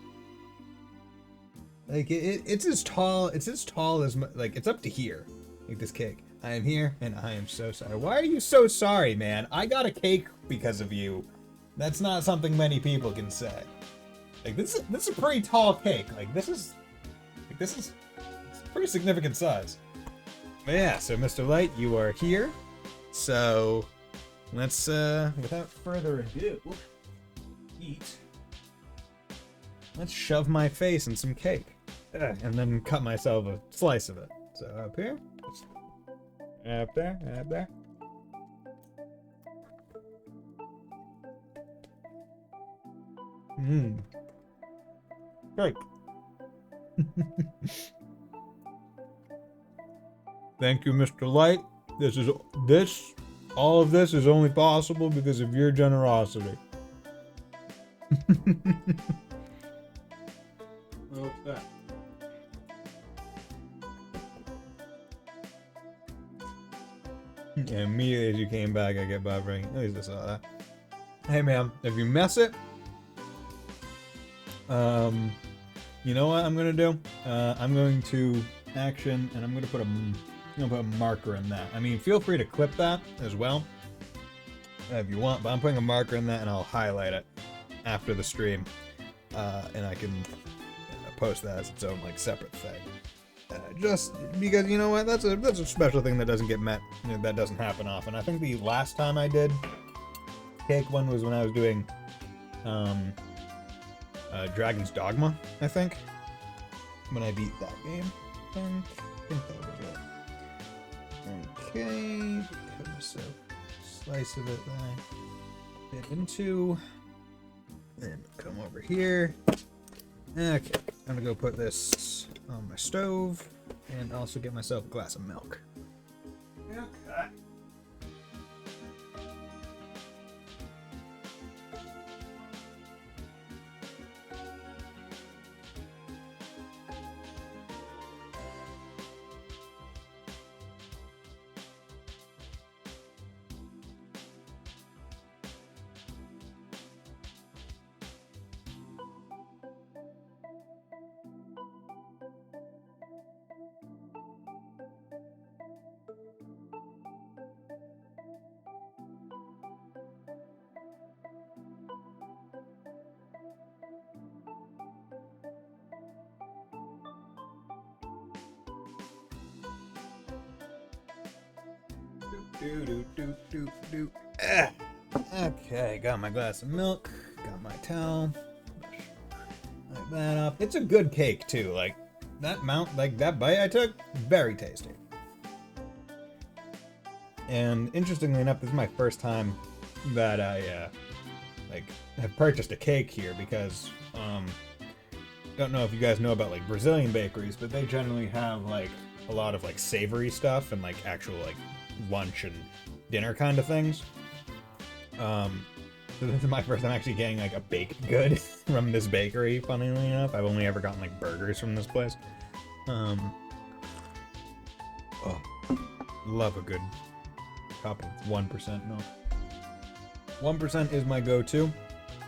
Like, it's as tall as... Like, it's up to here. Like, this cake. I am here, and I am so sorry. Why are you so sorry, man? I got a cake because of you. That's not something many people can say. Like, this is a pretty tall cake. Like, this is it's a pretty significant size. But yeah, so Mr. Light, you are here. So, let's, without further ado, eat. Let's shove my face in some cake. And then cut myself a slice of it. So, up here. Up there, up there. Cake. Thank you, Mr. Light. All of this is only possible because of your generosity. What's that? And immediately as you came back, I get buffering. At least I saw that. Hey, ma'am, if you mess it, you know what I'm gonna do? I'm going to action, and I'm gonna put a marker in that. I mean, feel free to clip that as well if you want, but I'm putting a marker in that, and I'll highlight it after the stream, and I can post that as its own like separate thing. Just because, you know what, that's a special thing that doesn't get met, that doesn't happen often. I think the last time I did cake one was when I was doing Dragon's Dogma, I think, when I beat that game. I think that was it. Okay, cut myself a slice of it that I bit into, and come over here. Okay, I'm gonna go put this on my stove and also get myself a glass of milk. Okay. Okay, got my glass of milk, got my towel. Like that up. It's a good cake too. Like that bite I took, very tasty. And interestingly enough, this is my first time that I have purchased a cake here because don't know if you guys know about like Brazilian bakeries, but they generally have like a lot of like savory stuff and like actual like lunch and dinner kind of things. So this is my first time actually getting like a baked good from this bakery, funnily enough. I've only ever gotten like burgers from this place. Love a good cup of 1% milk. 1% is my go-to.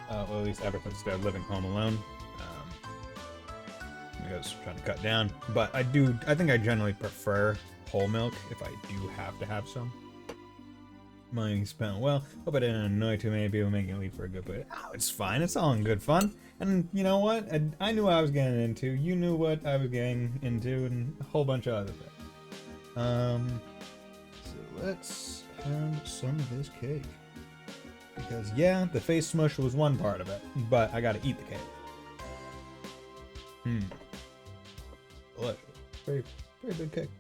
Well, at least ever since I started living home alone. I was trying to cut down. But I think I generally prefer whole milk if I do have to have some. Money spent well. Hope I didn't annoy too many people making it leave for a good bit. Oh, it's fine. It's all in good fun. And you know what? I knew what I was getting into. You knew what I was getting into, and a whole bunch of other things. So let's have some of this cake. Because yeah, the face smush was one part of it, but I gotta eat the cake. Delicious. Very, very good cake.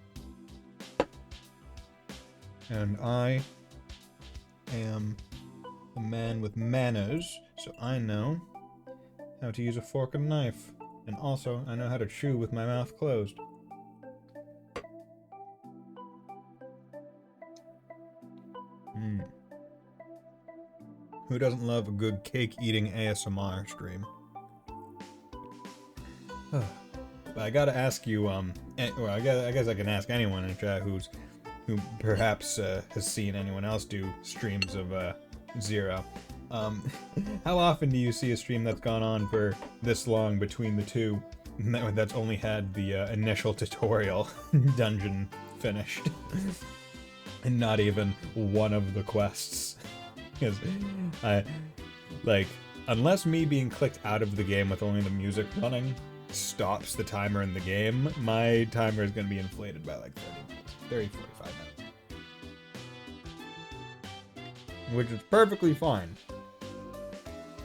And I am a man with manners, so I know how to use a fork and knife. And also, I know how to chew with my mouth closed. Who doesn't love a good cake eating ASMR stream? But I gotta ask you, or I guess I can ask anyone in chat who perhaps has seen anyone else do streams of Zero. How often do you see a stream that's gone on for this long between the two that's only had the initial tutorial dungeon finished and not even one of the quests? Because unless me being clicked out of the game with only the music running stops the timer in the game, my timer is going to be inflated by like 45 minutes. Which is perfectly fine.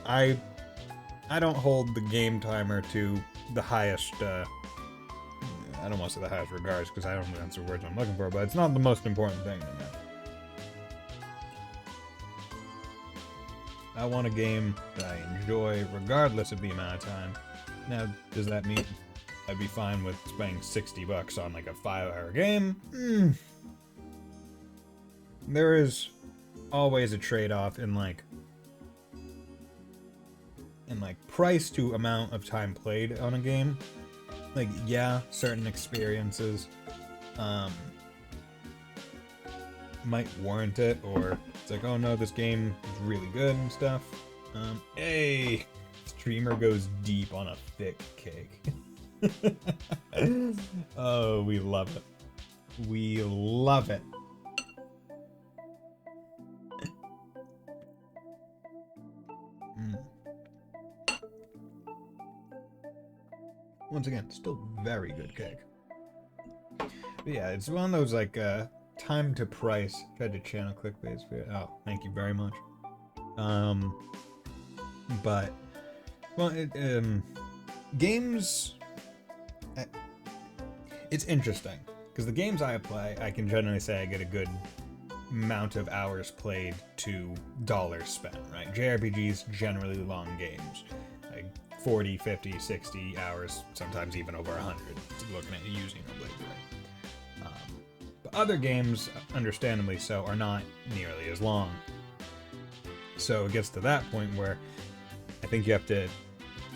I don't hold the game timer to the highest, I don't want to say the highest regards because I don't think that's the words I'm looking for, but it's not the most important thing to me. I want a game that I enjoy regardless of the amount of time. Now, does that mean I'd be fine with spending $60 on like a 5-hour game? There is always a trade-off in like price to amount of time played on a game. Like, yeah, certain experiences might warrant it, or it's like, oh no, this game is really good and stuff. Hey, streamer goes deep on a thick cake. Oh, we love it. We love it. Once again, still very good cake. But yeah, it's one of those like time to price. Tried to channel clickbait. Oh, thank you very much. But well, games. It's interesting because the games I play, I can generally say I get a good amount of hours played to dollars spent. Right, JRPGs generally long games, like 40, 50, 60 hours, sometimes even over 100. Looking at using a blade, right? But other games, understandably so, are not nearly as long. So it gets to that point where I think you have to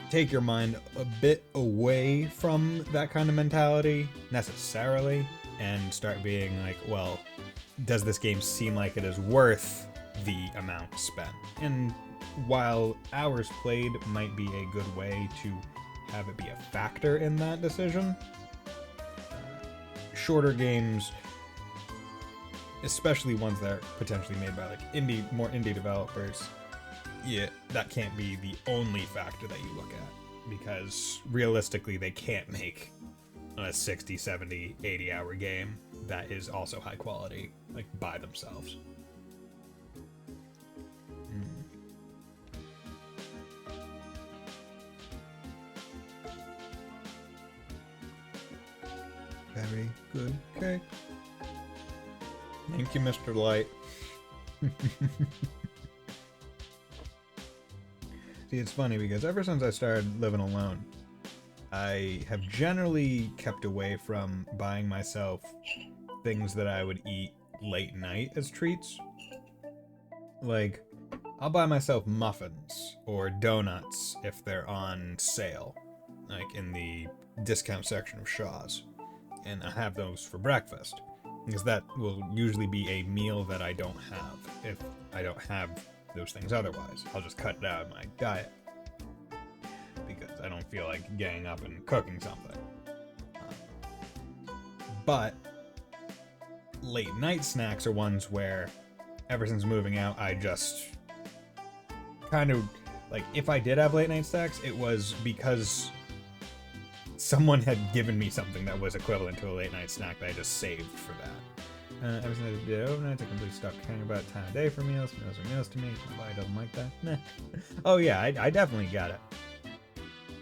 take your mind a bit away from that kind of mentality, necessarily, and start being like, well, does this game seem like it is worth the amount spent? And while hours played might be a good way to have it be a factor in that decision, shorter games, especially ones that are potentially made by like more indie developers, yeah, that can't be the only factor that you look at, because realistically they can't make a 60, 70, 80 hour game that is also high quality like by themselves. Very good cake. Thank you, Mr. Light. See, it's funny because ever since I started living alone, I have generally kept away from buying myself things that I would eat late night as treats. Like, I'll buy myself muffins or donuts if they're on sale, like in the discount section of Shaw's. And I have those for breakfast, because that will usually be a meal that I don't have if I don't have those things otherwise. I'll just cut it out of my diet because I don't feel like getting up and cooking something. But late night snacks are ones where, ever since moving out, I just kind of, like, if I did have late night snacks, it was because someone had given me something that was equivalent to a late night snack that I just saved for that. Ever since I did overnight, I completely stopped caring about time of day for meals. Meals are meals to me. My body doesn't like that. Nah. Oh yeah, I definitely got it.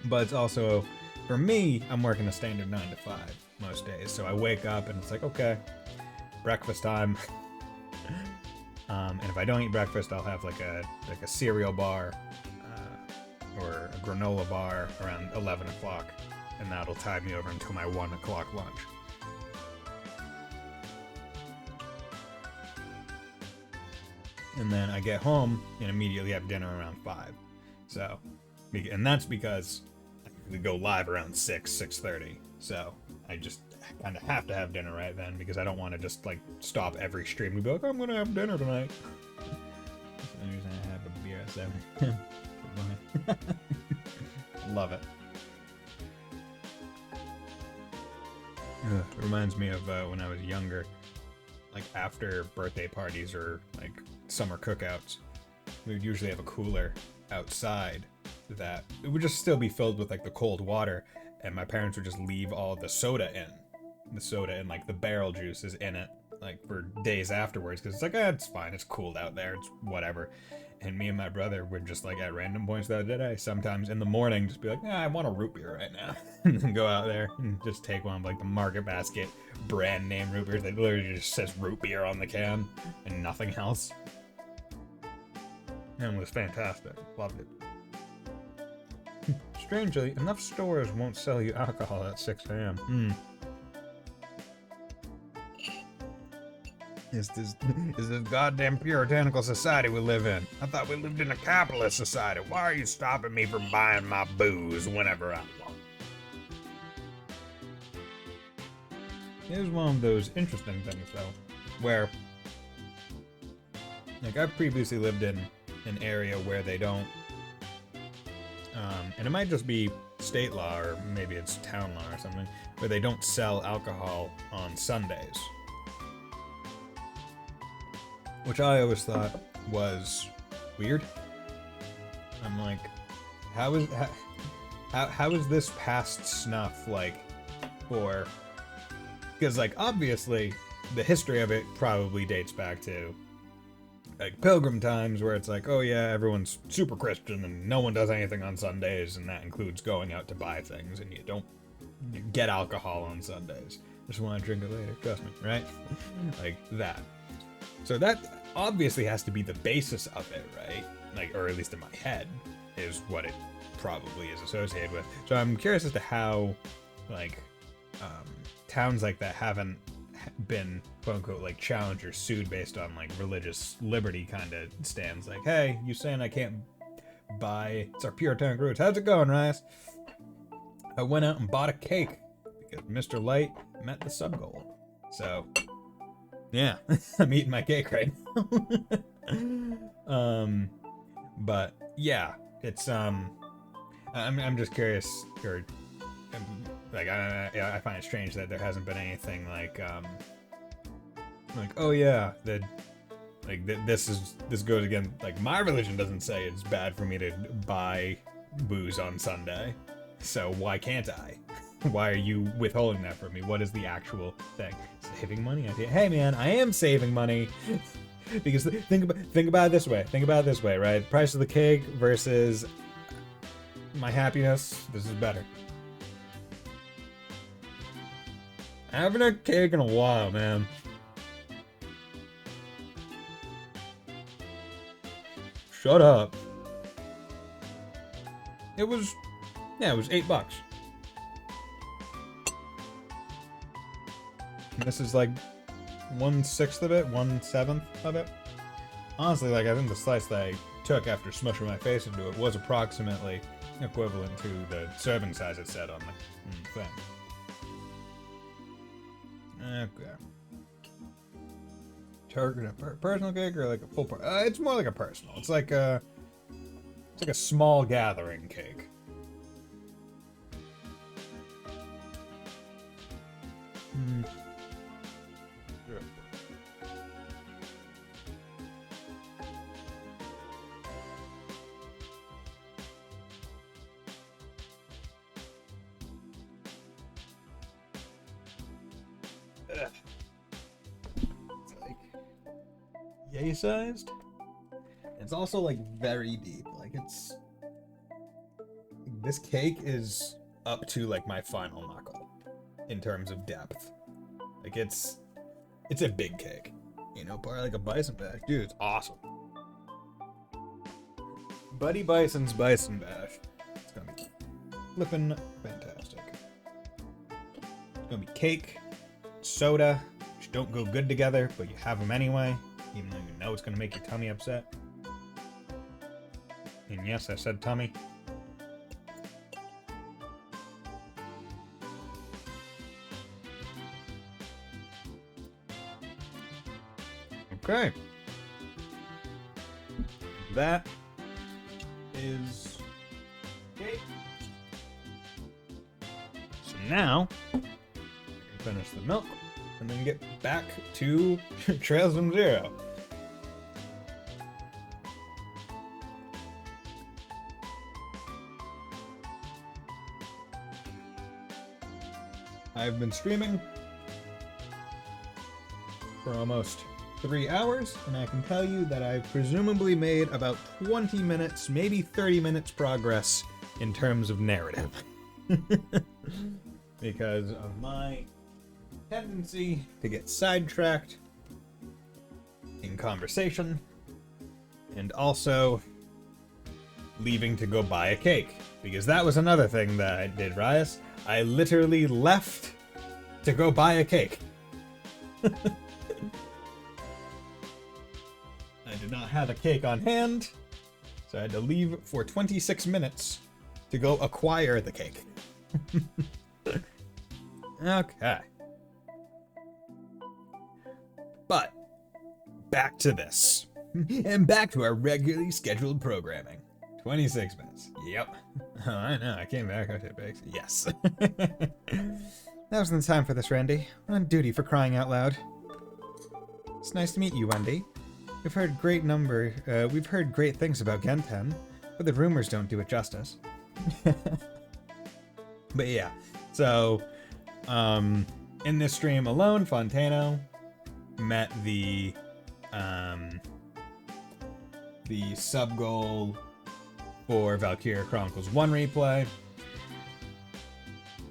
But it's also, for me, I'm working a standard 9 to 5 most days. So I wake up and it's like, okay, breakfast time. And if I don't eat breakfast, I'll have like a cereal bar or a granola bar around 11 o'clock. And that'll tide me over until my 1 o'clock lunch. And then I get home and immediately have dinner around 5. So, and that's because we go live around 6:30. So I just kind of have to have dinner right then because I don't want to just like stop every stream and be like, I'm gonna have dinner tonight. That's the only reason I have a beer at 7. Love it. It reminds me of when I was younger, like after birthday parties or like summer cookouts, we would usually have a cooler outside that it would just still be filled with like the cold water, and my parents would just leave all the soda and like the barrel juices in it like for days afterwards because it's like, it's fine, it's cooled out there, it's whatever. And me and my brother would just like at random points throughout the day, sometimes in the morning, just be like, I want a root beer right now. And then go out there and just take one of like the Market Basket brand name root beers that literally just says root beer on the can and nothing else. And it was fantastic. Loved it. Strangely, enough stores won't sell you alcohol at 6 a.m. Is this goddamn puritanical society we live in? I thought we lived in a capitalist society. Why are you stopping me from buying my booze whenever I want? Here's one of those interesting things, though, where, like, I've previously lived in an area where they don't, and it might just be state law, or maybe it's town law or something, where they don't sell alcohol on Sundays. Which I always thought was weird. I'm like, how is this past snuff, like, for... Because, like, obviously, the history of it probably dates back to, like, Pilgrim times, where it's like, oh yeah, everyone's super Christian and no one does anything on Sundays, and that includes going out to buy things, and you don't get alcohol on Sundays. Just want to drink it later, trust me, right? Like, that. So that obviously has to be the basis of it, right? Like, or at least in my head, is what it probably is associated with. So I'm curious as to how, like, towns like that haven't been, quote unquote, like, challenged or sued based on, like, religious liberty kind of stands. Like, hey, you saying I can't buy, it's our puritanic roots. How's it going, Rice? I went out and bought a cake because Mr. Light met the sub goal. So... yeah, I'm eating my cake right now. But yeah, it's I'm just curious, or like I find it strange that there hasn't been anything like oh yeah, that like this goes again, like my religion doesn't say it's bad for me to buy booze on Sunday, so why can't I? Why are you withholding that from me? What is the actual thing? saving money idea. Hey man, I am saving money. Because think about it this way. Think about it this way, right? Price of the cake versus my happiness. This is better. I haven't had a cake in a while, man. Shut up. It was $8. And this is like 1/6 of it, 1/7 of it. Honestly, like I think the slice that I took after smushing my face into it was approximately equivalent to the serving size it said on the thing. Okay. Personal cake or like a full it's more like a personal. It's like a small gathering cake. It's like yay sized. It's also like very deep. Like this cake is up to like my final knuckle in terms of depth. Like it's a big cake. You know, part like a Bison bash. Dude, it's awesome. Buddy Bison's Bison Bash. It's gonna be flippin' fantastic. It's gonna be cake, soda, which don't go good together, but you have them anyway, even though you know it's gonna make your tummy upset. And yes, I said tummy. Okay. That is cake. So now, I can finish the milk and then get back to Trails from Zero. I've been streaming for almost 3 hours, and I can tell you that I've presumably made about 20 minutes, maybe 30 minutes progress in terms of narrative. Because of my tendency to get sidetracked in conversation, and also leaving to go buy a cake. Because that was another thing that I did, Rias. I literally left to go buy a cake. I did not have a cake on hand, so I had to leave for 26 minutes to go acquire the cake. Okay. But, back to this. And back to our regularly scheduled programming. 26 minutes. Yep. Oh, I know, I came back after it. Yes. That was the time for this, Randy. We're on duty for crying out loud. It's nice to meet you, Wendy. We've heard great things about Genten, but the rumors don't do it justice. But yeah, so, in this stream alone, Fontano met the sub-goal for Valkyria Chronicles 1 replay.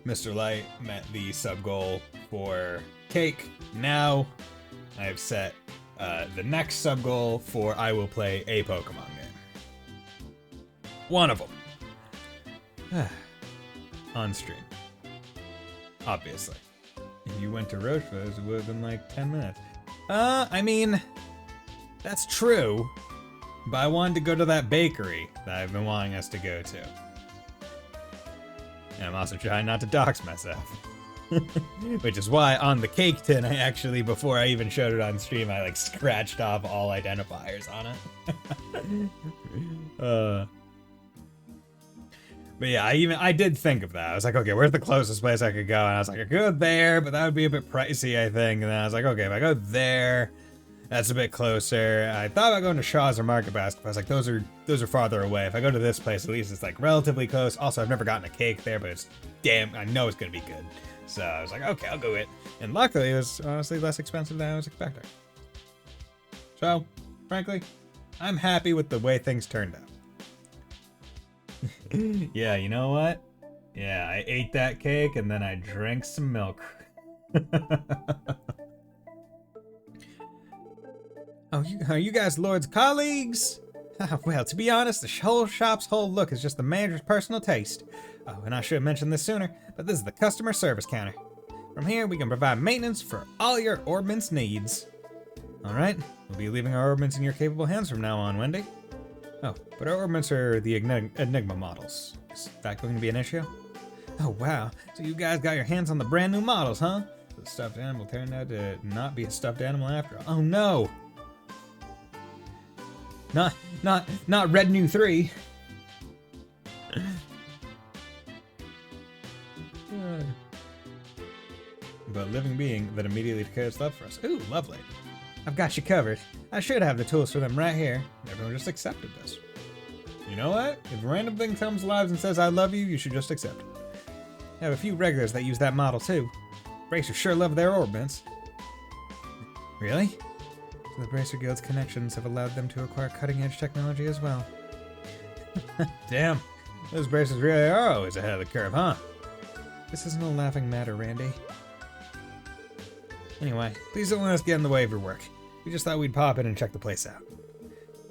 Mr. Light met the sub-goal for Cake. Now, I've set the next sub-goal for I will play a Pokemon game. One of them. On stream. Obviously. If you went to Roche's, it would have been like 10 minutes. I mean, that's true. But I wanted to go to that bakery that I've been wanting us to go to. And I'm also trying not to dox myself. Which is why on the cake tin, I actually, before I even showed it on stream, I like scratched off all identifiers on it. But yeah, I did think of that. I was like, okay, where's the closest place I could go? And I was like, I could go there, but that would be a bit pricey, I think. And then I was like, okay, if I go there, that's a bit closer. I thought about going to Shaw's or Market Basket, but I was like, those are farther away. If I go to this place, at least it's like relatively close. Also, I've never gotten a cake there, but it's damn, I know it's gonna be good. So I was like, okay, I'll go it. And luckily, it was honestly less expensive than I was expecting. So, frankly, I'm happy with the way things turned out. Yeah, you know what? Yeah, I ate that cake and then I drank some milk. Oh, are you guys Lord's colleagues? Well, to be honest, the whole shop's whole look is just the manager's personal taste. Oh, and I should have mentioned this sooner, but this is the customer service counter. From here, we can provide maintenance for all your ordnance needs. Alright, we'll be leaving our ordnance in your capable hands from now on, Wendy. Oh, but our ordnance are the Enigma models. Is that going to be an issue? Oh, wow. So you guys got your hands on the brand new models, huh? The stuffed animal turned out to not be a stuffed animal after all. Oh, no! Not Red New 3. But living being that immediately declares love for us. Ooh, lovely. I've got you covered. I should have the tools for them right here. Everyone just accepted this. You know what? If a random thing comes alive and says I love you, you should just accept it. I have a few regulars that use that model too. Bracers sure love their ordnance. Really? So the Bracer Guild's connections have allowed them to acquire cutting-edge technology as well. Damn, those bracers really are always ahead of the curve, huh? This isn't a laughing matter, Randy. Anyway, please don't let us get in the way of your work. We just thought we'd pop in and check the place out.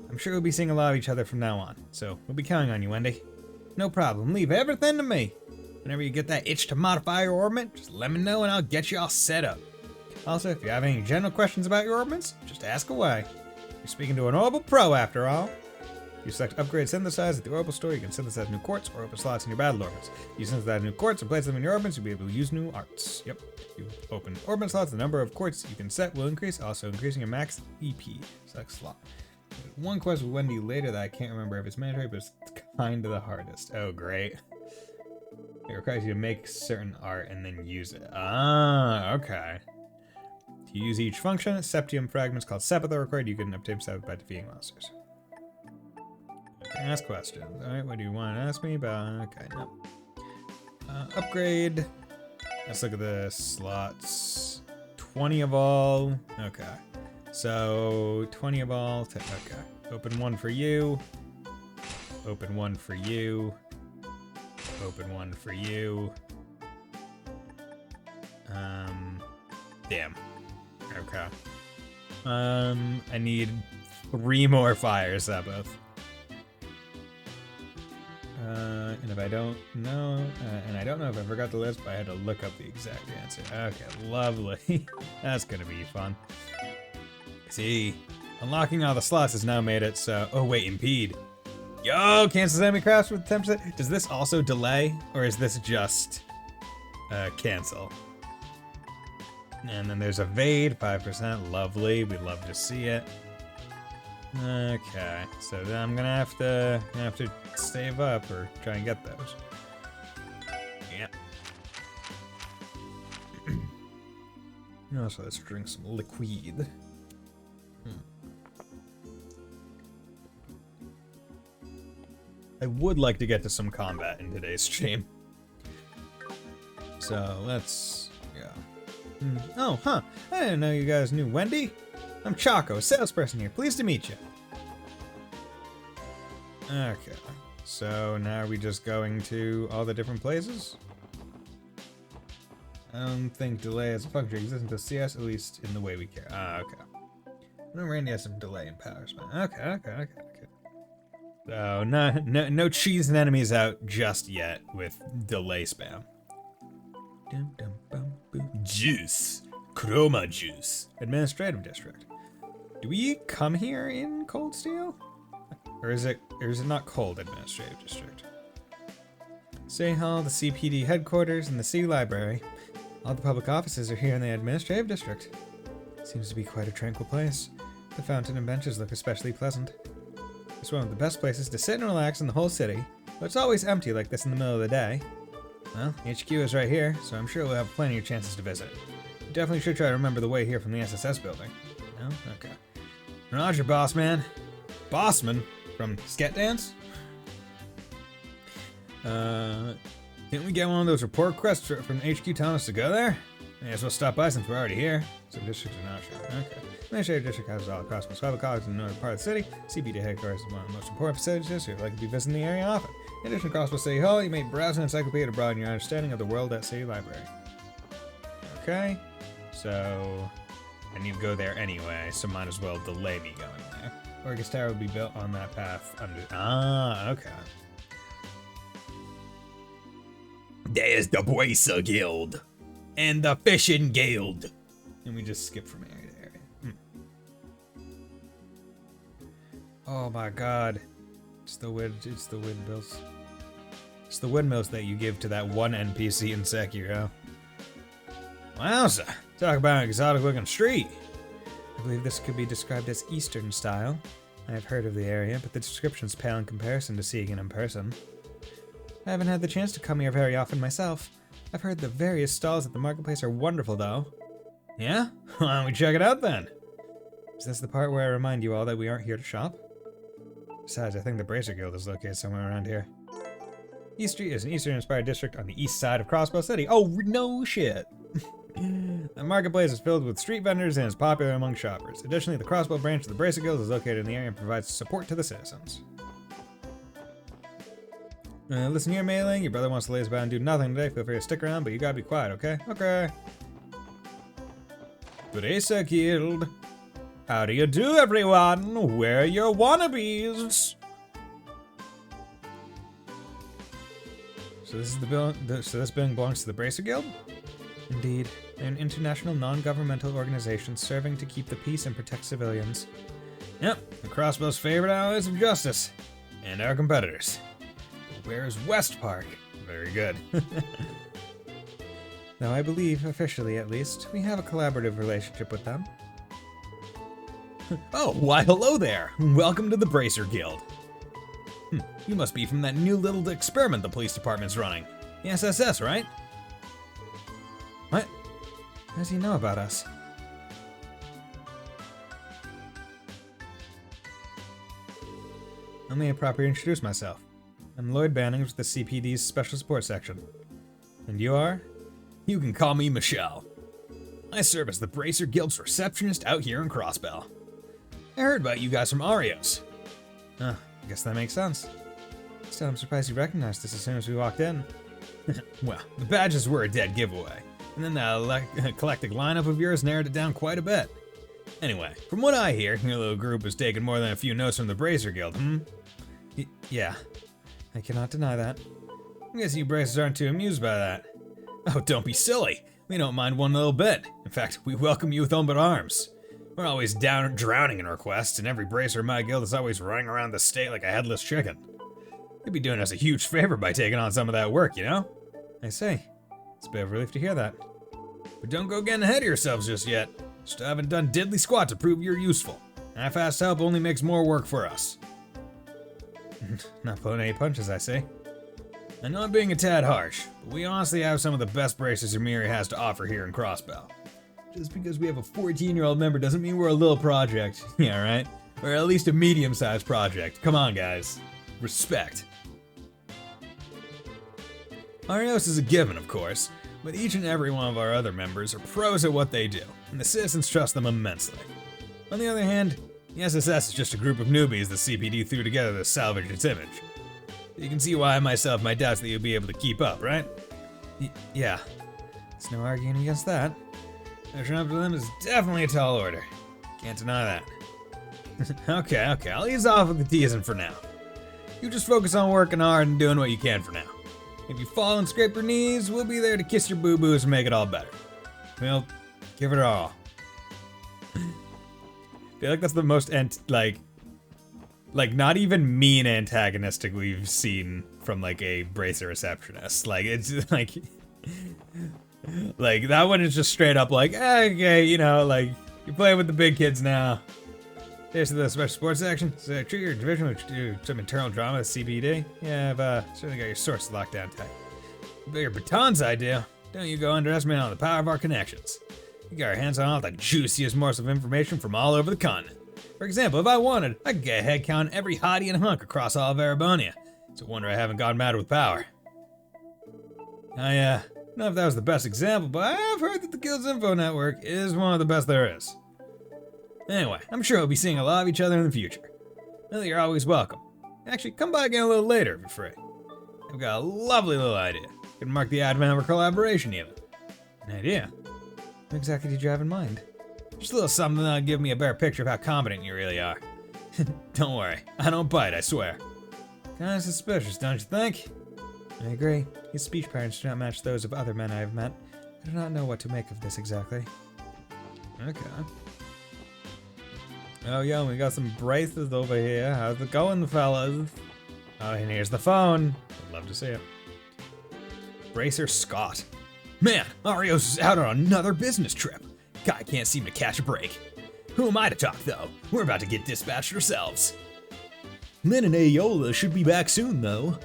I'm sure we'll be seeing a lot of each other from now on, so we'll be counting on you, Wendy. No problem, leave everything to me. Whenever you get that itch to modify your ornament, just let me know and I'll get you all set up. Also, if you have any general questions about your ornaments, just ask away. You're speaking to an Orbital Pro after all. If you select Upgrade Synthesize at the Orbital Store, you can synthesize new quartz or open slots in your battle ornaments. If you synthesize new quartz and place them in your ornaments, you'll be able to use new arts. Yep. If you open ornament slots, the number of quartz you can set will increase, also increasing your max EP. Select slot. There's one quest with Wendy later that I can't remember if it's mandatory, but it's kind of the hardest. Oh, great. It requires you to make certain art and then use it. Ah, okay. To use each function, septium fragments called sepith are required. You can obtain sepith by defeating monsters. Okay, ask questions. Alright, what do you want to ask me about? Okay, no. Upgrade. Let's look at the slots. 20 of all. Okay. So, 20 of all. Okay. Open one for you. Open one for you. Open one for you. Damn. Okay. I need 3 more fire sabbath. And if I don't know, and I don't know if I forgot the list, but I had to look up the exact answer. Okay, lovely. That's gonna be fun. See, unlocking all the slots has now made it so. Oh wait, impede. Yo, cancels enemy crafts with 10%. Does this also delay, or is this just cancel? And then there's evade, 5%. Lovely, we love to see it. Okay, so then I'm gonna have to save up or try and get those. Yep. Also, let's drink some liquid. I would like to get to some combat in today's stream. So let's go. Oh, huh. I didn't know you guys knew Wendy. I'm Chaco, a salesperson here. Pleased to meet you. Okay. So now are we just going to all the different places? I don't think delay as a function exists until CS, at least in the way we care. Ah, okay. I know Randy has some delay in power spam. Okay. So no cheesing enemies out just yet with delay spam. Juice. Chroma Juice. Administrative District. Do we come here in Cold Steel? Or is it not Cold Administrative District? City Hall, the CPD headquarters, and the City Library. All the public offices are here in the Administrative District. Seems to be quite a tranquil place. The fountain and benches look especially pleasant. It's one of the best places to sit and relax in the whole city, but it's always empty like this in the middle of the day. Well, HQ is right here, so I'm sure we'll have plenty of chances to visit. You definitely should try to remember the way here from the SSS building. No? Okay. Roger, boss man. Bossman from Sket Dance? Didn't we get one of those report requests from HQ telling us to go there? May as well stop by since we're already here. Some districts are not sure. Okay. Administrative district houses all across most travel colleges in the northern part of the city. CPD headquarters is one of the most important facilities, so you'd like to be visiting the area often. In addition to Crossbow City Hall, you may browse an encyclopedia to broaden your understanding of the world at City Library. Okay. So I need to go there anyway, so might as well delay me going there. Orcus Tower will be built on that path under. Okay. There's the Bracer Guild and the Fishing Guild. And we just skip from area to area. Oh my god. It's the windmills. It's the windmills that you give to that one NPC in Sekiro. Wowza. Talk about an exotic looking street. I believe this could be described as Eastern style. I have heard of the area, but the description's pale in comparison to seeing it in person. I haven't had the chance to come here very often myself. I've heard the various stalls at the marketplace are wonderful though. Yeah? Why don't we check it out then? Is this the part where I remind you all that we aren't here to shop? Besides, I think the Bracer Guild is located somewhere around here. East Street is an Eastern-inspired district on the east side of Crossbow City. Oh, no shit! The marketplace is filled with street vendors and is popular among shoppers. Additionally, the Crossbow branch of the Bracer Guild is located in the area and provides support to the citizens. Listen here, Mailing. Your brother wants to lay us about and do nothing today. Feel free to stick around, but you gotta be quiet, okay? Okay. Bracer Guild. How do you do, everyone? Where are your wannabes? So this is the building. So this building belongs to the Bracer Guild? Indeed, they're an international non-governmental organization serving to keep the peace and protect civilians. Yep, the Crossbow's favorite allies of justice, and our competitors. Where's West Park? Very good. Now I believe, officially at least, we have a collaborative relationship with them. Oh, why hello there! Welcome to the Bracer Guild. You must be from that new little experiment the police department's running. The SSS, right? What? How does he know about us? Let me properly introduce myself. I'm Lloyd Bannings with the CPD's Special Support Section. And you are? You can call me Michelle. I serve as the Bracer Guild's receptionist out here in Crossbell. I heard about you guys from Arios. I guess that makes sense. Still, I'm surprised you recognized us as soon as we walked in. Well, the badges were a dead giveaway. And then the eclectic lineup of yours narrowed it down quite a bit. Anyway, from what I hear, your little group has taken more than a few notes from the Bracer Guild, yeah. I cannot deny that. I guess you Bracers aren't too amused by that. Oh, don't be silly. We don't mind one little bit. In fact, we welcome you with open arms. We're always drowning in requests, and every Bracer in my guild is always running around the state like a headless chicken. You'd be doing us a huge favor by taking on some of that work, you know? I say. It's a bit of a relief to hear that. But don't go getting ahead of yourselves just yet. Still haven't done diddly squat to prove you're useful. Half-assed help only makes more work for us. Not pulling any punches, I say. I know I'm being a tad harsh, but we honestly have some of the best bracers Amiri has to offer here in Crossbell. Just because we have a 14-year-old member doesn't mean we're a little project. Yeah, right? Or at least a medium-sized project. Come on, guys. Respect. Arios is a given, of course, but each and every one of our other members are pros at what they do, and the citizens trust them immensely. On the other hand, the SSS is just a group of newbies the CPD threw together to salvage its image. You can see why I myself my doubts that you'll be able to keep up, right? Yeah. There's no arguing against that. Pushing up to them is definitely a tall order. Can't deny that. Okay, I'll ease off with the teasing for now. You just focus on working hard and doing what you can for now. If you fall and scrape your knees, we'll be there to kiss your boo-boos and make it all better. We'll give it our all. I feel like that's the most, like not even mean antagonistic we've seen from, like, a Bracer receptionist. Like, it's, like, that one is just straight up like, okay, you know, like, you're playing with the big kids now. Here's the special sports section. So, treat your division with some internal drama at CPD. Yeah, I've certainly got your sources locked down tight. But your batons idea, don't you go underestimating the power of our connections. We got our hands on all the juiciest morsel of information from all over the continent. For example, if I wanted, I could get a head count on every hottie and hunk across all of Arabonia. It's a wonder I haven't gone mad with power. I don't know if that was the best example, but I have heard that the Guild's info network is one of the best there is. Anyway, I'm sure we'll be seeing a lot of each other in the future. Well, you're always welcome. Actually, come by again a little later if you're free. I've got a lovely little idea. Could mark the advent of our collaboration even. An idea? What exactly did you have in mind? Just a little something that'll give me a better picture of how competent you really are. Don't worry, I don't bite, I swear. Kinda suspicious, don't you think? I agree. His speech patterns do not match those of other men I have met. I do not know what to make of this exactly. Okay. Oh, yeah, we got some braces over here. How's it going, fellas? Oh, and here's the phone. I'd love to see it. Bracer Scott. Man, Ario's out on another business trip. Guy can't seem to catch a break. Who am I to talk, though? We're about to get dispatched ourselves. Lynn and Ayola should be back soon, though.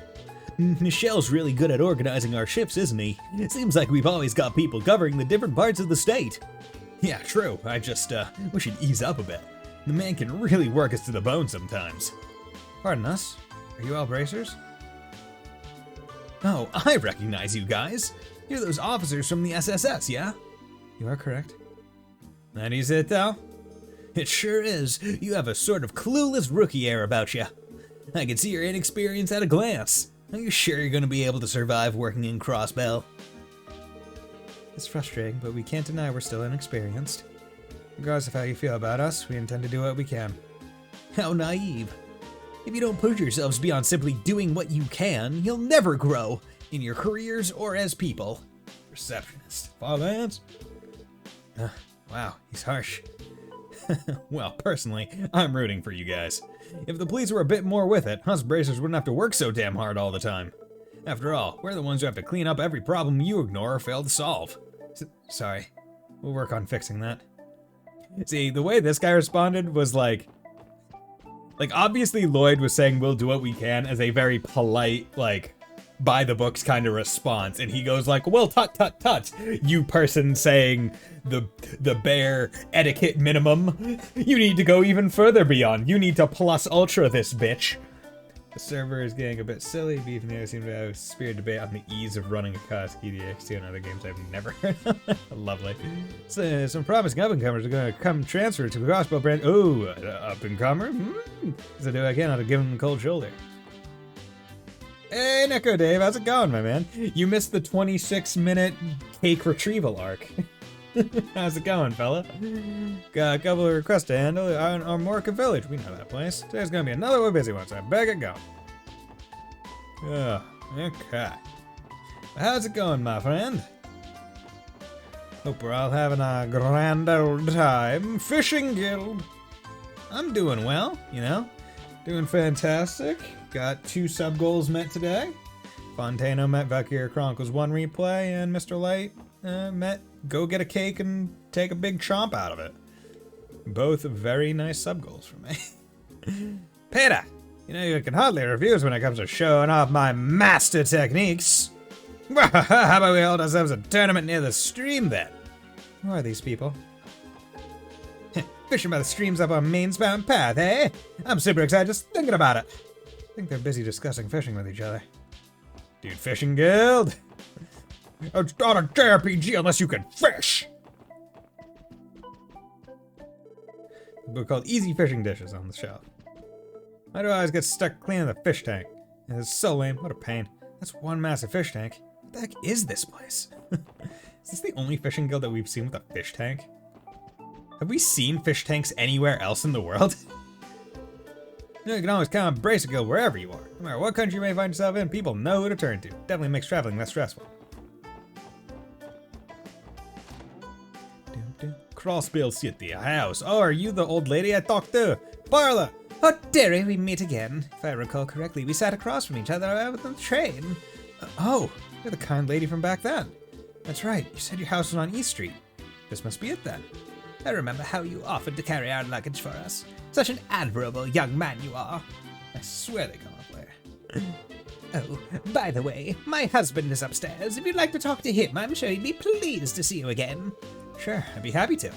Michelle's really good at organizing our shifts, isn't he? It seems like we've always got people covering the different parts of the state. Yeah, true. I just, wish he'd ease up a bit. The man can really work us to the bone sometimes. Pardon us? Are you all bracers? Oh, I recognize you guys. You're those officers from the SSS, yeah? You are correct. That is it, though? It sure is. You have a sort of clueless rookie air about you. I can see your inexperience at a glance. Are you sure you're going to be able to survive working in Crossbell? It's frustrating, but we can't deny we're still inexperienced. Regardless of how you feel about us, we intend to do what we can. How naive. If you don't push yourselves beyond simply doing what you can, you'll never grow, in your careers or as people. Receptionist. Follow Lance? Wow, he's harsh. Well, personally, I'm rooting for you guys. If the police were a bit more with it, us bracers wouldn't have to work so damn hard all the time. After all, we're the ones who have to clean up every problem you ignore or fail to solve. Sorry. We'll work on fixing that. See, the way this guy responded was like obviously Lloyd was saying we'll do what we can as a very polite, like, by the books kind of response, and he goes like, well, tut tut tut, you person saying the bare etiquette minimum. You need to go even further beyond. You need to plus ultra this bitch. The server is getting a bit silly. Beef and Nero seem to have a spirited debate on the ease of running across EDX2 and other games I've never heard of. Lovely. So, some promising up-and-comers are going to come transfer to the Crossbow brand. Ooh, up-and-comer? So do I cannot have given them the cold shoulder. Hey, Nico Dave, how's it going, my man? You missed the 26-minute cake retrieval arc. How's it going, fella? Got a couple of requests to handle on Morka Village. We know that place. Today's gonna be another one busy one, so I better get going. Okay. How's it going, my friend? Hope we're all having a grand old time. Fishing Guild. I'm doing well, you know. Doing fantastic. Got 2 sub-goals met today. Fontano met Valkyria Chronicles 1 replay, and Mr. Light met Go Get a Cake and Take a Big Chomp out of it. Both very nice sub-goals for me. Peter, you know you can hardly refuse when it comes to showing off my master techniques. How about we hold ourselves a tournament near the stream then? Who are these people? Fishing by the streams up on Mainsbound Path, eh? I'm super excited just thinking about it. I think they're busy discussing fishing with each other. Dude, Fishing Guild? It's not a JRPG unless you can fish! A book called Easy Fishing Dishes on the shelf. Why do I always get stuck cleaning the fish tank? It's so lame, what a pain. That's one massive fish tank. What the heck is this place? Is this the only fishing guild that we've seen with a fish tank? Have we seen fish tanks anywhere else in the world? You can always count on Bracer Guild wherever you are. No matter what country you may find yourself in, people know who to turn to. Definitely makes traveling less stressful. Crossbill City, a house. Oh, are you the old lady I talked to? Parla! Oh, Derry, we meet again. If I recall correctly, we sat across from each other on the train. Oh, you're the kind lady from back then. That's right, you said your house was on East Street. This must be it then. I remember how you offered to carry our luggage for us. Such an admirable young man you are. I swear they come up later. Oh, by the way, my husband is upstairs. If you'd like to talk to him, I'm sure he'd be pleased to see you again. Sure, I'd be happy to.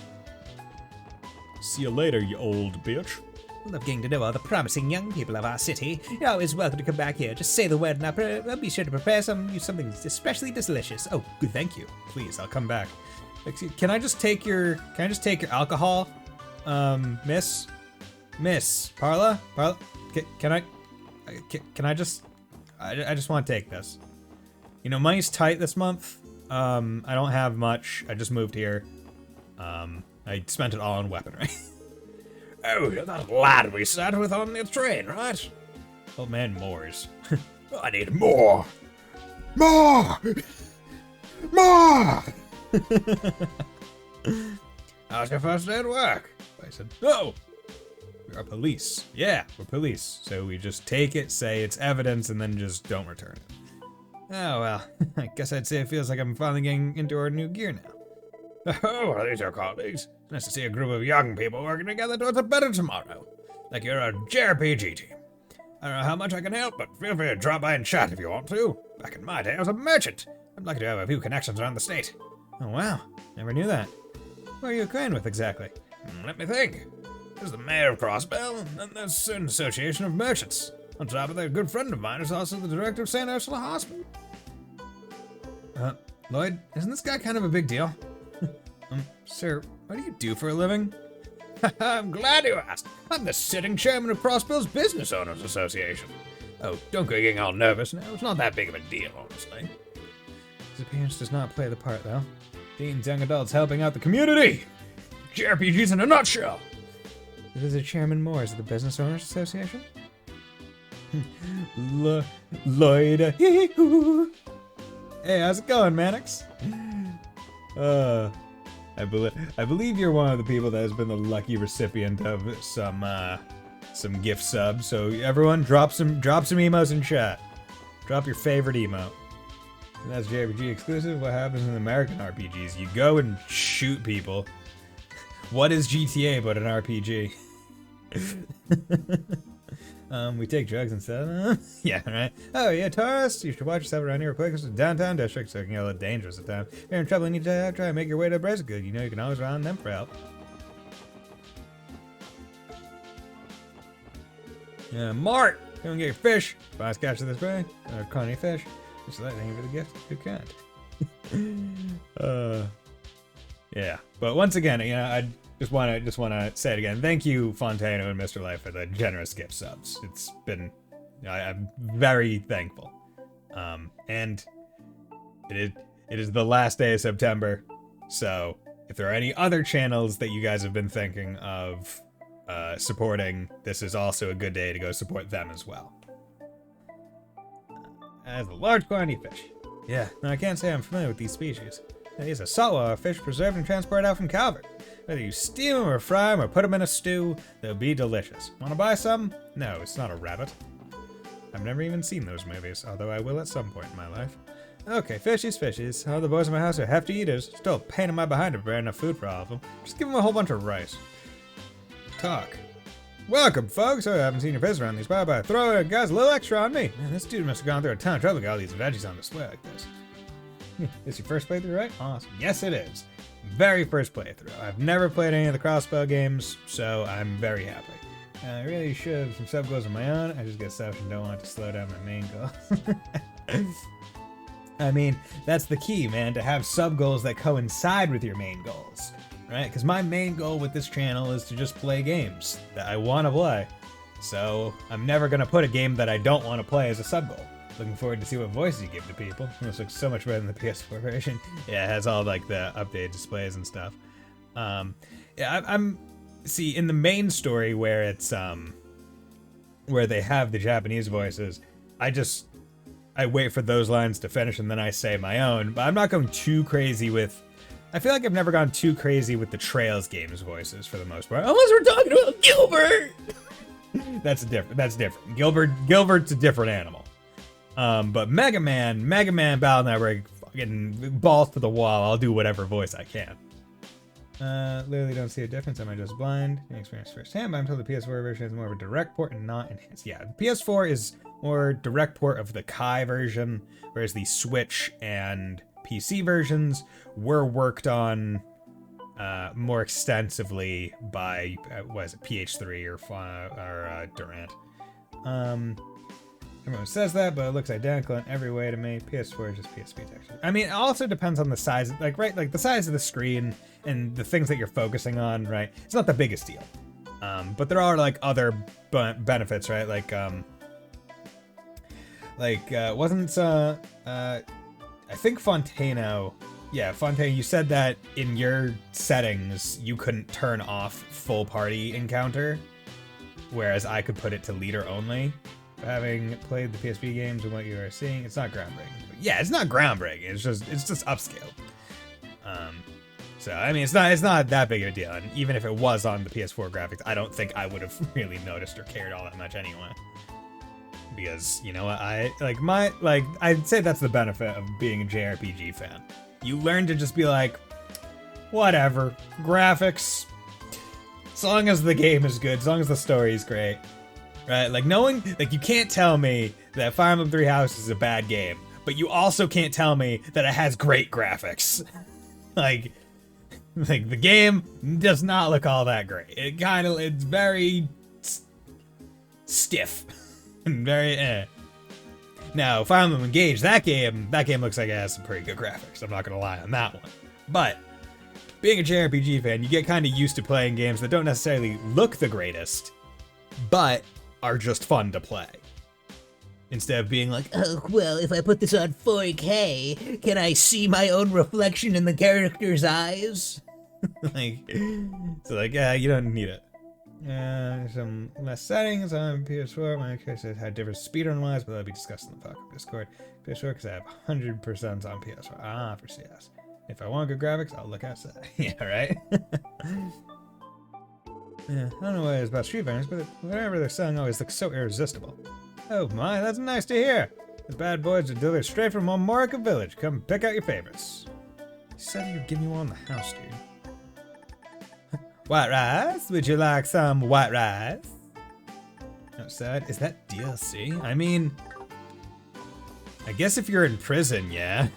See you later, you old bitch. Love getting to know all the promising young people of our city. You're always welcome to come back here. Just say the word and I'll be sure to prepare something especially delicious. Oh, good, thank you. Please, I'll come back. Can I just take your alcohol? Miss Parla? Can I just want to take this. You know, money's tight this month. I don't have much. I just moved here. I spent it all on weaponry. Oh, you're that lad we sat with on the train, right? Old man Moores. I need more! More! More! How's your first day at work? Bison. Oh! We are police. Yeah, we're police. So we just take it, say it's evidence, and then just don't return it. Oh, well. I guess I'd say it feels like I'm finally getting into our new gear now. Oh, are these your colleagues? It's nice to see a group of young people working together towards a better tomorrow. Like you're a JRPG team. I don't know how much I can help, but feel free to drop by and chat if you want to. Back in my day, I was a merchant. I'm lucky to have a few connections around the state. Oh, wow. Never knew that. Who are you acquainted with exactly? Let me think. There's the mayor of Crossbell, and there's an association of merchants. On top of that, a good friend of mine is also the director of St. Ursula Hospital. Lloyd, isn't this guy kind of a big deal? Sir, what do you do for a living? I'm glad you asked. I'm the sitting chairman of Crossbell's Business Owners Association. Oh, don't go getting all nervous now. It's not that big of a deal, honestly. His appearance does not play the part, though. Teens, young adults helping out the community! JRPGs in a nutshell! This is a Chairman Moores of the Business Owners Association? Lloyd. Hey, how's it going, Mannix? I believe you're one of the people that has been the lucky recipient of some gift subs. So everyone, drop some emos in chat. Drop your favorite emote. And that's JRPG exclusive. What happens in American RPGs? You go and shoot people. What is GTA but an RPG? We take drugs and stuff. Yeah, right. Oh, yeah, tourists. You should watch yourself around here quick. It's a downtown district, so it can get a little dangerous at times. If you're in trouble and you need to try and make your way to Brazigood, you know you can always rely on them for help. Yeah, Mart! Go and get your fish. Buy a catch of this bay. Or Connie fish. Just like, thank you for the gift. Good kind. Yeah. But once again, you know, I just want to say it again. Thank you, Fontano and Mr. Life, for the generous gift subs. It's been, I'm very thankful. And it is the last day of September, so if there are any other channels that you guys have been thinking of supporting, this is also a good day to go support them as well. As a large quantity of fish. Yeah, no, I can't say I'm familiar with these species. These are saltwater fish preserved and transported out from Calvert. Whether you steam them or fry them or put them in a stew, they'll be delicious. Want to buy some? No, it's not a rabbit. I've never even seen those movies, although I will at some point in my life. Okay, fishies. All the boys in my house are hefty eaters. Still a pain in my behind to prepare enough food for all of them. Just give them a whole bunch of rice. Talk. Welcome, folks. I haven't seen your face around these. Bye-bye. Throw guys a little extra on me. Man, this dude must have gone through a ton of trouble to get all these veggies on display like this. This your first playthrough, right? Awesome. Yes, it is. Very first playthrough. I've never played any of the Crossbow games, so I'm very happy. I really should have some sub goals of my own. I just get selfish and don't want to slow down my main goal. I mean, that's the key, man, to have sub goals that coincide with your main goals, right? Because my main goal with this channel is to just play games that I want to play. So I'm never going to put a game that I don't want to play as a sub goal. Looking forward to see what voices you give to people. This looks so much better than the PS4 version. Yeah, it has all like the updated displays and stuff. Yeah, I'm see in the main story where it's where they have the Japanese voices. I wait for those lines to finish and then I say my own. But I'm not going too crazy with. I feel like I've never gone too crazy with the Trails games voices for the most part, unless we're talking about Gilbert. That's different. Gilbert's a different animal. But Mega Man Battle Network, fucking balls to the wall. I'll do whatever voice I can. Literally don't see a difference. Am I just blind? Experience firsthand, but I'm told the PS4 version is more of a direct port and not enhanced. Yeah, the PS4 is more direct port of the Kai version, whereas the Switch and PC versions were worked on more extensively by what is it, PH3 or Durant. Everyone says that, but it looks identical in every way to me. PS4 is just PSP texture. I mean, it also depends on the size, like the size of the screen and the things that you're focusing on, right? It's not the biggest deal. But there are like other benefits, right? Wasn't I think Fontano, yeah, Fontano, you said that in your settings you couldn't turn off full party encounter, whereas I could put it to leader only. Having played the PSP games and what you are seeing, it's not groundbreaking. But yeah, it's not groundbreaking. It's just upscale. So I mean, it's not that big of a deal. And even if it was on the PS4 graphics, I don't think I would have really noticed or cared all that much anyway. Because you know what, I'd say that's the benefit of being a JRPG fan. You learn to just be like, whatever, graphics. As long as the game is good, as long as the story is great. Right, like knowing, like you can't tell me that Fire Emblem Three Houses is a bad game, but you also can't tell me that it has great graphics. like the game does not look all that great. It's very stiff and very eh. Now, Fire Emblem Engage, that game looks like it has some pretty good graphics. I'm not gonna lie on that one. But being a JRPG fan, you get kind of used to playing games that don't necessarily look the greatest, but are just fun to play. Instead of being like, oh, well, if I put this on 4K, can I see my own reflection in the character's eyes? You don't need it. Some less settings on PS4. My case has had different speedrun wise, but that'll be discussed in the Falcon Discord. PS4, because I have 100% on PS4. For CS. If I want good graphics, I'll look outside. Yeah, right? Yeah, I don't know what it is about Street Fighters, but whatever they're selling always looks so irresistible. Oh my, that's nice to hear. The bad boys are delivered straight from Momorica Village. Come pick out your favorites. You said you'd give me one in the house, dude. White rice? Would you like some white rice? Outside? Is that DLC? I mean, I guess if you're in prison, yeah.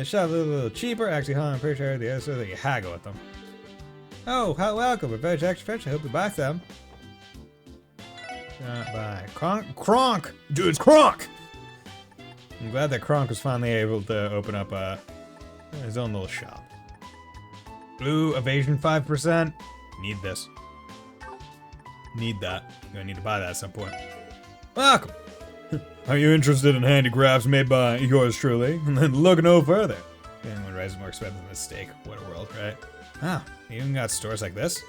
Shop a little cheaper. Actually, I'm pretty sure the other that you haggle with them. Oh, how welcome. We're very extra fresh. I hope you buy some. Buy Kronk! Dude, it's Kronk! I'm glad that Kronk was finally able to open up his own little shop. Blue evasion 5%. Need this. Need that. I'm gonna need to buy that at some point. Welcome! Are you interested in handicrafts made by yours truly? And then look no further. Anyone rice is more expensive than a steak. What a world, right? Ah, you even got stores like this?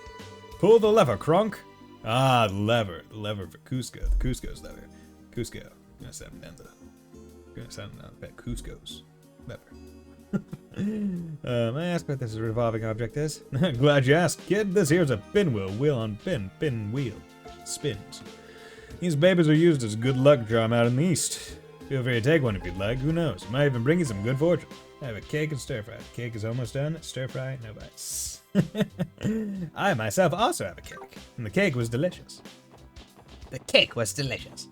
Pull the lever, Kronk. Ah, the lever. The lever for Cusco. The Cusco's lever. Cusco. Gonna send him down that Cusco's lever. May I ask what this revolving object is? Glad you asked, kid. This here's a pinwheel. Wheel on pin wheel. Spins. These babies are used as good luck charm out in the east. Feel free to take one if you'd like. Who knows? Might even bring you some good fortune. I have a cake and stir fry. The cake is almost done. Stir fry, no bites. I myself also have a cake, and the cake was delicious. The cake was delicious.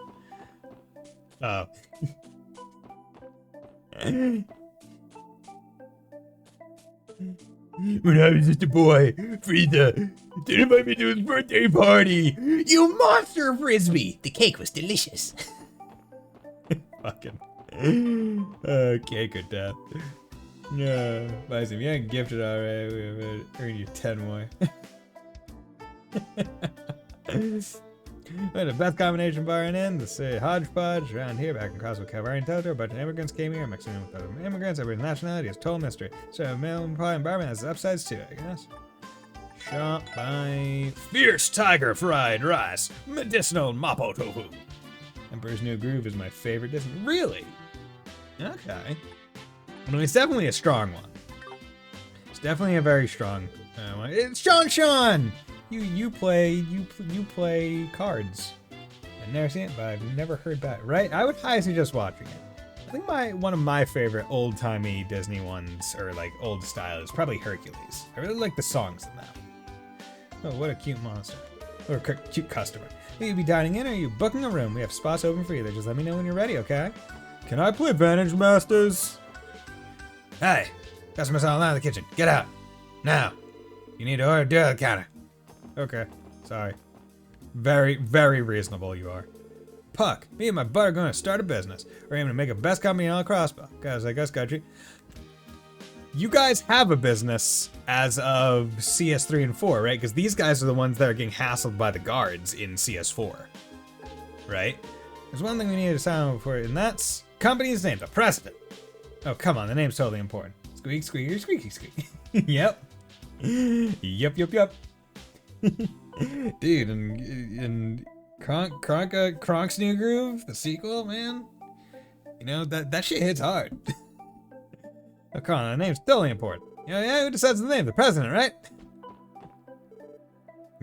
Oh. When I was just a boy, Frieza did invite me to his birthday party. You monster, Frisbee! The cake was delicious. Fucking. Cake or death. No. Bison, if you ain't gifted already, we have earned you 10 more. We had the best combination bar in the city hodgepodge around here back in Crossville, California. A bunch of immigrants came here, mixing in with other immigrants. Every nationality is total mystery. So, male environment has upsides too, I guess. Shop by Fierce Tiger Fried Rice, Medicinal Mapo Tofu. Emperor's New Groove is my favorite dish. Really? Okay. I mean, it's definitely a strong one. It's definitely a very strong one. It's Sean! You play cards. I've never seen it, but I've never heard back. Right? I would highly suggest watching it. I think one of my favorite old-timey Disney ones, or like old style, is probably Hercules. I really like the songs in that. Oh, what a cute monster. Or cute customer. Will you be dining in, or are you booking a room? We have spots open for either. Just let me know when you're ready, okay? Can I play Vantage Masters? Hey, customers all out of the kitchen. Get out. Now. You need to order dinner at the counter. Okay, sorry. Very, very reasonable you are. Puck, me and my bud are gonna start a business. We're aiming to make a best company in all Crossbow. Guys like us, country. You guys have a business as of CS3 and 4, right? Because these guys are the ones that are getting hassled by the guards in CS4. Right? There's one thing we need to sign before, and that's company's name, the president. Oh, come on, the name's totally important. Squeak, squeaky, squeaky, squeak. Yep. Yep. Dude, and Kronk's New Groove, the sequel, man. You know, that shit hits hard. Oh, come on, the name's totally important. Yeah, who decides the name? The president, right?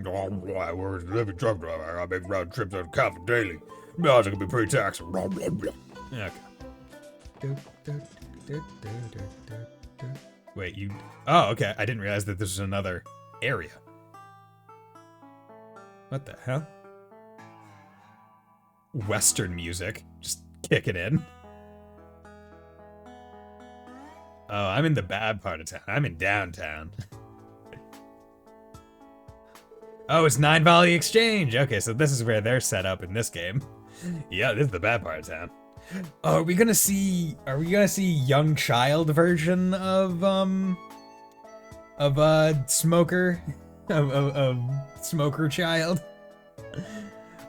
I work as a living truck driver. I make round trips out of Calvin daily. Miles can be pretty taxing. Okay. Wait, you... Oh, okay. I didn't realize that this was another area. What the hell? Western music. Just kicking in. Oh, I'm in the bad part of town. I'm in downtown. Oh, it's Nine Valley Exchange. Okay, so this is where they're set up in this game. Yeah, this is the bad part of town. Oh, are we gonna see young child version of Smoker? of Smoker Child?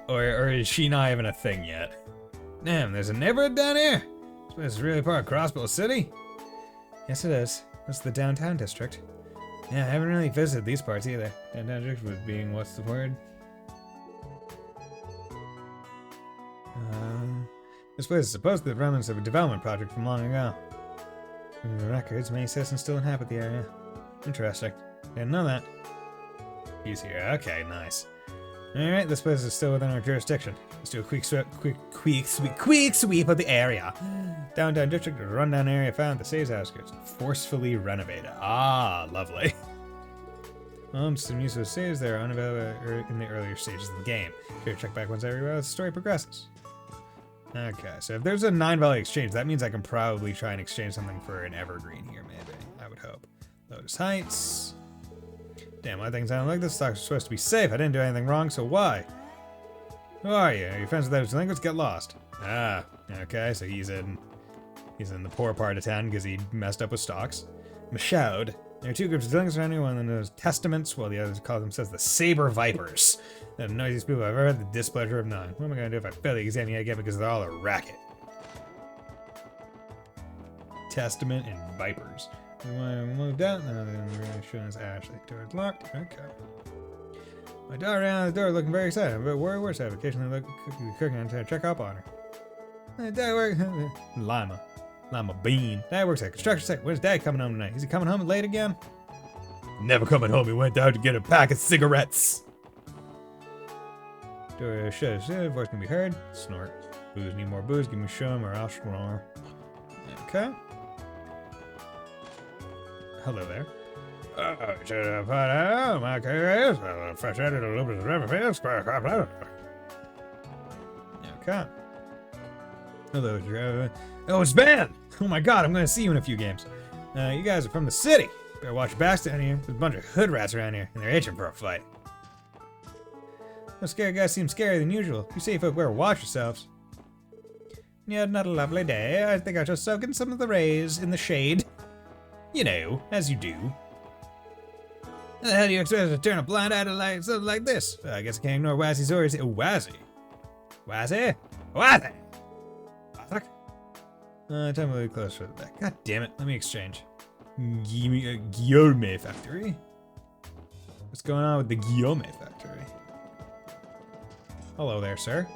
Or is she not even a thing yet? Damn, there's a neighborhood down here. This place is really part of Crossbow City. Yes, it is. That's the downtown district. Yeah, I haven't really visited these parts either. Downtown district was being, what's the word? This place is supposedly the remnants of a development project from long ago. In the records, many citizens still inhabit the area. Interesting. Didn't know that. He's here. Okay, nice. Alright, this place is still within our jurisdiction. Let's do a quick sweep of the area. Downtown district, a rundown area found the city's outskirts. Forcefully renovated. Ah, lovely. Some use of saves that are unavailable in the earlier stages of the game. Here, check back once every while as the story progresses. Okay, so if there's a Nine Valley Exchange, that means I can probably try and exchange something for an Evergreen here, maybe. I would hope. Lotus Heights. Damn, why things sound like this? Stocks are supposed to be safe. I didn't do anything wrong, so why? Who are you? Are you friends with those delinquents? Get lost. Ah, okay, so he's in the poor part of town because he messed up with stocks. Michaud. There are two groups of delinquents around here. One of them knows Testaments, while the others call themselves the Saber Vipers. They're the noisiest people I've ever had the displeasure of knowing. What am I going to do if I fail the exam yet again because they're all a racket? Testament and Vipers. We want to move down. No, they're really showing us Ashley. Door's locked. Okay. My daughter ran out the door looking very excited. I'm a bit worried. Worse, I have occasionally look cooking on to check up on her. Dad work. Lima Bean. Dad works at construction site. Where's Dad coming home tonight? Is he coming home late again? Never coming home. He went down to get a pack of cigarettes. Door shut. Voice can be heard. Snort. Booze. Need more booze. Give me some or I'll snore. Okay. Hello there. Okay. Hello, driver. Oh, it's Van! Oh my god, I'm gonna see you in a few games. You guys are from the city. Better watch your backs down here. There's a bunch of hood rats around here, and they're itching for a fight. Those scary guys seem scarier than usual. You see folk better watch yourselves. Yeah, not a lovely day. I think I shall soak in some of the rays in the shade. You know, as you do. How the hell do you expect to turn a blind eye to like something like this? I guess I can't ignore Wazzy's orders. Wazzy? Wazzy? Wazzy? Time to move close for the back. God damn it, let me exchange. Guillaume Factory? What's going on with the Guillaume Factory? Hello there, sir.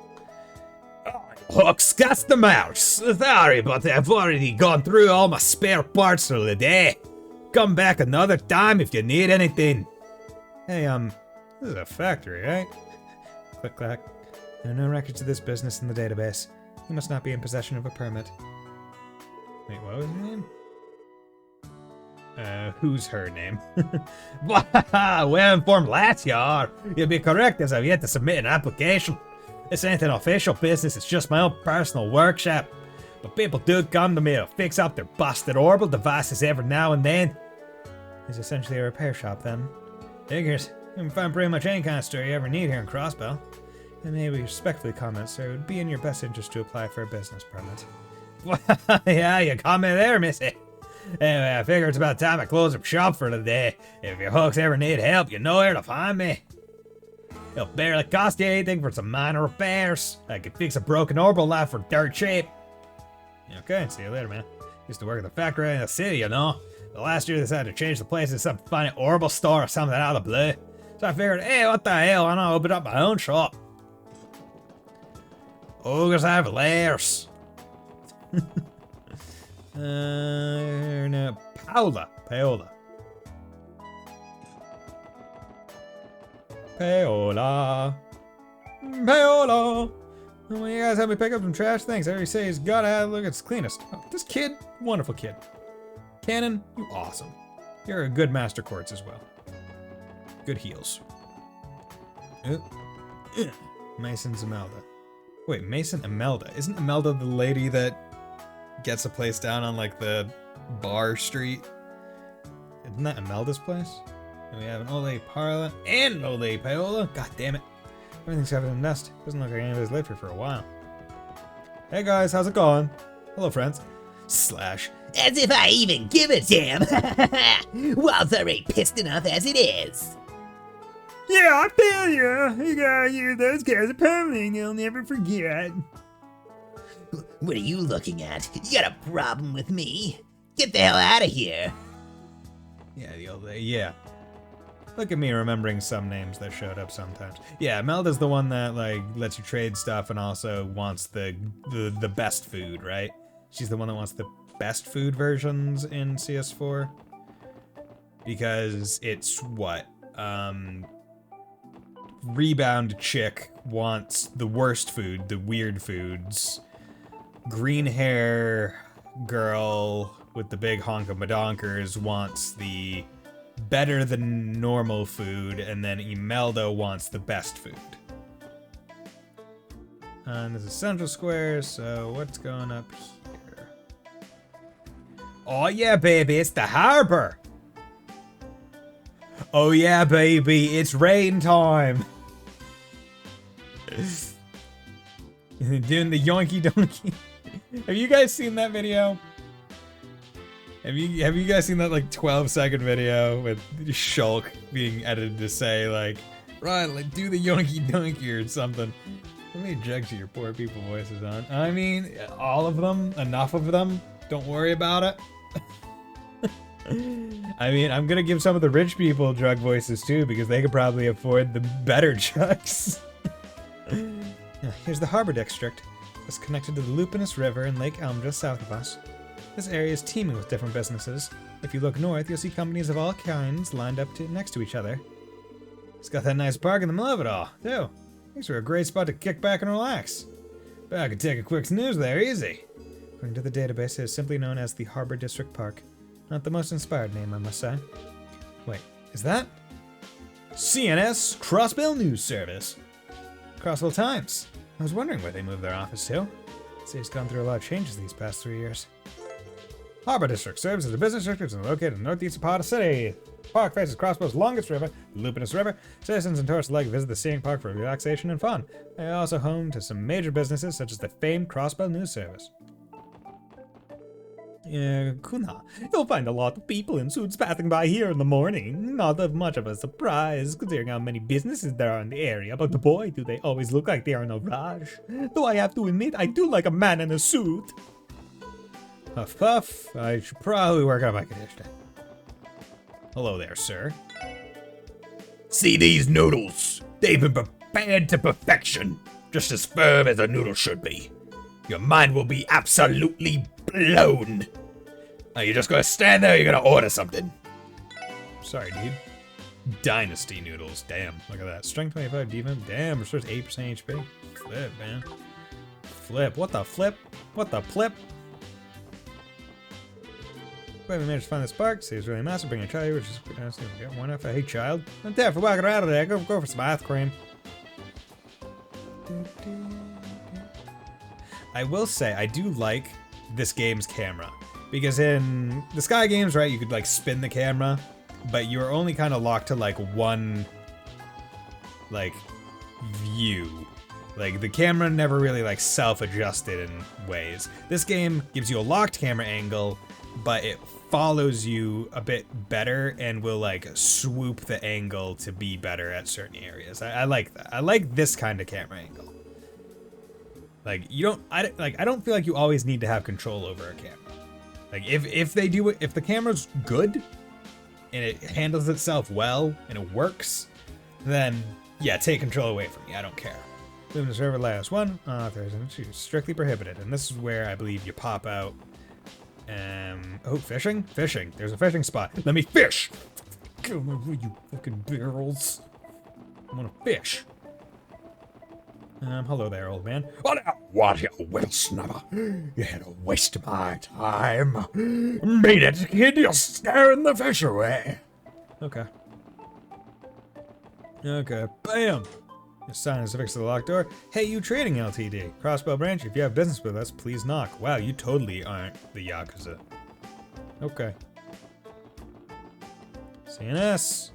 Hooks, cast them out. Sorry, but I've already gone through all my spare parts for the day. Come back another time if you need anything. Hey, this is a factory, right? Click clack. There are no records of this business in the database. You must not be in possession of a permit. Wait, what was her name? Who's her name? Well informed lads, you are. You'll be correct as I've yet to submit an application. This ain't an official business, it's just my own personal workshop. but people do come to me to fix up their busted orbital devices every now and then. It's essentially a repair shop then. Figures. You can find pretty much any kind of store you ever need here in Crossbell. And maybe respectfully comment, sir, it would be in your best interest to apply for a business permit. Well, yeah, you caught me there, missy. Anyway, I figure it's about time I close up shop for today. If your hooks ever need help, you know where to find me. It'll barely cost you anything for some minor repairs. I could fix a broken orbital light for dirt cheap. Okay, see you later, man. Used to work at the factory in the city, you know. But last year they decided to change the place to some funny orbital store or something out of the blue. So I figured, hey, what the hell, why not open up my own shop? Ogres have lairs. No, Paola. Paola. Well, you guys help me pick up some trash? Thanks. I already say he's gotta have a look at its cleanest. Oh, this kid, wonderful kid. Cannon, you awesome. You're a good master quartz as well. Good heals. Mason Imelda. Wait, Mason Imelda. Isn't Imelda the lady that gets a place down on like the bar street? Isn't that Imelda's place? And we have an old lady Parla and an old lady Paola. God damn it. Everything's covered in dust. Doesn't look like anybody's lived here for a while. Hey guys, how's it going? Hello friends. Slash. As if I even give a damn! Walls are already pissed enough as it is. Yeah, I feel you. You gotta use those guys a permanent, you'll never forget. What are you looking at? You got a problem with me? Get the hell out of here. Yeah, the old lady, yeah. Look at me remembering some names that showed up sometimes. Yeah, Melda's the one that like lets you trade stuff and also wants the best food, right? She's the one that wants the best food versions in CS4. Because it's what? Rebound chick wants the worst food, the weird foods. Green hair girl with the big honk of madonkers wants the better than normal food, and then Imelda wants the best food. And this is Central Square, so what's going up here? Oh yeah, baby, it's the harbor! Oh yeah, baby, it's rain time! Doing the yoinky donkey. Have you guys seen that video? Have you guys seen that like 12-second video with Shulk being edited to say like, right, like do the yoinky donkey or something? How many jugs are your poor people voices on? I mean, all of them, enough of them. Don't worry about it. I mean, I'm gonna give some of the rich people drug voices too because they could probably afford the better drugs. Here's the Harbor District. It's connected to the Lupinus River and Lake Elm just south of us. This area is teeming with different businesses. If you look north, you'll see companies of all kinds lined up next to each other. It's got that nice park in the middle of it all, too. Makes for a great spot to kick back and relax. But I could take a quick snooze there, easy. According to the database, it is simply known as the Harbor District Park. Not the most inspired name, I must say. Wait, is that? CNS Crossbell News Service. Crossbell Times. I was wondering where they moved their office to. The city's gone through a lot of changes these past 3 years. Harbor District serves as a business district and is located in the northeast part of the city. The park faces Crossbell's longest river, the Lupinus River. Citizens and tourists alike visit the scenic park for relaxation and fun. They are also home to some major businesses such as the famed Crossbell News Service. Kuna, you'll find a lot of people in suits passing by here in the morning. Not of much of a surprise, considering how many businesses there are in the area, but boy, do they always look like they are in a rush. Though I have to admit, I do like a man in a suit. Huff puff, I should probably work on my conditioning. Hello there, sir. See these noodles? They've been prepared to perfection, just as firm as a noodle should be. Your mind will be absolutely blown. Are you just gonna stand there or you're gonna order something? Sorry, dude. Dynasty noodles, damn. Look at that. Strength 25 defense, damn, restores 8% HP. Flip, man. Flip, what the flip? What the flip? Wait, we managed to find this park. See, it's really massive. Bring a child, which is get one off. Hey, child. I'm there for walking around today. Go for some ice cream. I will say, I do like this game's camera. Because in the Sky games, right, you could like spin the camera, but you were only kind of locked to like one like view. Like the camera never really like self-adjusted in ways. This game gives you a locked camera angle, but it follows you a bit better and will like swoop the angle to be better at certain areas. I like that. I like this kind of camera angle. Like I don't feel like you always need to have control over a camera. Like if they do it, if the camera's good and it handles itself well and it works, then yeah, take control away from me. I don't care. Moving to server last one. Authorization strictly prohibited, and this is where I believe you pop out. Oh, fishing? Fishing. There's a fishing spot. Let me fish! Come on, you fucking barrels. I wanna fish. Hello there, old man. What, you will snubber? You had to waste my time. Beat it, kid, you're scaring the fish away. Okay. Okay, bam! Your sign is affixed to the locked door. Hey, you trading LTD. Crossbow branch, if you have business with us, please knock. Wow, you totally aren't the Yakuza. Okay. CNS.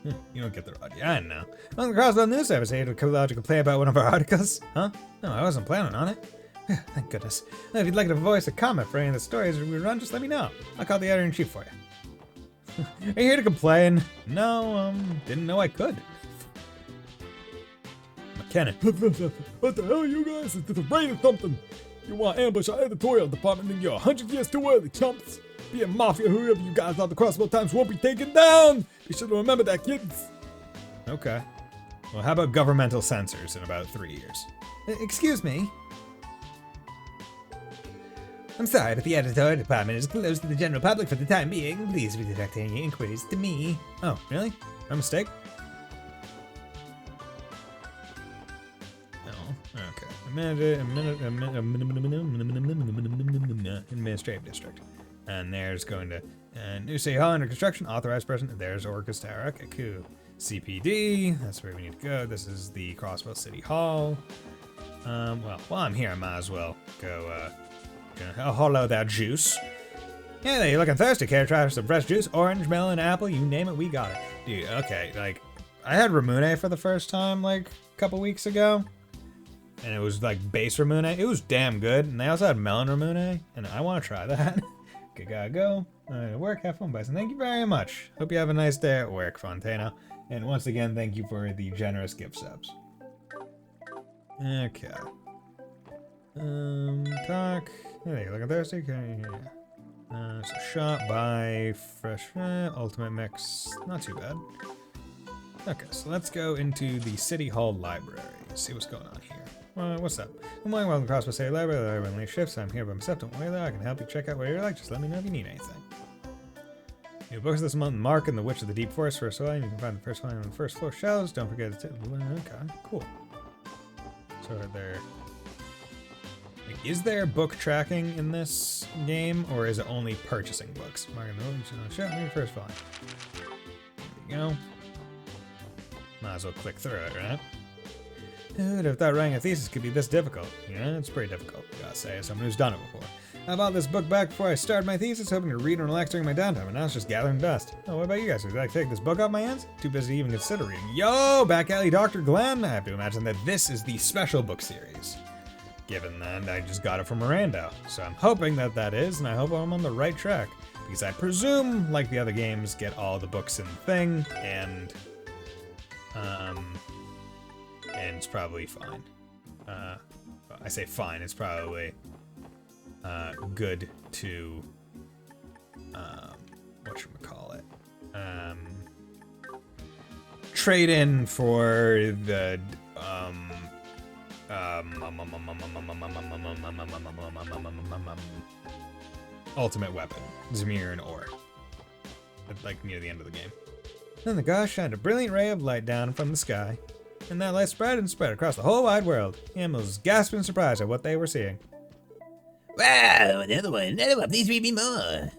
You don't get the rod. Yeah, I know. On the Crossbow News Service, I had a logical play about one of our articles. Huh? No, I wasn't planning on it. Thank goodness. If you'd like to voice a comment for any of the stories we run, just let me know. I'll call the editor-in-chief for you. Are you here to complain? No, didn't know I could. McKenna. What the hell, you guys? It's the rain or something. You want to ambush our editorial department and you're 100 years too early, chumps. Being mafia, whoever you guys are, the Crossbow Times won't be taken down. Be sure to remember that, kids. Okay. Well, how about governmental censors in about 3 years? Excuse me? I'm sorry, but the editorial department is closed to the general public for the time being. Please redirect any inquiries to me. Oh, really? My mistake? Oh, okay. Administrative district. And there's going to new city hall under construction, authorized person. There's Orcus Tower. Okay, cool. CPD, that's where we need to go. This is the Crossville City Hall. Well, while I'm here, I might as well go, hollow that juice. Yeah, you're looking thirsty. Care to try some fresh juice? Orange, melon, apple, you name it, we got it. Dude, okay, like, I had Ramune for the first time, like, a couple weeks ago. And it was, like, base Ramune. It was damn good. And they also had melon Ramune, and I want to try that. Okay, gotta go. Work, have fun, Bison. Thank you very much. Hope you have a nice day at work, Fontana. And once again, thank you for the generous gift subs. Okay. Talk. Hey, looking thirsty? Okay, yeah. So shop, buy, fresh, ultimate mix. Not too bad. Okay, so let's go into the City Hall Library. See what's going on here. What's up? Good morning, welcome to Crossbow City Library. The library only shifts. I'm here by myself. Don't worry though, I can help you check out what you like. Just let me know if you need anything. New books this month: Mark and the Witch of the Deep Forest for a volume. You can find the first volume on the first floor shelves. Don't forget to okay, cool. So are there... Like, is there book tracking in this game, or is it only purchasing books? Mark and the Witch of the Deep Forest, first volume. There you go. Might as well click through it, right? Who would have thought writing a thesis could be this difficult? Yeah, it's pretty difficult, I gotta say, as someone who's done it before. I bought this book back before I started my thesis, hoping to read and relax during my downtime, and now it's just gathering dust. Oh, what about you guys? Would you like to take this book off my hands? Too busy to even consider reading. Yo, Back Alley Dr. Glenn! I have to imagine that this is the special book series. Given that I just got it from Miranda. So I'm hoping that that is, and I hope I'm on the right track. Because I presume, like the other games, get all the books in the thing, and it's probably fine. I say fine, it's probably good to whatchamacallit, trade in for the ultimate weapon, Zamir and Or, like near the end of the game. Then the gods shined a brilliant ray of light down from the sky, and that light spread and spread across the whole wide world. Animals was gasping in surprise at what they were seeing. Wow, another one, please read me more.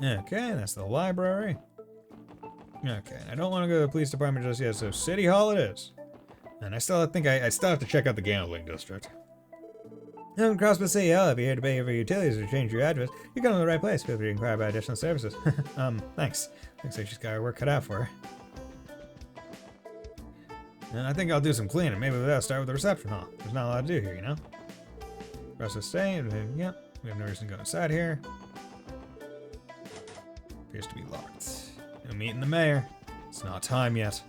Okay, that's the library. Okay, I don't want to go to the police department just yet, so City Hall it is. And I still think I still have to check out the gambling district. I'm Crossbow City Hall. If you're here to pay for utilities or change your address, you're going to the right place. Feel free to inquire about additional services. Thanks. Looks like she's got her work cut out for her. And I think I'll do some cleaning. Maybe we'll start with the reception hall. There's not a lot to do here, you know? Rest of the stay. Yeah, we have no reason to go inside here. Appears to be locked. I'm meeting the mayor. It's not time yet.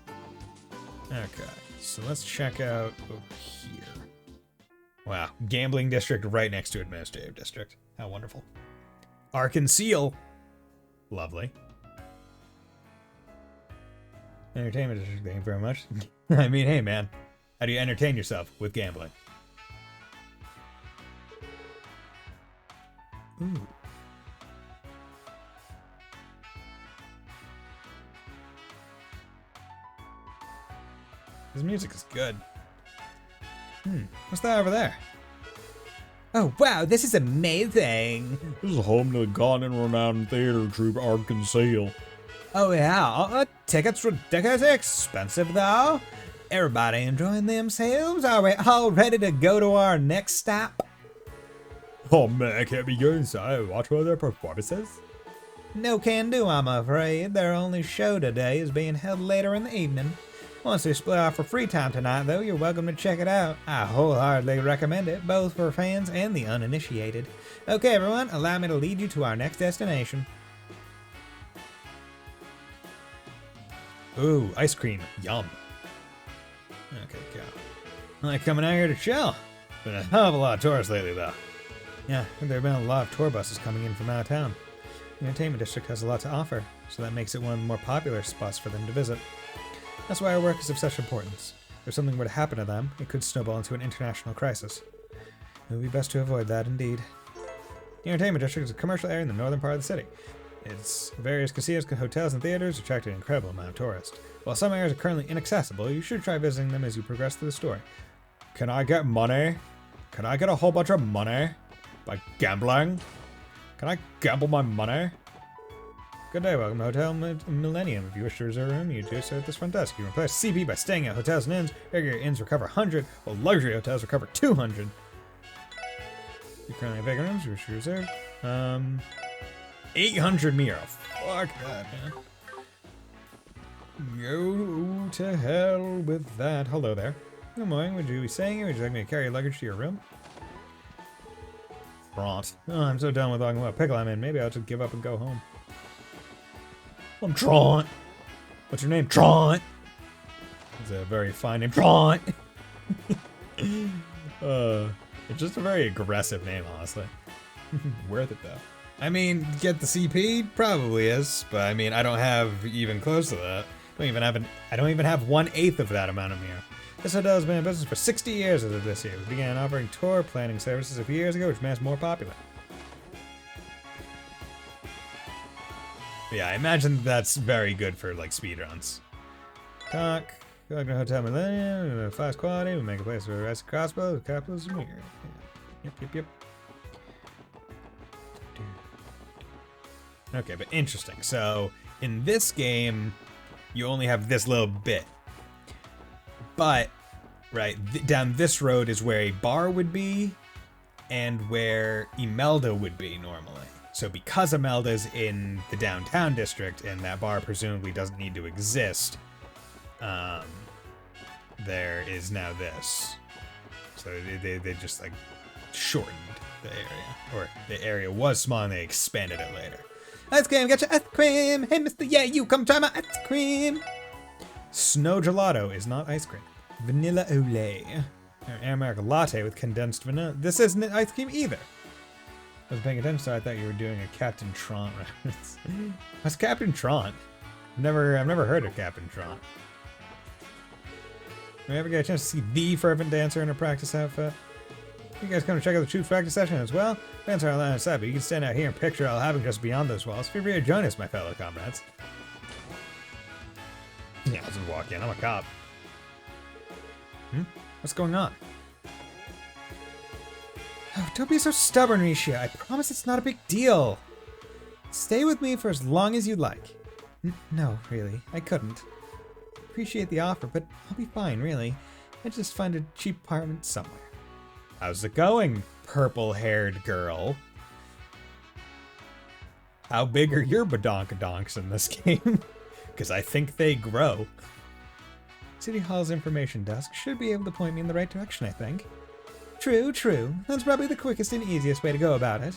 Okay, so let's check out over here. Wow, gambling district right next to administrative district. How wonderful. Arkan Seal. Lovely. Entertainment district, thank you very much. I mean, hey man, how do you entertain yourself with gambling? Ooh. His music is good. What's that over there? Oh wow, this is amazing! This is home to the gone and renowned theater troupe Arkansas. Oh yeah, tickets ridiculously expensive though. Everybody enjoying themselves? Are we all ready to go to our next stop? Oh man, I can't be going inside. Watch one of their performances. No can do, I'm afraid. Their only show today is being held later in the evening. Once we split off for free time tonight, though, you're welcome to check it out. I wholeheartedly recommend it, both for fans and the uninitiated. Okay, everyone, allow me to lead you to our next destination. Ooh, ice cream. Yum. Okay, go. I like coming out here to chill. Been a hell of a lot of tourists lately, though. Yeah, there have been a lot of tour buses coming in from out of town. The entertainment district has a lot to offer, so that makes it one of the more popular spots for them to visit. That's why our work is of such importance. If something were to happen to them, it could snowball into an international crisis. It would be best to avoid that indeed. The entertainment district is a commercial area in the northern part of the city. Its various casinos, hotels, and theaters attract an incredible amount of tourists. While some areas are currently inaccessible, you should try visiting them as you progress through the story. Can I get money? Can I get a whole bunch of money? By gambling? Can I gamble my money? Good day, welcome to Hotel Millennium. If you wish to reserve a room, you do so at this front desk. You can replace CP by staying at hotels and inns. Regular inns recover 100, while luxury hotels recover 200. You currently have vacant rooms, you wish to reserve. 800 Miro. Fuck that, man. Go to hell with that. Hello there. Good morning, would you be staying here? Would you like me to carry your luggage to your room? Front. Oh, I'm so done with talking about pickle I'm in. Maybe I'll just give up and go home. I'm Trant. What's your name? Trant. It's a very fine name. Trant. It's just a very aggressive name, honestly. Worth it, though. I mean, get the CP? Probably is, but I mean, I don't have even close to that. I don't even have 1/8 of that amount of Miro. This hotel has been in business for 60 years as of this year. We began offering tour planning services a few years ago, which made us more popular. Yeah, I imagine that's very good for, like, speedruns. Talk. Go to Hotel Millennium, fast quality, we make a place for rest crossbow, with capitalism here. Yep. Okay, but interesting. So, in this game, you only have this little bit. But, right, down this road is where a bar would be, and where Imelda would be normally. So because Imelda's in the downtown district, and that bar presumably doesn't need to exist, there is now this. So they just, like, shortened the area. Or the area was small and they expanded it later. Ice cream, get your ice cream! Hey, mister, yeah, you come try my ice cream! Snow gelato is not ice cream. Vanilla Olay. Or American latte with condensed vanilla. This isn't ice cream either. I was paying attention, so I thought you were doing a Captain Trant reference. What's Captain Trant? I've never heard of Captain Trant. Do you ever get a chance to see the fervent dancer in a practice outfit? You guys come to check out the troops practice session as well? Fans are on the other side, but you can stand out here and picture all happening just beyond those walls. Feel free to join us, my fellow comrades. Yeah, I'll just walk in. I'm a cop. What's going on? Oh, don't be so stubborn, Risha. I promise it's not a big deal. Stay with me for as long as you like. No, really, I couldn't. Appreciate the offer, but I'll be fine, really. I just find a cheap apartment somewhere. How's it going, purple-haired girl? How big are your badonkadonks in this game? Because I think they grow. City Hall's information desk should be able to point me in the right direction, I think. True, true. That's probably the quickest and easiest way to go about it.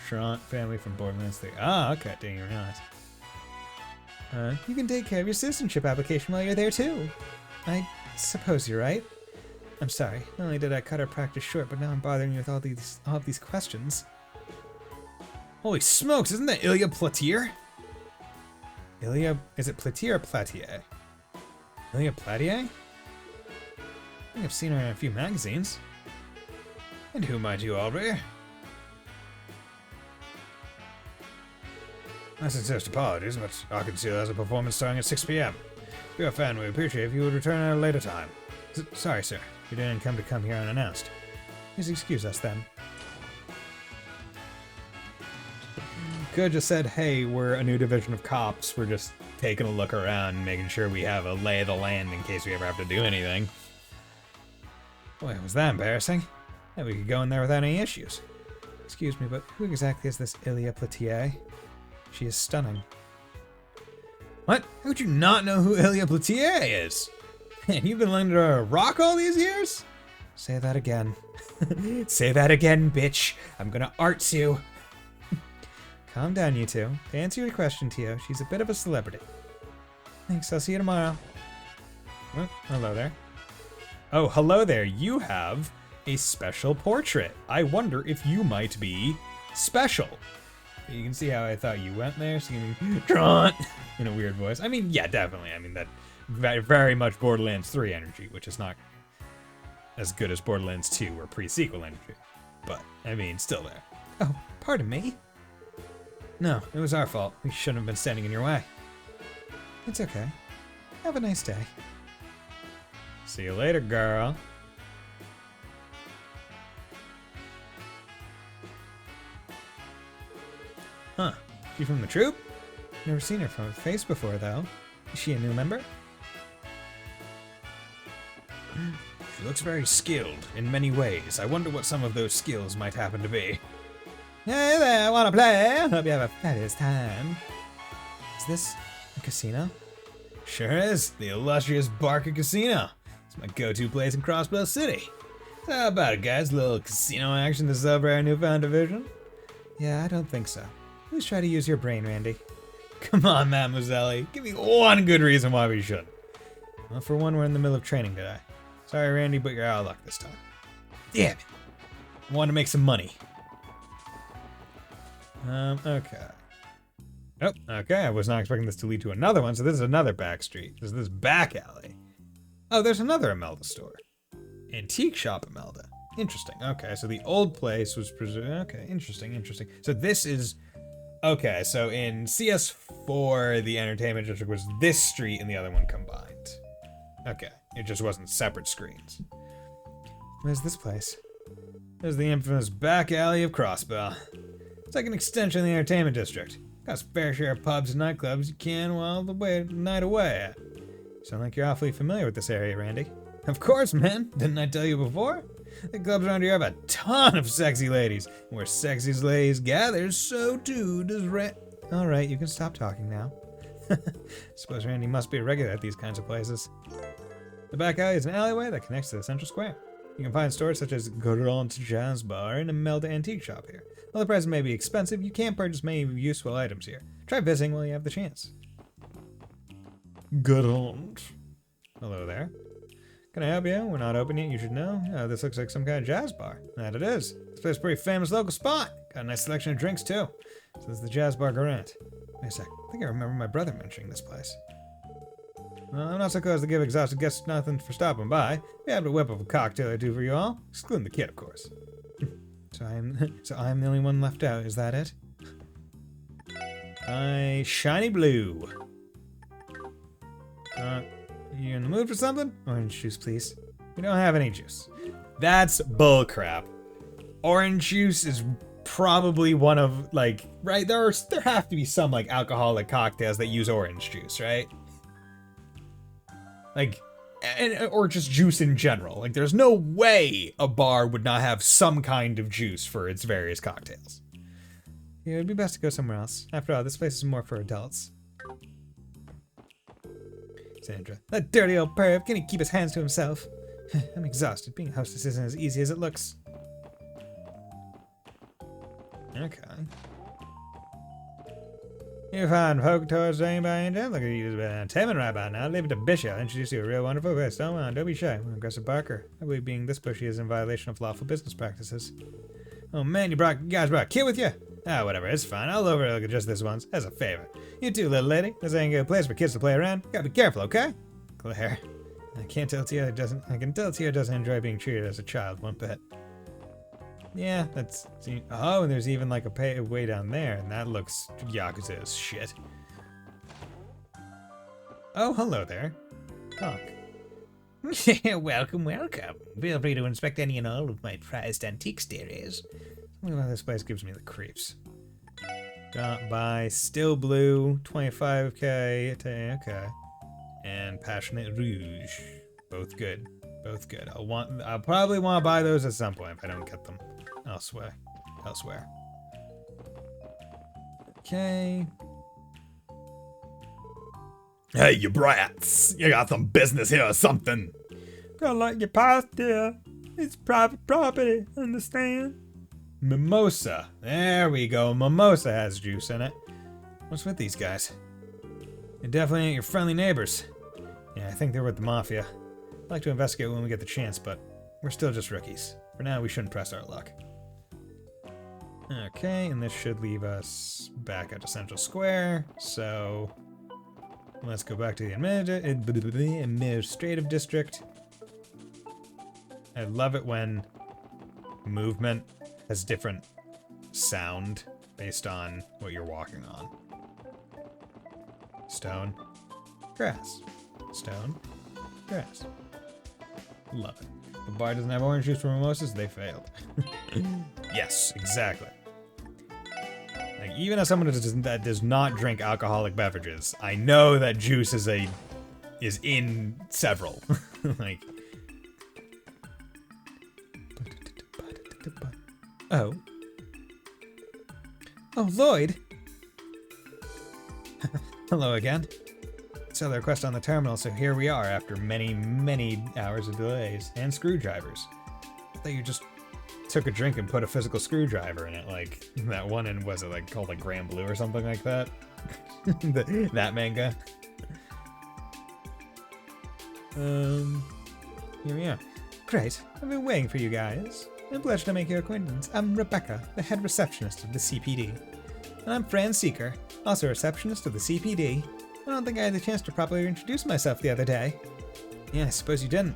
Shrant family from Borderlands 3. Ah, okay, didn't even realize. You can take care of your citizenship application while you're there too. I suppose you're right. I'm sorry. Not only did I cut our practice short, but now I'm bothering you with all of these questions. Holy smokes, isn't that Ilya Platier? Ilya, is it Platier or Platier? Ilya Platier? I think I've seen her in a few magazines. And who might you all be? I suggest apologies, but Arkansas has a performance starting at 6 p.m. If you're a fan, we appreciate if you would return at a later time. Sorry, sir. You didn't come here unannounced. Please excuse us, then. Could have just said, hey, we're a new division of cops. We're just taking a look around, making sure we have a lay of the land in case we ever have to do anything. Boy, was that embarrassing. Yeah, we could go in there without any issues. Excuse me, but who exactly is this Ilya Platier? She is stunning. What? How would you not know who Ilya Platier is? Man, you've been under a rock all these years? Say that again. Say that again, bitch. I'm gonna art you. Calm down, you two. To answer your question, Tio, she's a bit of a celebrity. Thanks, I'll see you tomorrow. Oh, hello there. Oh, hello there. You have a special portrait. I wonder if you might be special. You can see how I thought you went there, singing Trant in a weird voice. I mean, yeah, definitely. I mean, that very much Borderlands 3 energy, which is not as good as Borderlands 2 or pre-sequel energy. But, I mean, still there. Oh, pardon me? No, it was our fault. We shouldn't have been standing in your way. It's okay. Have a nice day. See you later, girl. Huh. She from the troop? Never seen her from her face before, though. Is she a new member? She looks very skilled in many ways. I wonder what some of those skills might happen to be. Hey there, wanna play? Hope you have a fabulous time. Is this a casino? Sure is. The illustrious Barker Casino. It's my go-to place in Crossbow City. So how about it, guys? A little casino action to celebrate our newfound division? Yeah, I don't think so. Please try to use your brain, Randy. Come on, Mademoiselle. Give me one good reason why we shouldn't. Well, for one, we're in the middle of training today. Sorry, Randy, but you're out of luck this time. Damn it. I want to make some money. Okay. Oh, okay. I was not expecting this to lead to another one, so this is another back street. This is this back alley. Oh, there's another Imelda store. Antique shop Imelda. Interesting. Okay, so the old place was okay, interesting. So this is... Okay, so in CS4, the entertainment district was this street and the other one combined. Okay, it just wasn't separate screens. Where's this place? There's the infamous back alley of Crossbow. It's like an extension of the entertainment district. Got a fair share of pubs and nightclubs you can while the night away at. Sound like you're awfully familiar with this area, Randy. Of course, man. Didn't I tell you before? The clubs around here have a ton of sexy ladies. And where sexy ladies gather, so too does Alright, you can stop talking now. Suppose Randy must be a regular at these kinds of places. The back alley is an alleyway that connects to the central square. You can find stores such as Grand Jazz Bar and Imelda Antique Shop here. While the prices may be expensive, you can purchase many useful items here. Try visiting while you have the chance. Grand. Hello there. Can I help you? We're not open yet, you should know. This looks like some kind of jazz bar. That it is. This place is a pretty famous local spot. Got a nice selection of drinks, too. So this is the Jazz Bar Garant. Wait a sec. I think I remember my brother mentioning this place. Well, I'm not so close to give exhausted guests nothing for stopping by. We have to whip up a cocktail or two for you all. Excluding the kid, of course. So I'm the only one left out, is that it? Shiny blue. You in the mood for something? Orange juice, please. We don't have any juice. That's bullcrap. Orange juice is probably one of, like, right? There have to be some, like, alcoholic cocktails that use orange juice, right? Like, or just juice in general. Like, there's no way a bar would not have some kind of juice for its various cocktails. Yeah, it'd be best to go somewhere else. After all, this place is more for adults. Sandra. That dirty old perv, can he keep his hands to himself? I'm exhausted. Being a hostess isn't as easy as it looks. Okay. You fine folk towards anybody in town? Look at you, Tammin right by now. Leave it to Bishop. I'll introduce you to a real wonderful guest. Don't be shy. I'm Aggressive Barker. I believe being this pushy is in violation of lawful business practices. Oh man, you guys brought a kid with you? Ah, whatever, it's fine. I'll overlook it just this once, as a favor. You too, little lady. This ain't a good place for kids to play around. You gotta be careful, okay? Claire. I can tell Tia doesn't enjoy being treated as a child one bit. Yeah, that's... Oh, and there's even like a way down there, and that looks Yakuza as shit. Oh, hello there. Talk. Welcome. Feel free to inspect any and all of my prized antiques, dearies. Well, this place gives me the creeps. Got by Still Blue, 25k, okay. And Passionate Rouge. Both good. I'll probably want to buy those at some point if I don't get them elsewhere. Okay. Hey, you brats! You got some business here or something? Gotta like your past, dear. It's private property, understand? Mimosa. There we go. Mimosa has juice in it. What's with these guys? They definitely ain't your friendly neighbors. Yeah, I think they're with the Mafia. I'd like to investigate when we get the chance, but we're still just rookies. For now, we shouldn't press our luck. Okay, and this should leave us back at Central Square, so let's go back to the administrative district. I love it when movement has different sound based on what you're walking on. Stone, grass, stone, grass. Love it. The bar doesn't have orange juice for mimosas, they failed. Yes, exactly. Like, even as someone that does not drink alcoholic beverages, I know that juice is in several. Like, oh, Lloyd. Hello again. Saw the request on the terminal, so here we are after many hours of delays and screwdrivers. I thought you just took a drink and put a physical screwdriver in it, like that one in, was it like called like Grand Blue or something like that? That manga. Here we are. Great. I've been waiting for you guys. A pleasure to make your acquaintance. I'm Rebecca, the head receptionist of the CPD. And I'm Fran Seeker, also receptionist of the CPD. I don't think I had the chance to properly introduce myself the other day. Yeah, I suppose you didn't.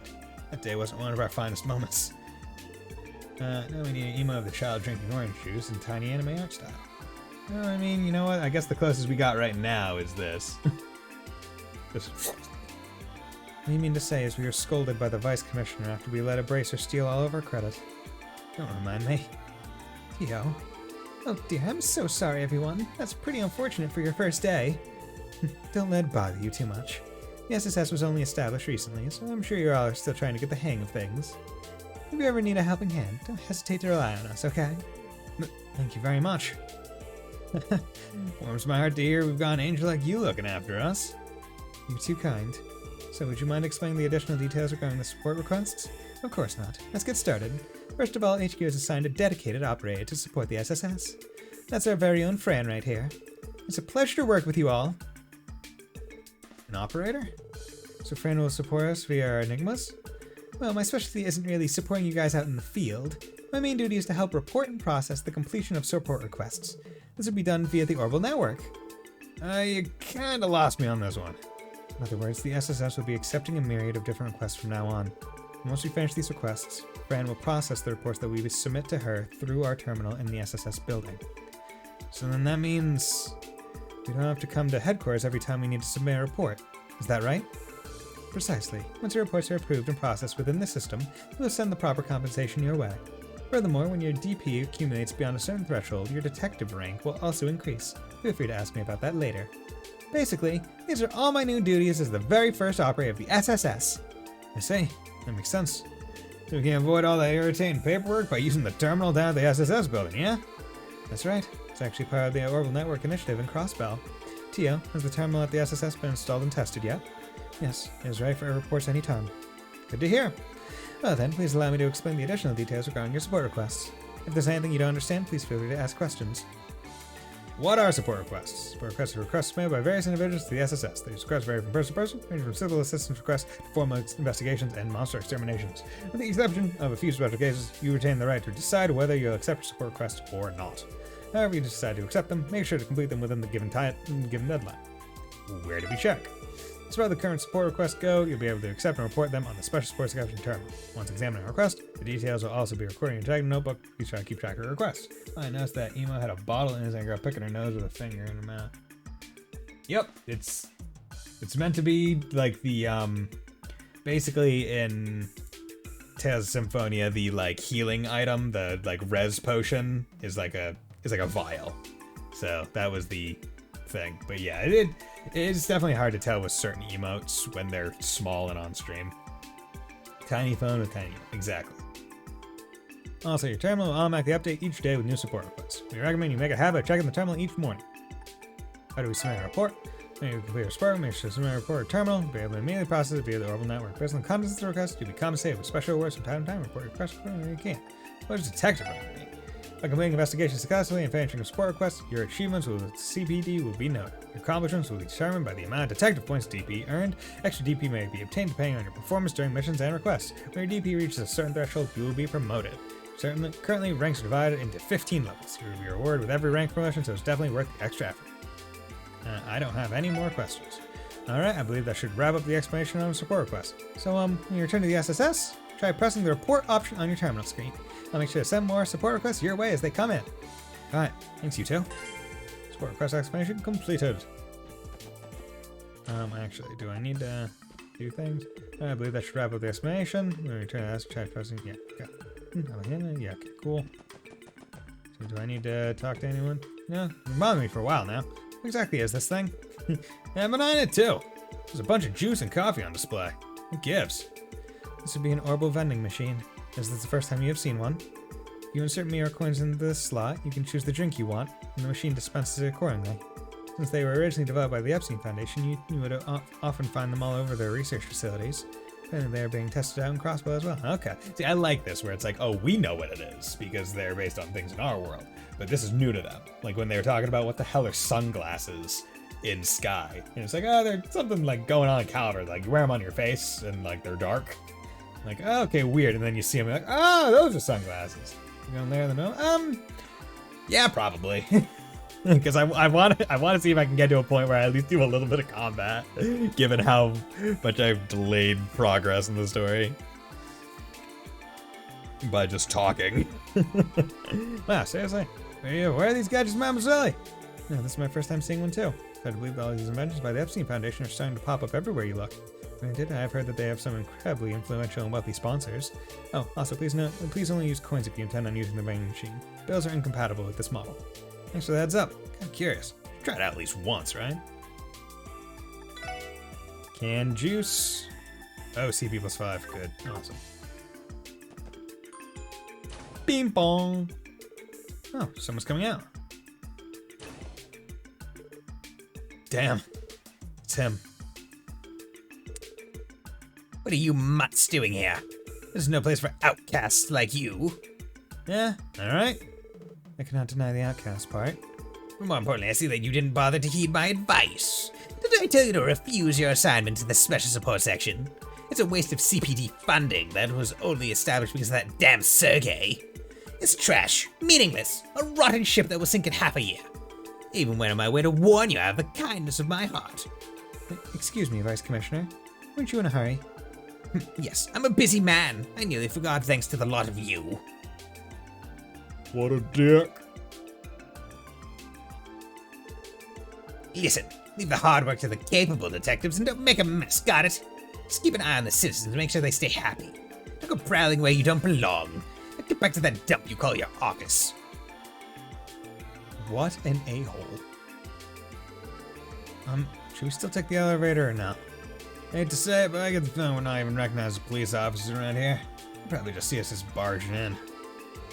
That day wasn't one of our finest moments. Now we need an emo of the child drinking orange juice in tiny anime art style. Well, I mean, you know what? I guess the closest we got right now is this. What you mean to say is we were scolded by the vice commissioner after we let a bracer steal all of our credit. Don't remind me. Theo. Oh dear, I'm so sorry everyone. That's pretty unfortunate for your first day. Don't let it bother you too much. The SSS was only established recently, so I'm sure you all are still trying to get the hang of things. If you ever need a helping hand, don't hesitate to rely on us, okay? Thank you very much. Warms my heart to hear we've got an angel like you looking after us. You're too kind. So would you mind explaining the additional details regarding the support requests? Of course not. Let's get started. First of all, HQ has assigned a dedicated operator to support the SSS. That's our very own Fran right here. It's a pleasure to work with you all. An operator? So Fran will support us via our enigmas? Well, my specialty isn't really supporting you guys out in the field. My main duty is to help report and process the completion of support requests. This will be done via the Orbital Network. You kinda lost me on this one. In other words, the SSS will be accepting a myriad of different requests from now on. Once we finish these requests, Fran will process the reports that we submit to her through our terminal in the SSS building. So then that means we don't have to come to headquarters every time we need to submit a report. Is that right? Precisely. Once your reports are approved and processed within the system, we'll send the proper compensation your way. Furthermore, when your DP accumulates beyond a certain threshold, your detective rank will also increase. Feel free to ask me about that later. Basically, these are all my new duties as the very first operator of the SSS. I see. That makes sense. So we can avoid all that irritating paperwork by using the terminal down at the SSS building, yeah? That's right. It's actually part of the Orbital Network Initiative in Crossbell. Tio, has the terminal at the SSS been installed and tested yet? Yes, it is ready for reports anytime. Good to hear. Well then, please allow me to explain the additional details regarding your support requests. If there's anything you don't understand, please feel free to ask questions. What are support requests? Support requests are requests made by various individuals to the SSS. These requests vary from person to person, ranging from civil assistance requests to formal investigations and monster exterminations. With the exception of a few special cases, you retain the right to decide whether you'll accept a support request or not. However you decide to accept them, make sure to complete them within the given deadline. Where do we check? As far as the current support requests go, you'll be able to accept and report them on the Special Support Section terminal. Once examining a request, the details will also be recorded in your tagged notebook. Please try to keep track of your requests. I noticed that Emo had a bottle in his and a girl picking her nose with a finger in her mouth. Yep, it's meant to be like the basically in Tales of Symphonia, the like healing item, the like res potion is like a vial. So that was the thing. But yeah, it's definitely hard to tell with certain emotes when they're small and on stream. Tiny phone with tiny, exactly. Also, your terminal will automatically update each day with new support requests. We recommend you make a habit of checking the terminal each morning. How do we submit a report? When you complete a support, make sure to submit a report or terminal. You'll be able to immediately process it via the Orbital Network. Based on the contents of the request, you'll be compensated with special rewards from time to time. Report your request whenever you can. What is detective rank? By completing investigations successfully and finishing a support request, your achievements with CPD will be noted. Your accomplishments will be determined by the amount of detective points DP earned. Extra DP may be obtained depending on your performance during missions and requests. When your DP reaches a certain threshold, you will be promoted. Currently, ranks are divided into 15 levels. You will be rewarded with every rank promotion, so it's definitely worth the extra effort. I don't have any more questions. Alright, I believe that should wrap up the explanation on support requests. So, when you return to the SSS, try pressing the report option on your terminal screen. I'll make sure to send more support requests your way as they come in. Alright, thanks you two. Support request explanation completed. Actually, do I need to do things? I believe that should wrap up the explanation. When we return to that, try pressing, yeah, okay. Yeah, okay, cool. So do I need to talk to anyone? No, you've bothered me for a while now. What exactly is this thing? Yeah, I'm on it too. There's a bunch of juice and coffee on display. What gives? This would be an orbital vending machine. As this is the first time you have seen one. If you insert mirror coins into this slot, you can choose the drink you want, and the machine dispenses it accordingly. Since they were originally developed by the Epstein Foundation, you would often find them all over their research facilities. And they're being tested out in Crossbow as well. Okay. See, I like this, where it's like, oh, we know what it is, because they're based on things in our world. But this is new to them. Like when they were talking about what the hell are sunglasses in Sky. And it's like, oh, there's something like going on in Caliber. Like you wear them on your face, and like they're dark. Like, oh, okay, weird. And then you see them, like, oh, those are sunglasses. You going there in the middle? Yeah, probably. Because I want to see if I can get to a point where I at least do a little bit of combat, given how much I've delayed progress in the story by just talking. Wow, seriously? Where are these gadgets, Mademoiselle? No, this is my first time seeing one too. It's hard to believe that all these inventions by the Epstein Foundation are starting to pop up everywhere you look. Granted, I've heard that they have some incredibly influential and wealthy sponsors. Oh, also please note, please only use coins if you intend on using the vending machine. Bills are incompatible with this model. Thanks for the heads up. I'm curious. Try it out at least once, right? Canned juice. Oh, CP +5. Good. Awesome. Bing bong. Oh, someone's coming out. Damn. It's him. What are you mutts doing here? This is no place for outcasts like you. Yeah, alright. I cannot deny the outcast part. More importantly, I see that you didn't bother to heed my advice. Did I tell you to refuse your assignment to the special support section? It's a waste of CPD funding that was only established because of that damn Sergey. It's trash, meaningless, a rotten ship that will sink in half a year. I even went on my way to warn you out of the kindness of my heart. Excuse me, Vice Commissioner. Weren't you in a hurry? Yes, I'm a busy man. I nearly forgot thanks to the lot of you. What a dick. Listen, leave the hard work to the capable detectives and don't make a mess, got it? Just keep an eye on the citizens and make sure they stay happy. Don't go prowling where you don't belong. Now get back to that dump you call your office. What an a-hole. Should we still take the elevator or not? Hate to say it, but I get the feeling we're not even recognized as police officers around here. They'll probably just see us as barging in.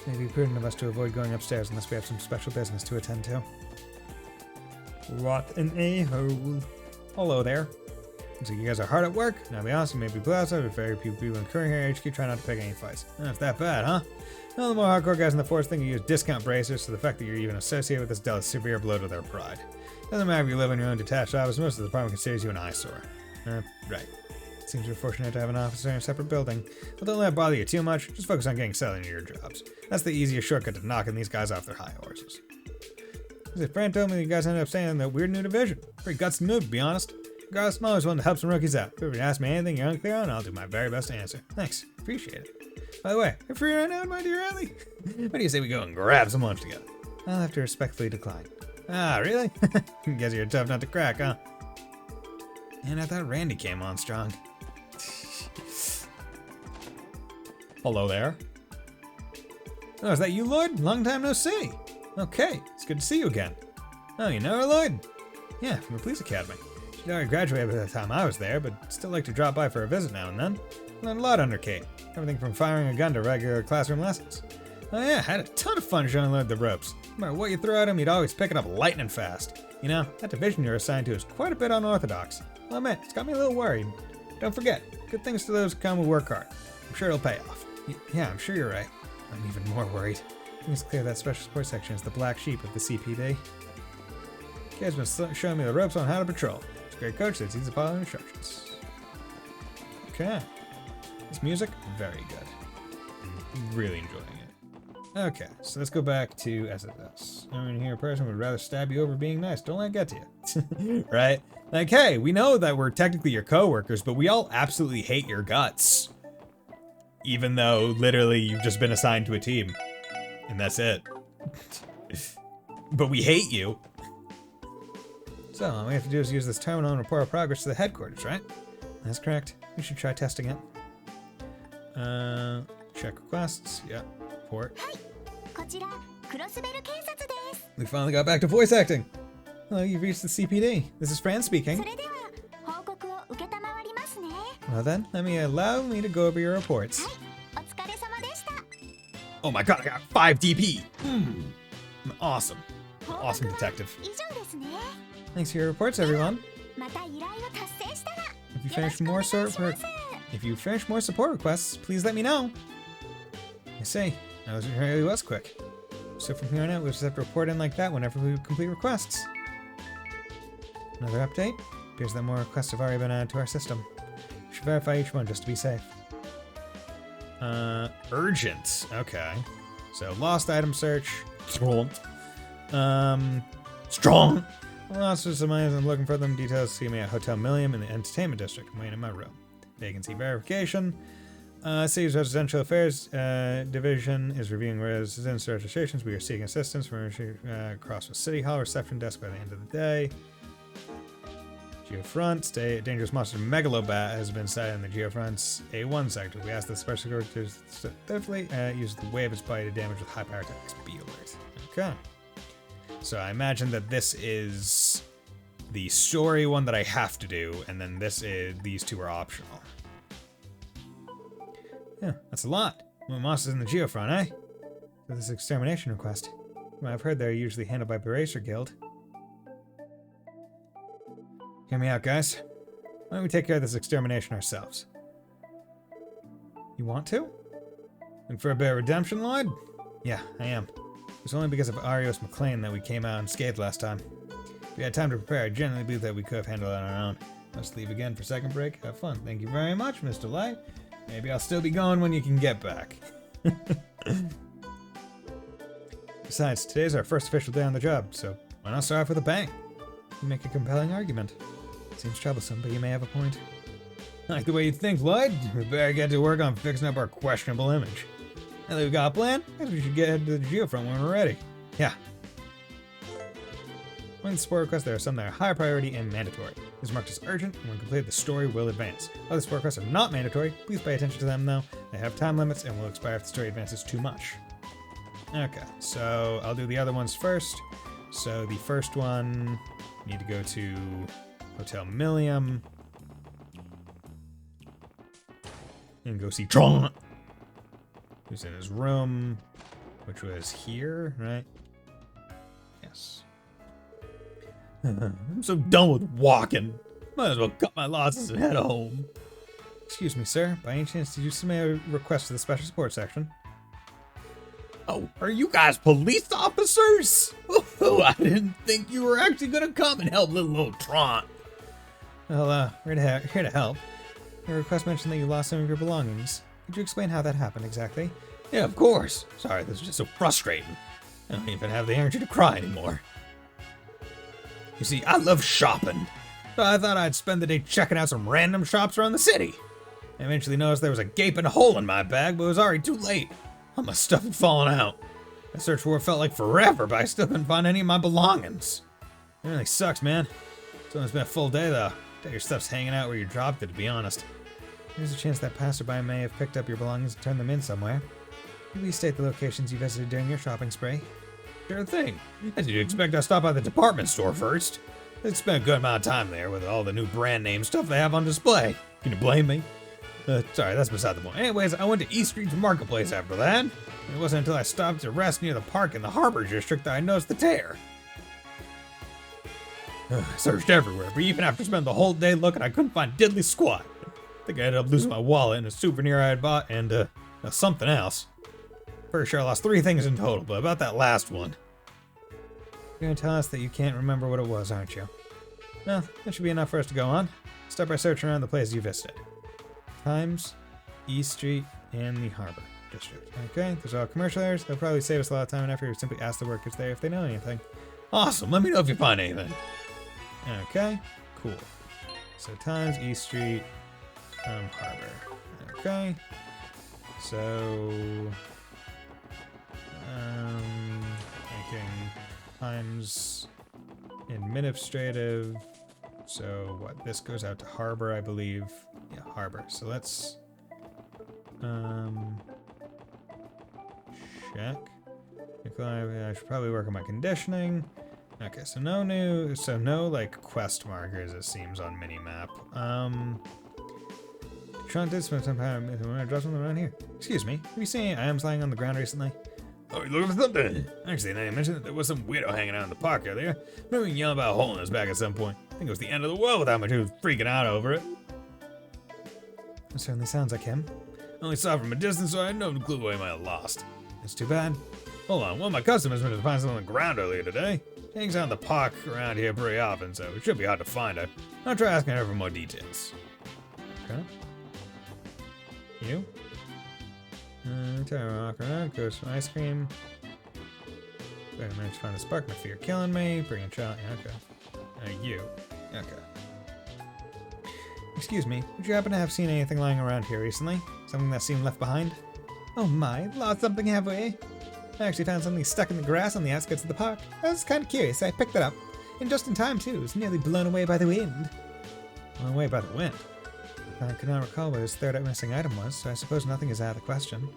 Maybe prudent of us to avoid going upstairs unless we have some special business to attend to. What an a-hole. Hello there. Looks like you guys are hard at work. Now be honest, you may be blasted, but very few people in current here HQ try not to pick any fights. It's that bad, huh? Well, the more hardcore guys in the force think you use discount bracers, so the fact that you're even associated with this dealt a severe blow to their pride. Doesn't matter if you live in your own detached office, most of the department considers you an eyesore. Right. Seems we're fortunate to have an officer in a separate building. But don't let it bother you too much, just focus on getting settled into your jobs. That's the easiest shortcut to knocking these guys off their high horses. As Fran told me, you guys ended up staying in that weird new division. Pretty gutsy move, to be honest. Regardless, I'm always willing to help some rookies out. If you ask me anything you're unclear on, I'll do my very best to answer. Thanks. Appreciate it. By the way, you're free right now, my dear Ellie? What do you say we go and grab some lunch together? I'll have to respectfully decline. Ah, really? Guess you're tough not to crack, huh? And I thought Randy came on strong. Hello there. Oh, is that you, Lloyd? Long time no see. Okay, it's good to see you again. Oh, you know her, Lloyd? Yeah, from the police academy. She'd already graduated by the time I was there, but still like to drop by for a visit now and then. Learned a lot under Kate. Everything from firing a gun to regular classroom lessons. Oh yeah, had a ton of fun showing Lloyd the ropes. No matter what you throw at him, he'd always pick it up lightning fast. You know, that division you're assigned to is quite a bit unorthodox. Well, man, it's got me a little worried. Don't forget, good things to those who come who work hard. I'm sure it'll pay off. Yeah, I'm sure you're right. I'm even more worried. I think it's clear that special support section is the black sheep of the CPD. Kid's been showing me the ropes on how to patrol. He's a great coach that sees the following instructions. Okay. This music, very good. I'm really enjoying it. Okay, so let's go back to SSS. Anyone here in person would rather stab you over being nice. Don't let it get to you. Right? Like, hey, we know that we're technically your co-workers, but we all absolutely hate your guts. Even though, literally, you've just been assigned to a team. And that's it. But we hate you. So, all we have to do is use this terminal and report our progress to the headquarters, right? That's correct. We should try testing it. Check requests. Yeah. Report. We finally got back to voice acting. Hello, you've reached the CPD. This is Fran speaking. Well then, allow me to go over your reports. Oh my god, I got 5 DP! I'm awesome. Awesome detective. Thanks for your reports, everyone. If you finish more support requests, please let me know. I see. That really was quick. So from here on out, we'll just have to report in like that whenever we complete requests. Another update. Appears that more requests have already been added to our system. We should verify each one just to be safe. Urgent. Okay. So lost item search. Strong. Strong. Lost some items. I'm looking for them. Details see me at Hotel Millium in the Entertainment District. I'm waiting in my room. Vacancy verification. City's Residential Affairs Division is reviewing residence registrations. We are seeking assistance from across the City Hall reception desk by the end of the day. Geofront, dangerous monster Megalobat has been sighted in the Geofront's A1 sector. We ask the special characters to definitely use the way of its body to damage with high power attacks. Be alert. Okay. So I imagine that this is the story one that I have to do, and then these two are optional. Yeah, that's a lot. More monsters in the Geofront, eh? For this extermination request. Well, I've heard they're usually handled by Beracer Guild. Hear me out, guys. Why don't we take care of this extermination ourselves? You want to? Looking for a bit of redemption, Lloyd? Yeah, I am. It was only because of Arios McLean that we came out unscathed last time. If we had time to prepare, I genuinely believe that we could have handled it on our own. Let's leave again for second break. Have fun. Thank you very much, Mr. Light. Maybe I'll still be going when you can get back. Besides, today's our first official day on the job, so why not start off with a bang? You make a compelling argument. Seems troublesome, but you may have a point. Like the way you think, Lloyd. We better get to work on fixing up our questionable image. Now that we've got a plan, I guess we should get to the Geofront when we're ready. Yeah. When the support requests, there are some that are high priority and mandatory. These are marked as urgent, and when completed, the story will advance. Other support requests are not mandatory. Please pay attention to them, though. They have time limits and will expire if the story advances too much. Okay, so I'll do the other ones first. So the first one, need to go to Hotel Millium. and go see Tron, who's in his room, which was here, right? Yes. I'm so done with walking. Might as well cut my losses and head home. Excuse me, sir. By any chance, did you submit a request to the special support section? Oh, are you guys police officers? Oh, I didn't think you were actually gonna come and help little old Tron. Well, we're here to help. Your request mentioned that you lost some of your belongings. Could you explain how that happened exactly? Yeah, of course. Sorry, this is just so frustrating. I don't even have the energy to cry anymore. You see, I love shopping, so I thought I'd spend the day checking out some random shops around the city. I eventually noticed there was a gaping hole in my bag, but it was already too late. All my stuff had fallen out. I searched for what felt like forever, but I still couldn't find any of my belongings. It really sucks, man. It's almost been a full day, though. Bet your stuff's hanging out where you dropped it, to be honest. There's a chance that passerby may have picked up your belongings and turned them in somewhere. Could you state the locations you visited during your shopping spree? Sure thing. As you'd expect, I stopped by the department store first. I'd spent a good amount of time there with all the new brand name stuff they have on display. Can you blame me? Sorry, that's beside the point. Anyways, I went to East Street's Marketplace after that. It wasn't until I stopped to rest near the park in the Harbor District that I noticed the tear. I searched everywhere, but even after spending the whole day looking, I couldn't find diddly squat. I think I ended up losing my wallet and a souvenir I had bought and something else. Pretty sure I lost 3 things in total, but about that last one. You're gonna tell us that you can't remember what it was, aren't you? Well, that should be enough for us to go on. Start by searching around the places you visited. Times, East Street, and the Harbor District. Okay, those are all commercial areas. They'll probably save us a lot of time and effort. Simply ask the workers there if they know anything. Awesome, let me know if you find anything. Okay, cool. So Times, East Street, Harbor. Okay. So, making Times administrative. So what? This goes out to Harbor, I believe. Yeah, Harbor. So let's check. I should probably work on my conditioning. Okay, so no like quest markers, it seems, on minimap. Tron did spend some time when I dropped something around here. Excuse me, have you seen any items lying on the ground recently? Oh, you looking for something? Actually, they mentioned that there was some weirdo hanging out in the park earlier. Remember him yelling about a hole in his back at some point. I think it was the end of the world with how much he was freaking out over it. It certainly sounds like him. I only saw it from a distance, so I had no clue what he might have lost. That's too bad. Hold on, one of my customers went to find something on the ground earlier today. She hangs out in the park around here pretty often, so it should be hard to find her. I'll try asking her for more details. Okay. You? Try to walk around, go some ice cream. I managed to find the spark, my fear killing me. Bring a child. Yeah, okay. You. Okay. Excuse me, would you happen to have seen anything lying around here recently? Something that seemed left behind? Oh my, lost something halfway. I actually found something stuck in the grass on the outskirts of the park. I was kind of curious, so I picked it up. And just in time, too. It was nearly blown away by the wind. Blown away by the wind? I could not recall what his third missing item was, so I suppose nothing is out of the question.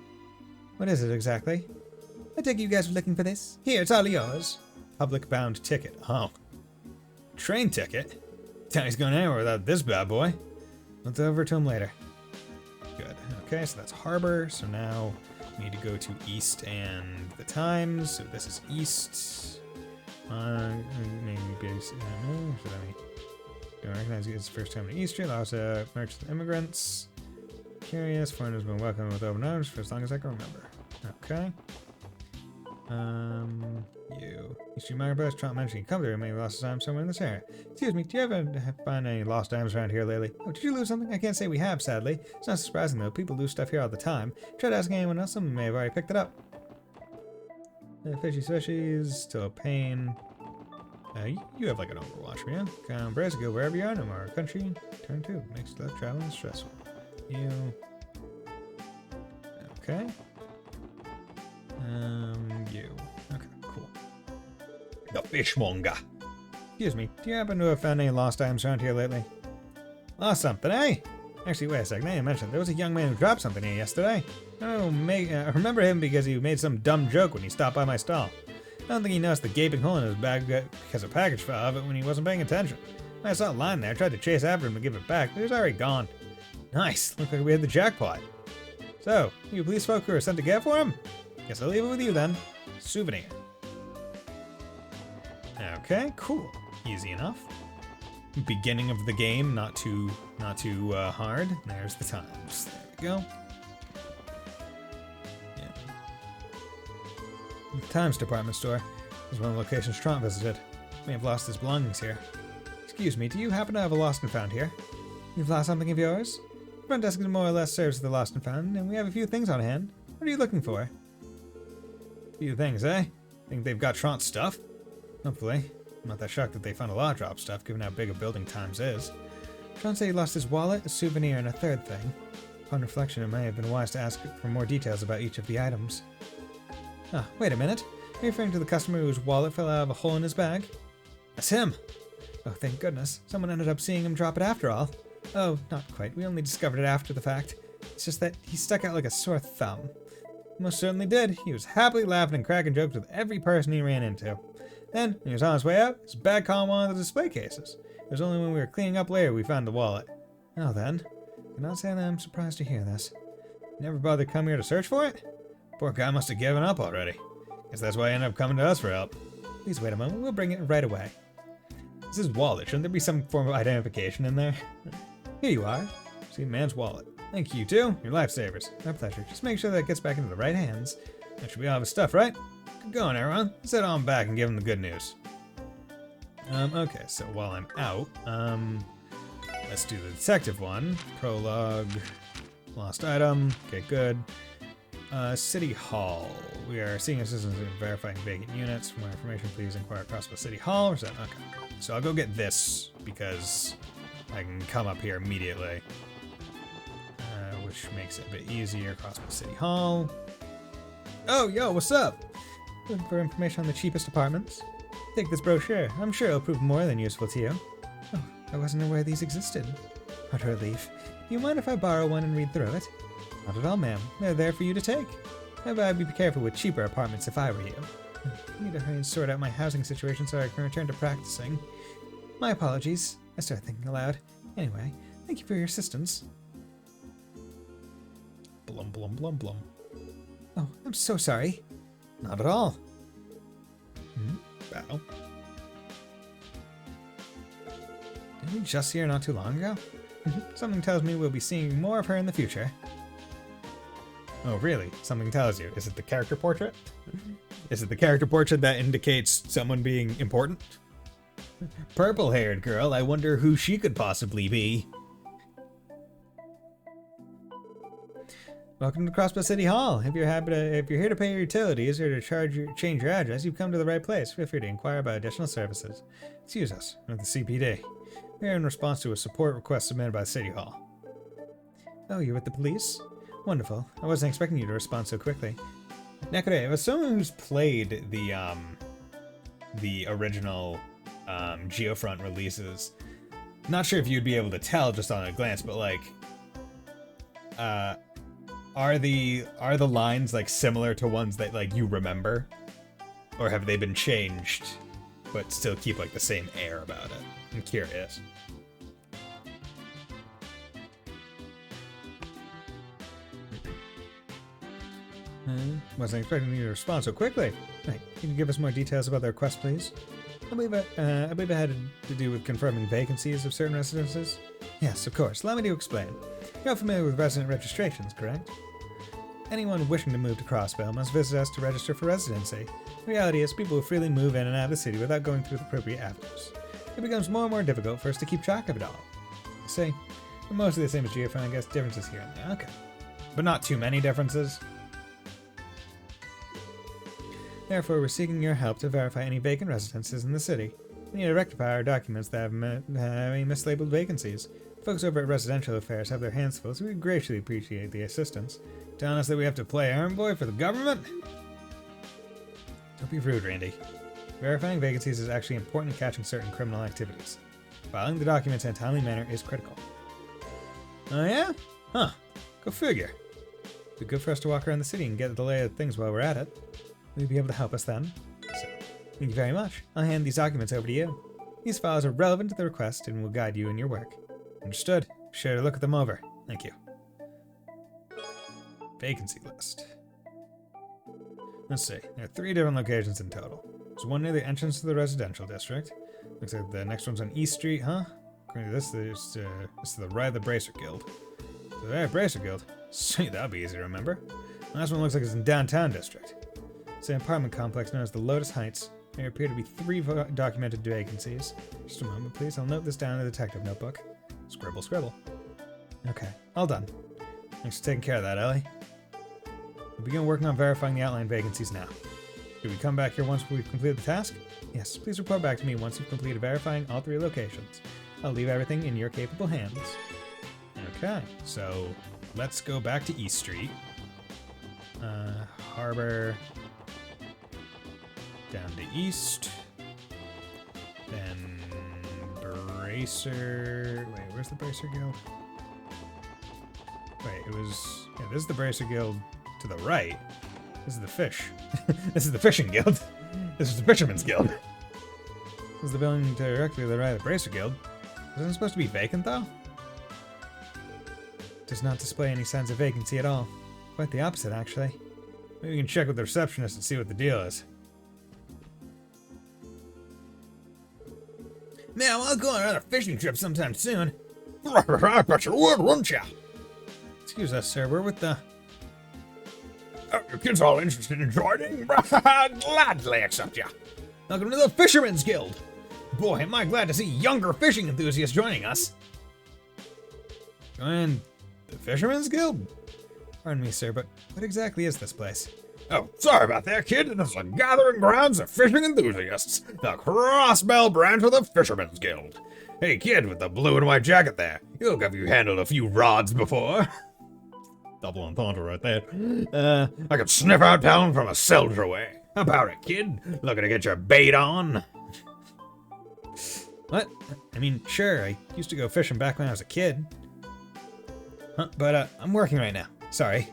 What is it exactly? I take it you guys were looking for this. Here, it's all yours. Public bound ticket. Oh. Train ticket? He's going anywhere without this bad boy. I'll deliver to him later. Good. Okay, so that's Harbor. So now we need to go to East and the Times. So this is East. Maybe base. Don't recognize you as first time to East Street. Also, merchants and immigrants. Curious. Foreigners been welcomed with open arms for as long as I can remember. Okay. You. East Street Marketplace. Trump mentioned you come there. Maybe lost his time somewhere in this area. Excuse me. Do you ever find any lost items around here lately? Oh, did you lose something? I can't say we have, sadly. It's not surprising though. People lose stuff here all the time. Tried asking anyone else. Someone may have already picked it up. Fishy swishies. Still a pain. You have like an Overwatch, man. Brace, go wherever you are, no more country. Turn 2. Makes life traveling stressful. You. Okay. You. Okay, cool. The fishmonger. Excuse me, do you happen to have found any lost items around here lately? Lost something, eh? Actually, wait a second, I didn't mention there was a young man who dropped something here yesterday. I remember him because he made some dumb joke when he stopped by my stall. I don't think he noticed the gaping hole in his bag because a package fell out of it when he wasn't paying attention. When I saw it lying there, I tried to chase after him to give it back, but he was already gone. Nice, looked like we had the jackpot. So, you police folk who are sent to get for him? Guess I'll leave it with you then. Souvenir. Okay, cool. Easy enough. Beginning of the game, not too hard. There's the times. There we go. Yeah. The Times department store is one of the locations Trant visited. May have lost his belongings here. Excuse me, do you happen to have a lost and found here? You've lost something of yours? The front desk more or less serves the lost and found, and we have a few things on hand. What are you looking for? A few things, eh? Think they've got Trant's stuff? Hopefully. I'm not that shocked that they found a lot of drop stuff, given how big a building Times is. Trant said he lost his wallet, a souvenir, and a third thing. Upon reflection, it may have been wise to ask for more details about each of the items. Ah, wait a minute. Are you referring to the customer whose wallet fell out of a hole in his bag? That's him! Oh, thank goodness. Someone ended up seeing him drop it after all. Oh, not quite. We only discovered it after the fact. It's just that he stuck out like a sore thumb. Most certainly did. He was happily laughing and cracking jokes with every person he ran into. Then, when he was on his way out, his bag caught on one of the display cases. It was only when we were cleaning up later we found the wallet. Now then, I cannot say that I'm surprised to hear this. You never bothered coming here to search for it? Poor guy must have given up already. Guess that's why he ended up coming to us for help. Please wait a moment, we'll bring it right away. This is his wallet. Shouldn't there be some form of identification in there? Here you are. See, man's wallet. Thank you, too. Your lifesavers. My pleasure. Just make sure that it gets back into the right hands. That should be all of his stuff, right? Good going, everyone. Let's head on back and give him the good news. Okay, so while I'm out, let's do the detective one. Prologue. Lost item. Okay, good. City Hall. We are seeking assistance in verifying vacant units. For more information, please inquire across the City Hall. Okay. So I'll go get this because I can come up here immediately. Which makes it a bit easier across the City Hall. Oh, yo, what's up? Looking for information on the cheapest apartments? Take this brochure. I'm sure it'll prove more than useful to you. Oh, I wasn't aware these existed. What a relief. Do you mind if I borrow one and read through it? Not at all, ma'am. They're there for you to take. Maybe I'd be careful with cheaper apartments if I were you. I need to hurry and sort out my housing situation so I can return to practicing. My apologies. I started thinking aloud. Anyway, thank you for your assistance. Blum, blum, blum, blum. Oh, I'm so sorry. Not at all. Bow. Didn't we just see her not too long ago? Something tells me we'll be seeing more of her in the future. Oh, really? Something tells you. Is it the character portrait? Is it the character portrait that indicates someone being important? Purple-haired girl, I wonder who she could possibly be. Welcome to Crossbow City Hall. If you're here to pay your utilities or to change your address, you've come to the right place. Feel free to inquire about additional services. Excuse us, we're the CPD. We're in response to a support request submitted by City Hall. Oh, you're with the police? Wonderful. I wasn't expecting you to respond so quickly. Nekore, as someone who's played the original Geofront releases, not sure if you'd be able to tell just on a glance, but like, are the lines like similar to ones that like you remember, or have they been changed but still keep like the same air about it? I'm curious. Wasn't expecting you to respond so quickly. Right, can you give us more details about the request, please? I believe it had to do with confirming vacancies of certain residences. Yes, of course. Allow me to explain. You're familiar with resident registrations, correct? Anyone wishing to move to Crossvale must visit us to register for residency. The reality is, people will freely move in and out of the city without going through the appropriate avenues. It becomes more and more difficult for us to keep track of it all. See, we're mostly the same as Geofront, I guess differences here and there. Okay. But not too many differences. Therefore, we're seeking your help to verify any vacant residences in the city. We need to rectify our documents that have any mislabeled vacancies. Folks over at Residential Affairs have their hands full, so we graciously appreciate the assistance. Telling us that we have to play errand boy for the government? Don't be rude, Randy. Verifying vacancies is actually important in catching certain criminal activities. Filing the documents in a timely manner is critical. Oh yeah? Huh. Go figure. It'd be good for us to walk around the city and get the lay of things while we're at it. Will you be able to help us then? So, thank you very much. I'll hand these documents over to you. These files are relevant to the request and will guide you in your work. Understood. Be sure to look at them over. Thank you. Vacancy list. Let's see. There are 3 different locations in total. There's one near the entrance to the residential district. Looks like the next one's on East Street, huh? According to this, this is the right of the Bracer Guild. So the right of Bracer Guild? Sweet, that'll be easy to remember. The last one looks like it's in downtown district. It's an apartment complex known as the Lotus Heights. There appear to be 3 documented vacancies. Just a moment, please. I'll note this down in the detective notebook. Scribble, scribble. Okay, all done. Thanks for taking care of that, Ellie. We'll begin working on verifying the outline vacancies now. Should we come back here once we've completed the task? Yes, please report back to me once you've completed verifying all 3 locations. I'll leave everything in your capable hands. Okay, so let's go back to East Street. Harbor. Down to East. Then Bracer. Wait, where's the Bracer Guild? Wait, it was. Yeah, this is the Bracer Guild to the right. This is the fish. This is the Fishing Guild. This is the Fisherman's Guild. This is the building directly to the right of the Bracer Guild. Isn't it supposed to be vacant, though? Does not display any signs of vacancy at all. Quite the opposite, actually. Maybe we can check with the receptionist and see what the deal is. Now, I'll go on another fishing trip sometime soon. I bet you would, wouldn't ya? Excuse us, sir. We're with the... Your kids all interested in joining? Gladly accept ya. Welcome to the Fisherman's Guild. Boy, am I glad to see younger fishing enthusiasts joining us. Join the Fisherman's Guild? Pardon me, sir, but what exactly is this place? Oh, sorry about that, kid. This is a gathering grounds of fishing enthusiasts. The Crossbell branch of the Fisherman's Guild. Hey, kid with the blue and white jacket there. You look like you handled a few rods before. Double entendre right there. I could sniff out town from a cellar away. How about it, kid? Looking to get your bait on? What? I mean, sure, I used to go fishing back when I was a kid. Huh, but I'm working right now. Sorry.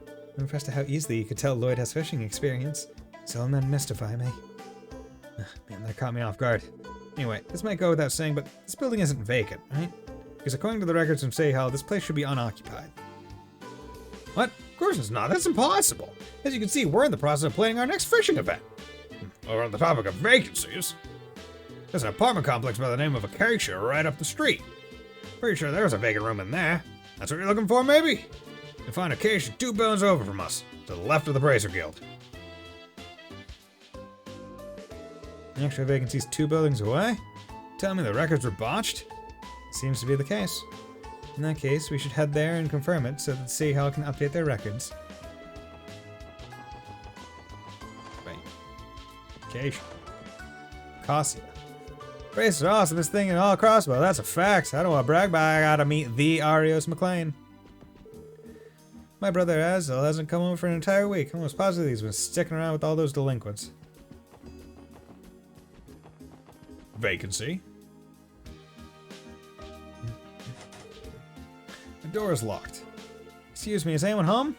I'm impressed at how easily you could tell Lloyd has fishing experience. So men mystify me. Man, that caught me off guard. Anyway, this might go without saying, but this building isn't vacant, right? Because according to the records from City Hall, this place should be unoccupied. What? Of course it's not. That's impossible. As you can see, we're in the process of planning our next fishing event. Over on the topic of vacancies, there's an apartment complex by the name of Acacia right up the street. Pretty sure there's a vacant room in there. That's what you're looking for, maybe? You'll find Acacia 2 buildings over from us, to the left of the Bracer Guild. The actual vacancy's 2 buildings away? Tell me the records were botched? Seems to be the case. In that case, we should head there and confirm it so that City Hall can update their records. Wait. Acacia. Cassia. Brace is the awesomest thing in all Crossbow, that's a fact. I don't want to brag, but I gotta meet the Arios McLean. My brother Azel hasn't come home for an entire week. I'm almost positive he's been sticking around with all those delinquents. Vacancy? The door is locked. Excuse me, is anyone home?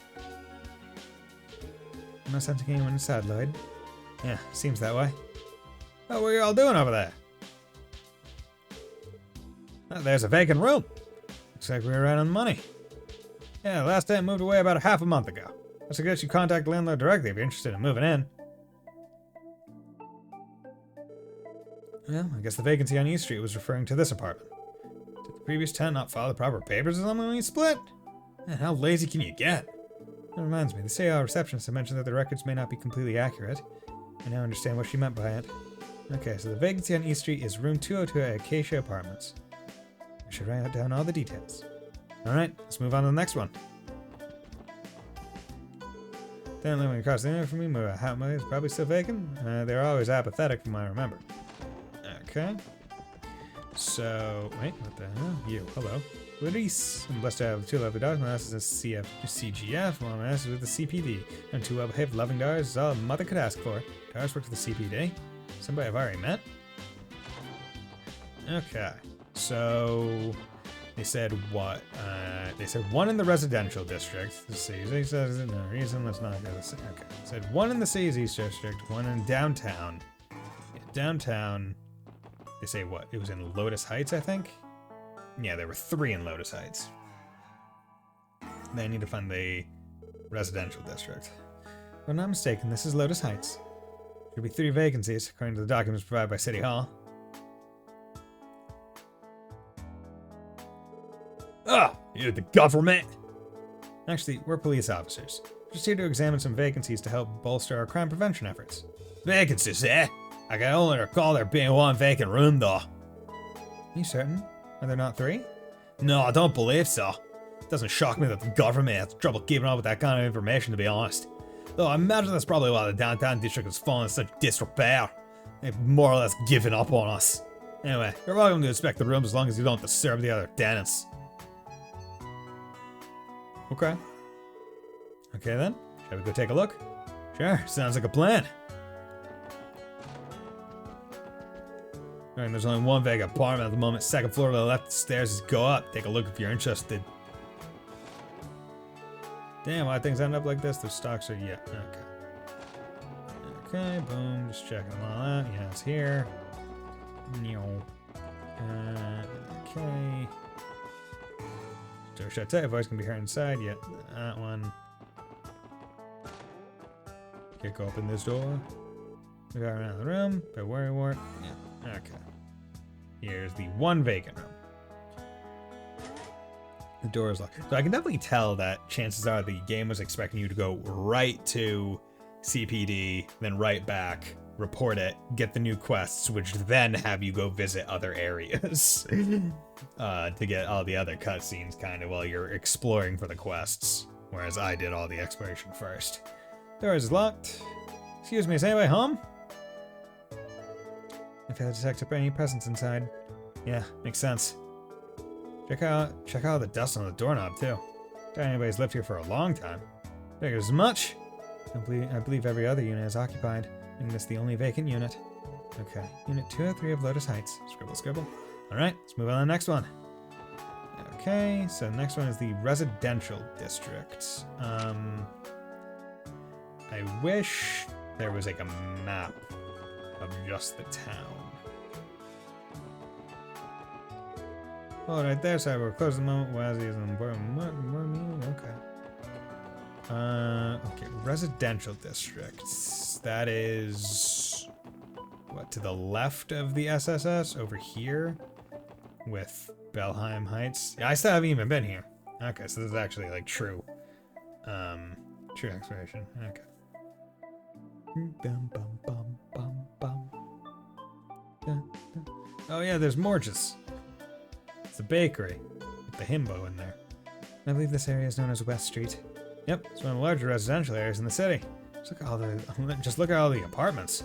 I'm not sensing anyone inside, Lloyd. Yeah, seems that way. Oh, what are you all doing over there? Oh, there's a vacant room. Looks like we were right on the money. Yeah, the last tenant moved away about half a month ago. I suggest you contact the landlord directly if you're interested in moving in. Well, I guess the vacancy on East Street was referring to this apartment. Did the previous tenant not file the proper papers or something when he split? Man, how lazy can you get? That reminds me, the CAO receptionist had mentioned that the records may not be completely accurate. I now understand what she meant by it. Okay, so the vacancy on East Street is room 202 at Acacia Apartments. I should write down all the details. Alright, let's move on to the next one. Then living across the internet from me, my house is probably still vacant. They're always apathetic from what I remember. Okay. So, wait, what the hell? You, hello. Luis, I'm blessed to have 2 lovely daughters. My ass is a CGF, while my ass is with the CPD. And 2 well-behaved loving daughters is all a mother could ask for. Daughters work for the CPD. Somebody I've already met. Okay. So, they said what? They said 1 in the residential district. Let's see. They said no reason. Let's not go. Okay. Said 1 in the city's east district. 1 in downtown. Yeah, downtown. They say what? It was in Lotus Heights, I think. Yeah, there were 3 in Lotus Heights. Then I need to find the residential district. If I'm not mistaken, this is Lotus Heights. There'll be 3 vacancies, according to the documents provided by City Hall. Ah, you're the government? Actually, we're police officers. Just here to examine some vacancies to help bolster our crime prevention efforts. Vacancies, eh? I can only recall there being 1 vacant room, though. Are you certain? Are there not 3? No, I don't believe so. It doesn't shock me that the government has trouble keeping up with that kind of information, to be honest. Though I imagine that's probably why the downtown district has fallen in such disrepair. They've more or less given up on us. Anyway, you're welcome to inspect the rooms as long as you don't disturb the other tenants. Okay. Okay then, shall we go take a look? Sure, sounds like a plan. Alright, there's only 1 vacant apartment at the moment. 2nd floor to the left, the stairs is go up. Take a look if you're interested. Damn, why things end up like this? The stocks are, yeah, okay. Okay, boom, just checking all that. Yeah, it's here. Okay. So should I tell you voice can be heard inside? Yeah, that one. Kick open this door. We got around the room. But worry wart. Yeah, okay. Here's the 1 vacant room. The door is locked. So I can definitely tell that chances are the game was expecting you to go right to CPD, then right back, report it, get the new quests, which then have you go visit other areas to get all the other cutscenes kind of while you're exploring for the quests. Whereas I did all the exploration first. Door is locked. Excuse me, is anybody home? I failed to detect any presence inside. Yeah, makes sense. Check out the dust on the doorknob too. Doubt anybody's lived here for a long time. Figures as much. I believe every other unit is occupied, making this the only vacant unit. Okay, Unit 203 of Lotus Heights. Scribble, scribble. Alright, let's move on to the next one. Okay, so the next one is the residential district. I wish there was like a map of just the town. Oh, right there, so we're close to the moment. Wazzy is an important meeting. Okay. Okay, residential districts. That is what, to the left of the SSS over here with Belheim Heights. Yeah, I still haven't even been here. Okay, so this is actually like true. True exploration. Okay. Bum, bum, bum, bum, bum. Dun, dun. Oh yeah, there's Morges. It's a bakery with the himbo in there. I believe this area is known as West Street. Yep, it's one of the larger residential areas in the city. Just look at all the apartments.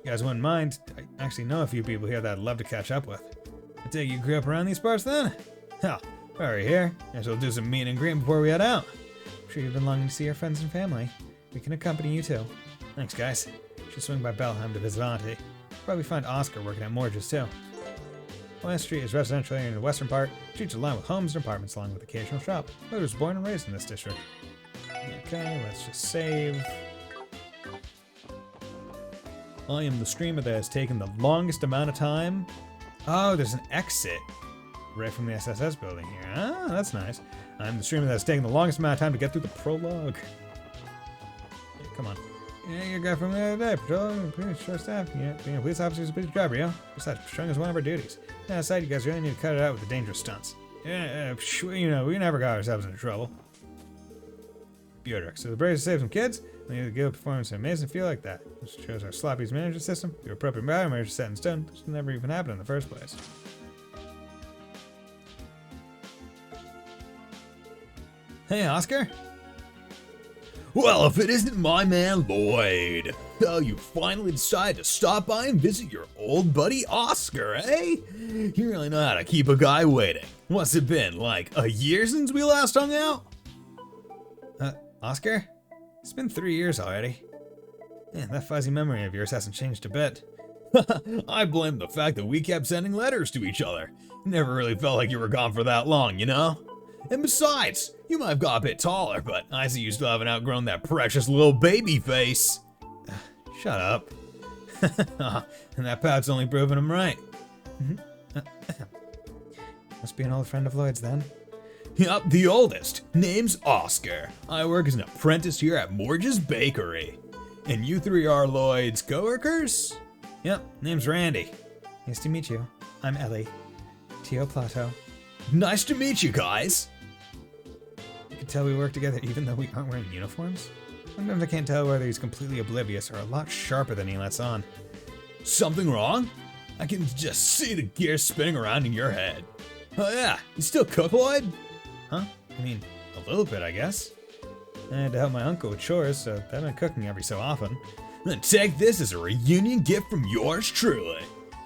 You guys wouldn't mind? I actually know a few people here that I'd love to catch up with. I take you grew up around these parts then? Hell, while we're here, guess we'll do some meet and greet before we head out. I'm sure you've been longing to see your friends and family. We can accompany you too. Thanks, guys. Should swing by Belheim to visit Auntie. Probably find Oscar working at Morges too. West Street is residential area in the western part. Streets are lined with homes and apartments along with occasional shop. I was born and raised in this district. Okay, let's just save. I am the streamer that has taken the longest amount of time. Oh, there's an exit right from the SSS building here. Ah, that's nice. I'm the streamer that has taken the longest amount of time to get through the prologue. Yeah, come on. Yeah, your guy from the other day, patrolling, pretty short staff. Yeah, being a police officer is a busy job, yo. Besides, patrolling is one of our duties. Yeah, aside, you guys really need to cut it out with the dangerous stunts. Yeah, you know, we never got ourselves into trouble. Bjork. So the Braves saved some kids, and the guild performance an amazing feel like that. This shows our sloppy's management system. The appropriate biomarkers set in stone. This never even happened in the first place. Hey, Oscar. Well, if it isn't my man Lloyd. Oh, you finally decided to stop by and visit your old buddy Oscar, eh? You really know how to keep a guy waiting. What's it been, like a year since we last hung out? Oscar? It's been 3 years already. Yeah, that fuzzy memory of yours hasn't changed a bit. I blame the fact that we kept sending letters to each other. Never really felt like you were gone for that long, you know? And besides, you might have got a bit taller, but I see you still haven't outgrown that precious little baby face. Shut up. And that pout's only proven him right. Must be an old friend of Lloyd's then. Yup, the oldest. Name's Oscar. I work as an apprentice here at Morge's Bakery. And you three are Lloyd's coworkers? Yep, name's Randy. Nice to meet you. I'm Ellie. Tio Plato. Nice to meet you guys. You can tell we work together even though we aren't wearing uniforms? Sometimes I can't tell whether he's completely oblivious or a lot sharper than he lets on. Something wrong? I can just see the gears spinning around in your head. Oh yeah, you still cook, Lloyd? Huh? I mean, a little bit, I guess. I had to help my uncle with chores, so I've been cooking every so often. Then take this as a reunion gift from yours truly.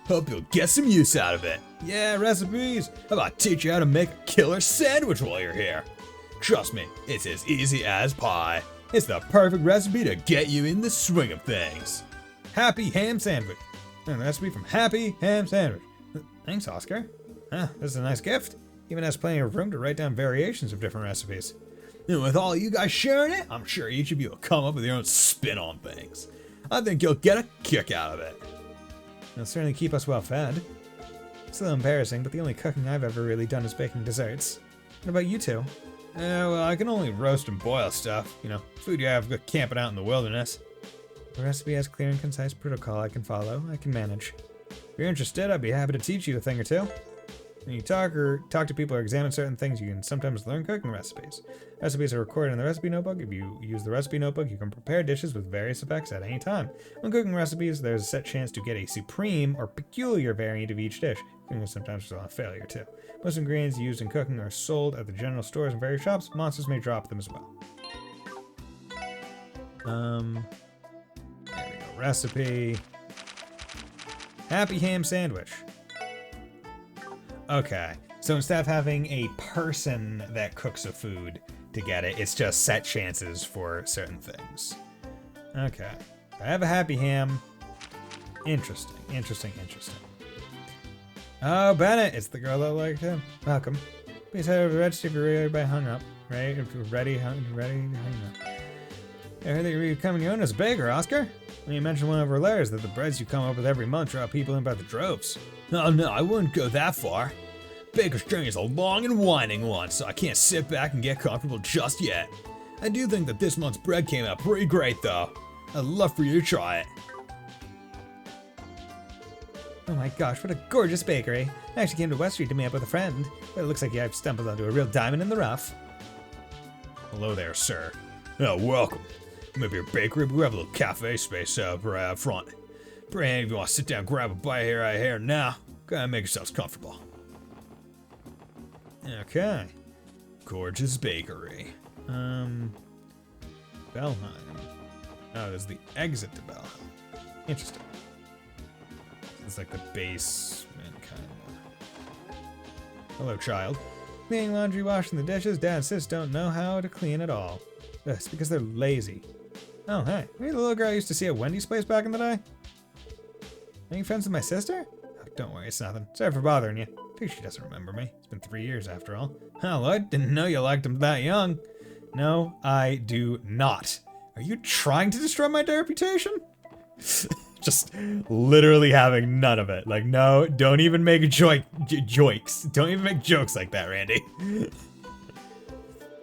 Hope you'll get some use out of it. Yeah, recipes! How about teach you how to make a killer sandwich while you're here? Trust me, it's as easy as pie. It's the perfect recipe to get you in the swing of things. Happy ham sandwich. A recipe from Happy Ham Sandwich. Thanks, Oscar. Ah, this is a nice gift. Even has plenty of room to write down variations of different recipes. And with all you guys sharing it, I'm sure each of you will come up with your own spin on things. I think you'll get a kick out of it. It'll certainly keep us well fed. It's a little embarrassing, but the only cooking I've ever really done is baking desserts. What about you two? Well, I can only roast and boil stuff. You know, food you have camping out in the wilderness. The recipe has clear and concise protocol I can follow, I can manage. If you're interested, I'd be happy to teach you a thing or two. When you talk to people or examine certain things, you can sometimes learn cooking recipes. Recipes are recorded in the recipe notebook. If you use the recipe notebook, you can prepare dishes with various effects at any time. When cooking recipes, there's a set chance to get a supreme or peculiar variant of each dish. Cooking is sometimes a failure too. Most ingredients used in cooking are sold at the general stores and various shops. Monsters may drop them as well. There we go. Recipe. Happy ham sandwich. Okay, so instead of having a person that cooks a food to get it, it's just set chances for certain things. Okay, I have a happy ham. Interesting. Oh, Bennett, it's the girl that liked him. Welcome. Please head over to the register if you're ready by hung up. Right? If you're ready, hung up. I heard that you're becoming your own as a baker, Oscar. When you mentioned one of our letters that the breads you come up with every month draw people in by the droves. Oh no, I wouldn't go that far. Baker's journey is a long and winding one, so I can't sit back and get comfortable just yet. I do think that this month's bread came out pretty great though. I'd love for you to try it. Oh my gosh, what a gorgeous bakery. I actually came to West Street to meet up with a friend, but it looks like I've stumbled onto a real diamond in the rough. Hello there, sir. Oh, welcome. Maybe your bakery, but we have a little cafe space right out front. Brand, if you want to sit down, grab a bite here, right here now. Go ahead and make yourselves comfortable. Okay. Gorgeous bakery. Bellheim. Oh, there's the exit to Bellheim. Interesting. It's like the basement kind of. Hello, child. Cleaning laundry, washing the dishes. Dad and sis don't know how to clean at all. It's because they're lazy. Oh, hey. Are you the little girl I used to see at Wendy's place back in the day? Are you friends with my sister? Oh, don't worry, it's nothing. Sorry for bothering you. I think she doesn't remember me. It's been 3 years after all. Oh, Lloyd, didn't know you liked him that young. No, I do not. Are you trying to destroy my reputation? Just literally having none of it. Like, no, don't even make jokes. Don't even make jokes like that, Randy.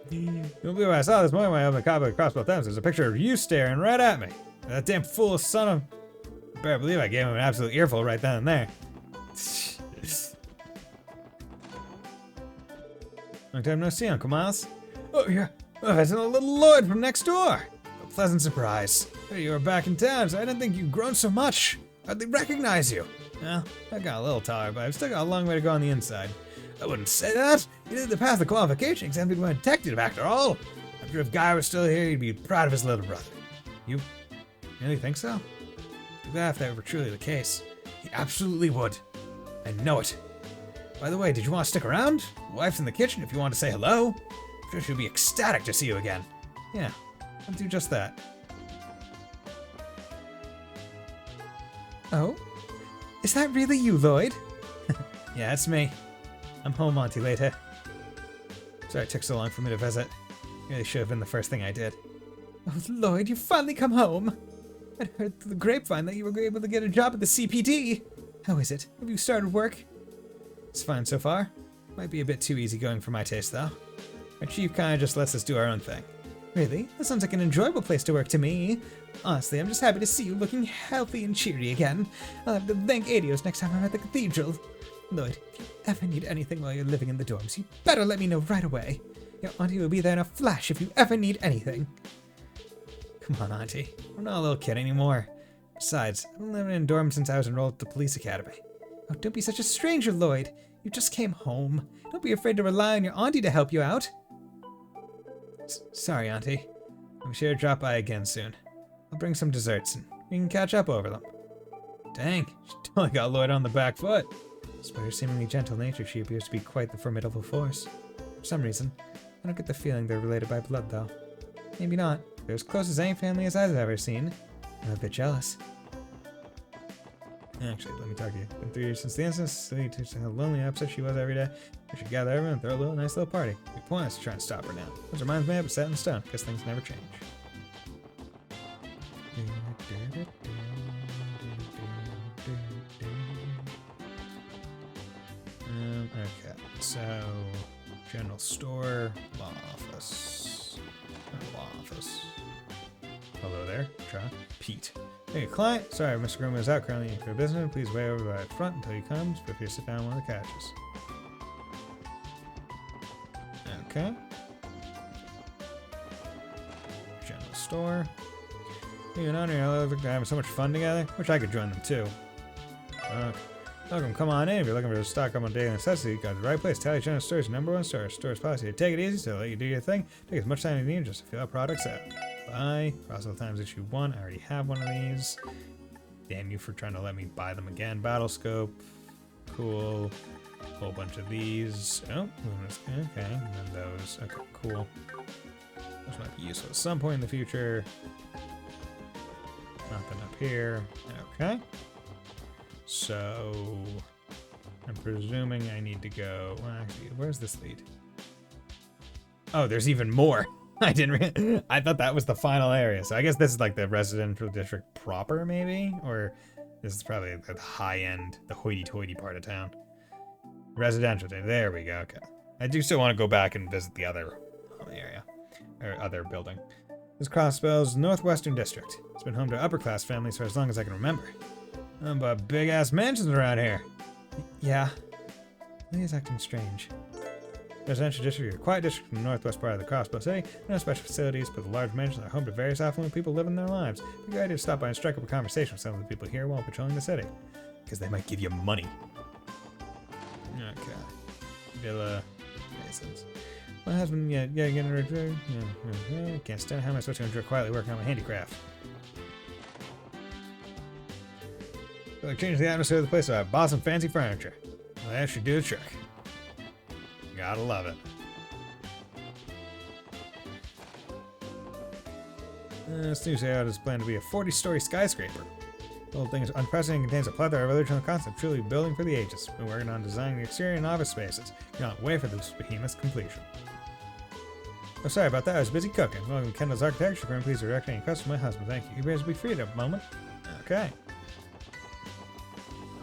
You won't believe what I saw this morning when I opened a copy of Crossbow Thumbs. There's a picture of you staring right at me. That damn fool son of... I better believe I gave him an absolute earful right then and there. Long time no see, Uncle Miles. Oh, yeah. Oh, it's a little Lloyd from next door. A pleasant surprise. Hey, you were back in town, so I didn't think you'd grown so much. How'd they recognize you? Well, I got a little taller, but I've still got a long way to go on the inside. I wouldn't say that. You did the pass the qualification exam to become a detective after all. I'm sure if Guy was still here, he'd be proud of his little brother. You really think so? Too bad if that were truly the case. He absolutely would. I know it. By the way, did you want to stick around? Wife's in the kitchen if you want to say hello. I'm sure she'll be ecstatic to see you again. Yeah, I'll do just that. Oh? Is that really you, Lloyd? Yeah, it's me. I'm home, Auntie later. Sorry it took so long for me to visit. Really should have been the first thing I did. Oh, Lloyd, you've finally come home. I'd heard through the grapevine that you were able to get a job at the CPD. How is it? Have you started work? It's fine so far. Might be a bit too easygoing for my taste, though. Our chief kinda just lets us do our own thing. Really? That sounds like an enjoyable place to work to me. Honestly, I'm just happy to see you looking healthy and cheery again. I'll have to thank Adios next time I'm at the cathedral. Lloyd, if you ever need anything while you're living in the dorms, you better let me know right away. Your auntie will be there in a flash if you ever need anything. Come on, Auntie. I'm not a little kid anymore. Besides, I've been living in dorms since I was enrolled at the police academy. Oh, don't be such a stranger, Lloyd. You just came home. Don't be afraid to rely on your auntie to help you out. Sorry, Auntie. I'm sure to drop by again soon. I'll bring some desserts and we can catch up over them. Dang, she totally got Lloyd on the back foot. Despite her seemingly gentle nature, she appears to be quite the formidable force. For some reason, I don't get the feeling they're related by blood, though. Maybe not. They're as close as any family as I've ever seen. I'm a bit jealous. Actually, let me talk to you. Been 3 years since the incident. See how lonely and upset she was every day. We should gather everyone and throw a nice little party. It'd be pointless to try and stop her now. Which reminds me of it set in stone, because things never change. Okay, so general store, law office. Law office. Hello there, Pete. Hey, client. Sorry, Mr. Groom is out currently for business. Please wait over by the front until he comes. Feel free to sit down on one of the couches. Okay. General store. You and Honor are having so much fun together. Wish I could join them too. Okay. Welcome, come on in. If you're looking for a stock up on daily necessity, you got the right place. Tally General Store's #1 store. Store's policy to take it easy, so let you do your thing. Take as much time as you need just to feel our products out. Buy. Crosswell Times issue 1. I already have one of these. Damn you for trying to let me buy them again. Battle Scope. Cool. Whole bunch of these. Oh, okay. And then those. Okay, cool. Those might be useful at some point in the future. Nothing up here. Okay. So, I'm presuming I need to go. Well, actually, where's this lead? Oh, there's even more. I thought that was the final area. So I guess this is like the residential district proper, maybe? Or this is probably the high end, the hoity-toity part of town. Residential. There we go. Okay. I do still want to go back and visit the other area. Or other building. This Crossbell's Northwestern District. It's been home to upper-class families for as long as I can remember. But big-ass mansions around here. Yeah. He's acting strange. Residential district is a quiet district in the northwest part of the Crossbow City. No special facilities, but the large mansions are home to various affluent people living their lives. It'd be a good idea to stop by and strike up a conversation with some of the people here while patrolling the city. Because they might give you money. Okay. Villa. Basins. My husband, getting rid of can't stand how am I supposed to enjoy quietly working on my handicraft. Feel like changing the atmosphere of the place, so I bought some fancy furniture. Well, that should do the trick. Gotta love it. This new layout is planned to be a 40-story skyscraper. The whole thing is unprecedented and contains a plethora of original concepts, truly building for the ages. We're working on designing the exterior and office spaces. Cannot wait for this behemoth's completion. Oh, sorry about that. I was busy cooking. Welcome to Kendall's architecture firm. Please direct any questions to my husband. Thank you. He appears to be free at a moment. Okay.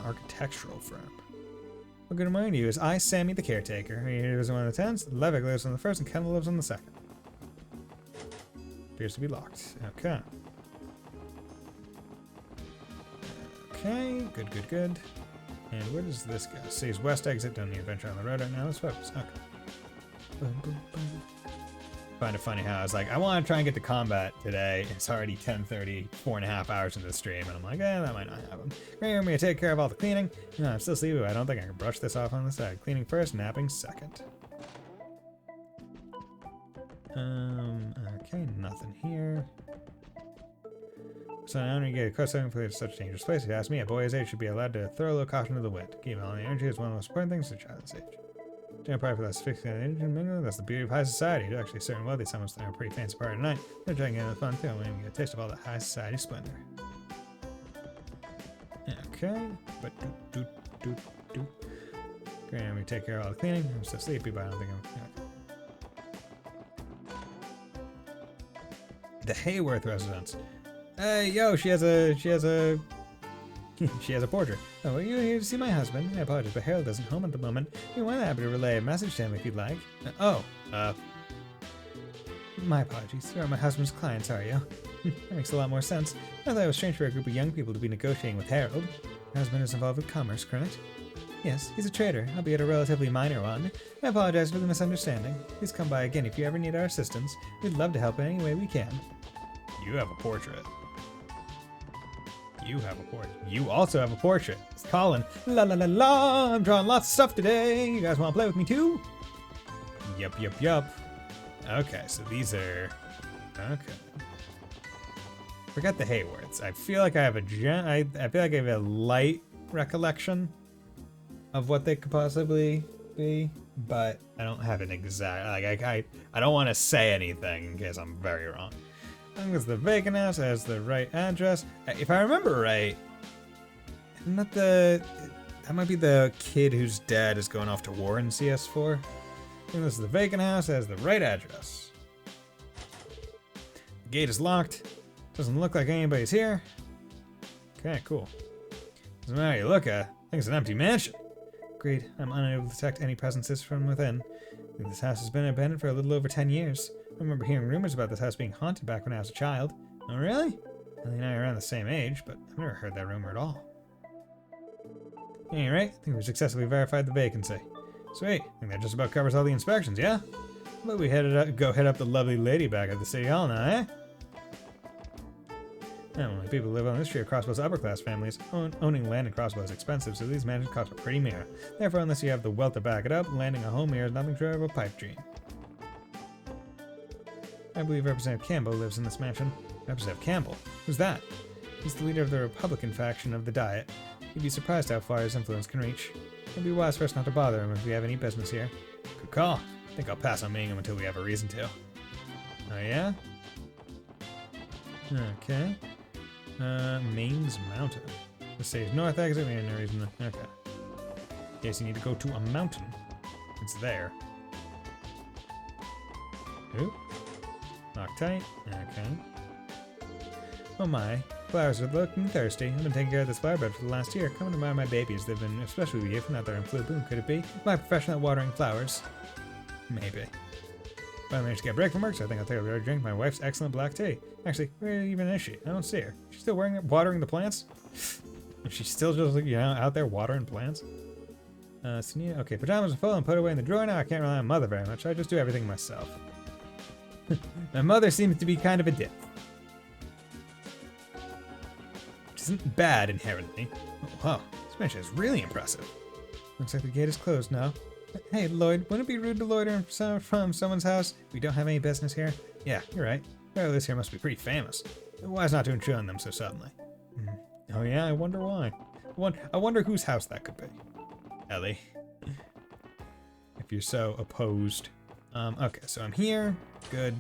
Architectural firm. Well, good morning to you. Is I, Sammy, the caretaker. Are you here to visit one of the tents? Levick lives on the first and Kendall lives on the second. Appears to be locked. Okay. Okay, good. And where does this go? It says west exit, don't need to venture on the road right now. Let's focus. Okay. Boom, boom, boom. Find it funny how I was like, I want to try and get to combat today. It's already 10:30, 4.5 hours into the stream, and I'm like, that might not happen. Great, I'm going to take care of all the cleaning. No, I'm still sleepy, but I don't think I can brush this off on the side. Cleaning first, napping second. Okay, nothing here. So now when you get a custom for such a dangerous place, if you ask me, a boy his age should be allowed to throw a little caution to the wind. Keeping all the energy is one of the most important things to a child's age. Don't probably for that asphyxiated energy, that's the beauty of high society. You actually certain wealthy someone's throwing a pretty fancy party tonight. They're trying to get into the fun too, and we get a taste of all the high society splendor. Okay, but do. Great, let me take care of all the cleaning. I'm so sleepy, but I don't think I'm. The Hayworth residence. Hey, yo, she has a portrait. Oh, are you here to see my husband? I apologize, but Harold isn't home at the moment. You're more than happy to relay a message to him if you'd like. My apologies. You are my husband's clients, are you? That makes a lot more sense. I thought it was strange for a group of young people to be negotiating with Harold. Your husband is involved with commerce, correct? Yes, he's a trader, albeit a relatively minor one. I apologize for the misunderstanding. Please come by again if you ever need our assistance. We'd love to help in any way we can. You have a portrait. You have a portrait. You also have a portrait. It's Colin. La la la la, I'm drawing lots of stuff today. You guys want to play with me too? Yup, yup, yup. Okay, so these are... Okay. Forget the Haywards. I feel like I have I feel like I have a light recollection of what they could possibly be, but I don't have an exact... Like, I don't want to say anything in case I'm very wrong. I think it's the vacant house has the right address. If I remember right, isn't that that might be the kid whose dad is going off to war in CS4? I think this is the vacant house has the right address. The gate is locked. Doesn't look like anybody's here. Okay, cool. Doesn't matter how you look at. I think it's an empty mansion. Agreed. I'm unable to detect any presences from within. I think this house has been abandoned for a little over 10 years. I remember hearing rumors about this house being haunted back when I was a child. Oh, really? Ellie and I are around the same age, but I've never heard that rumor at all. At any rate, I think we've successfully verified the vacancy. Sweet. I think that just about covers all the inspections, yeah? But we go head up the lovely lady back at the city hall now, eh? Not only people who live on this street are Crossbow's upper-class families. Owning land in Crossbow is expensive, so these mansion costs are pretty mere. Therefore, unless you have the wealth to back it up, landing a home here is nothing short of a pipe dream. I believe Representative Campbell lives in this mansion. Representative Campbell? Who's that? He's the leader of the Republican faction of the Diet. You'd be surprised how far his influence can reach. It'd be wise for us not to bother him if we have any business here. Good call. I think I'll pass on meeting him until we have a reason to. Oh yeah? Okay. Mains Mountain. This says north exit, we have no reason to... Okay. In case you need to go to a mountain. It's there. Ooh. Lock tight. Okay. Oh my. Flowers are looking thirsty. I've been taking care of this flower bed for the last year. Come and admire my babies. They've been especially with you from out there in Blue Boom. Could it be? My professional at watering flowers. Maybe. If I managed to get a break from work, so I think I'll take a drink my wife's excellent black tea. Actually, where even is she? I don't see her. She's still watering the plants? Is she still just, you know, out there watering plants? Okay, pajamas are full and put away in the drawer now. I can't rely on Mother very much. I just do everything myself. My mother seems to be kind of a dick. Which isn't bad inherently. Oh, wow, this mansion is really impressive. Looks like the gate is closed now. Hey, Lloyd, wouldn't it be rude to loiter from someone's house? We don't have any business here. Yeah, you're right. Whoever lives here must be pretty famous. Wise not to intrude on them so suddenly. Oh yeah, I wonder why. I wonder whose house that could be. Ellie. If you're so opposed. Okay, so I'm here. Good.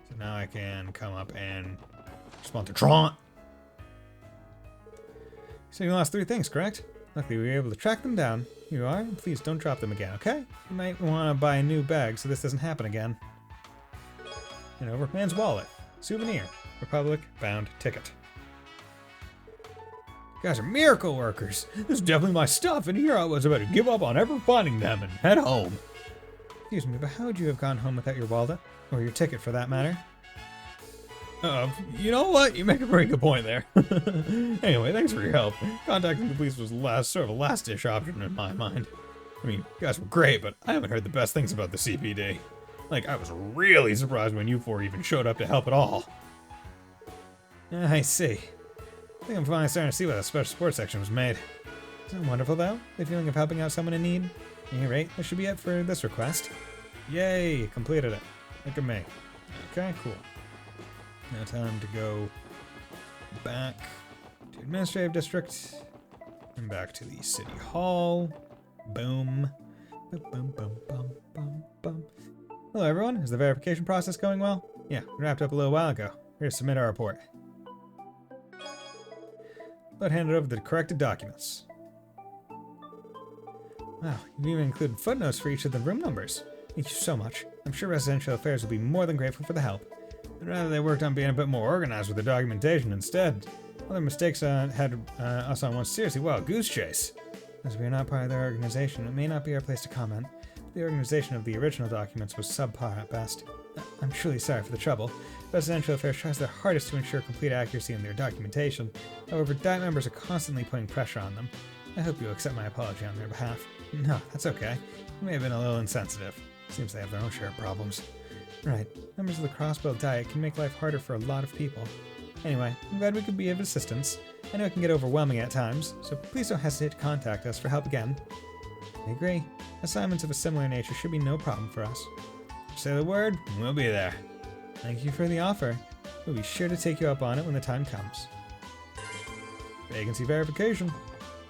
So now I can come up and respond to Trant. So you lost 3 things, correct? Luckily, we were able to track them down. Here you are. Please don't drop them again, okay? You might want to buy a new bag so this doesn't happen again. And over. Man's wallet. Souvenir. Republic bound ticket. You guys are miracle workers. This is definitely my stuff, and here I was about to give up on ever finding them and head home. Excuse me, but how would you have gone home without your wallet? Or your ticket, for that matter? You know what? You make a pretty good point there. Anyway, thanks for your help. Contacting the police was sort of a last-ditch option in my mind. I mean, you guys were great, but I haven't heard the best things about the CPD. Like, I was really surprised when you 4 even showed up to help at all. I see. I think I'm finally starting to see why the special sports section was made. Isn't it wonderful, though? The feeling of helping out someone in need? At any rate, that should be it for this request. Yay! Completed it. Look at me. Okay, cool. Now time to go back to Administrative District and back to the City Hall. Boom. Boom, boom, boom, boom, boom, boom. Hello, everyone. Is the verification process going well? Yeah, we wrapped up a little while ago. Here to submit our report. Let's hand it over the corrected documents. Wow, you've even included footnotes for each of the room numbers. Thank you so much. I'm sure Residential Affairs will be more than grateful for the help. I'd rather they worked on being a bit more organized with the documentation instead. Other mistakes had us on one seriously wild goose chase. As we are not part of their organization, it may not be our place to comment. The organization of the original documents was subpar at best. I'm truly sorry for the trouble. Residential Affairs tries their hardest to ensure complete accuracy in their documentation. However, Diet members are constantly putting pressure on them. I hope you'll accept my apology on their behalf. No, that's okay. You may have been a little insensitive. Seems they have their own share of problems. Right, members of the Crossbow Diet can make life harder for a lot of people. Anyway, I'm glad we could be of assistance. I know it can get overwhelming at times, so please don't hesitate to contact us for help again. I agree. Assignments of a similar nature should be no problem for us. Say the word, and we'll be there. Thank you for the offer. We'll be sure to take you up on it when the time comes. Vacancy verification.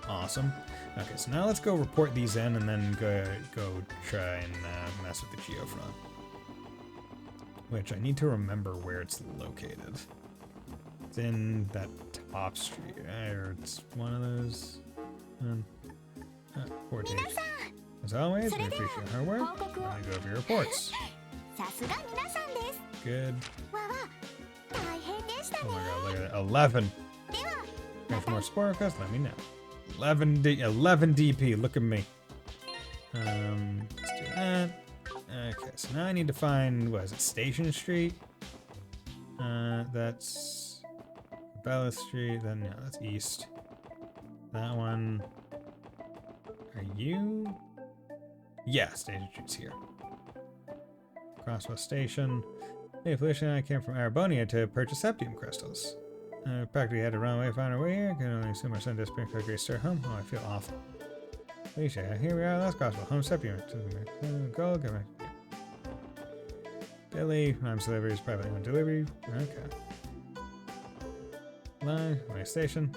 Awesome. Okay, so now let's go report these in and then go try and mess with the geofront. Which I need to remember where it's located. It's in that top street, or it's one of those. Portage. As always, we appreciate her work. Now go over your reports. Good. Oh my god, look at that. 11. If more support requests, let me know. 11 DP, look at me. Let's do that. Okay, so now I need to find, what is it, Station Street? That's Bella Street, then no, that's east. That one. Are you? Yeah, Station Street's here. Crosswell Station. Hey, Felicia and I came from Arabonia to purchase septium crystals. Practically had to run away, find our way here. Can only assume our son disappeared for a great start home. Oh, I feel awful. Felicia, here we are, last Crosswell. Home septium. Go, come on. Billy, mom's delivery is privately owned delivery. Okay. Line, my station.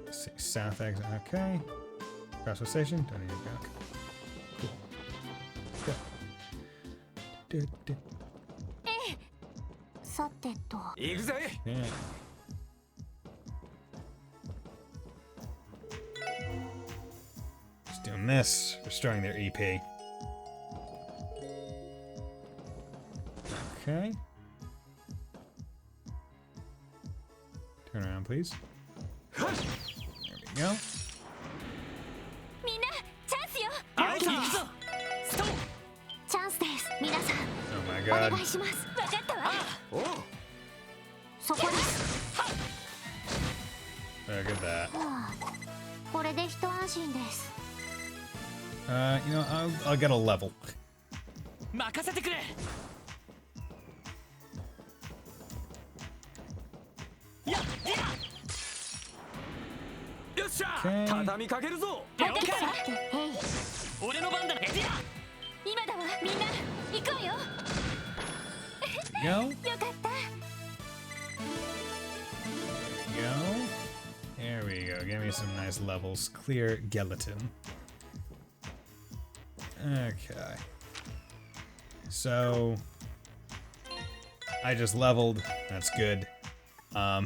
Let's see, south exit. Okay. Crosswell Station. Don't need to go. Cool. Go. Yeah. Just doing this, restoring their EP. Okay. Turn around, please. There we go. Oh my god. Look at that. You know, I'll get a level. Okay. Go. There we go. Give me some nice levels. Clear Gelatin. Okay. So I just leveled. That's good. I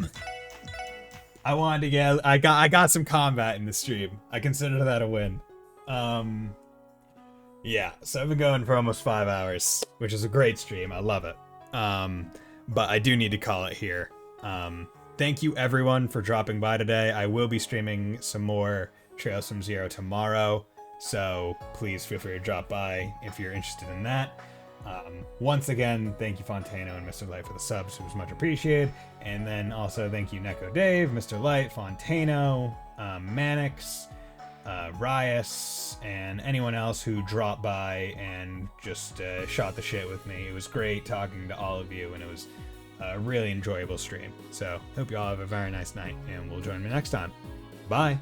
wanted to get. I got some combat in the stream. I consider that a win. Yeah. So I've been going for almost 5 hours, which is a great stream. I love it. But I do need to call it here. Thank you everyone for dropping by today. I will be streaming some more Trails from Zero tomorrow, so please feel free to drop by if you're interested in that. Once again, thank you Fontano and Mr. Light for the subs, it was much appreciated. And then also thank you Neko Dave, Mr. Light, Fontano, Manix, Rias, and anyone else who dropped by and just shot the shit with me. It was great talking to all of you, and it was a really enjoyable stream. So hope you all have a very nice night, and we'll join me next time. Bye!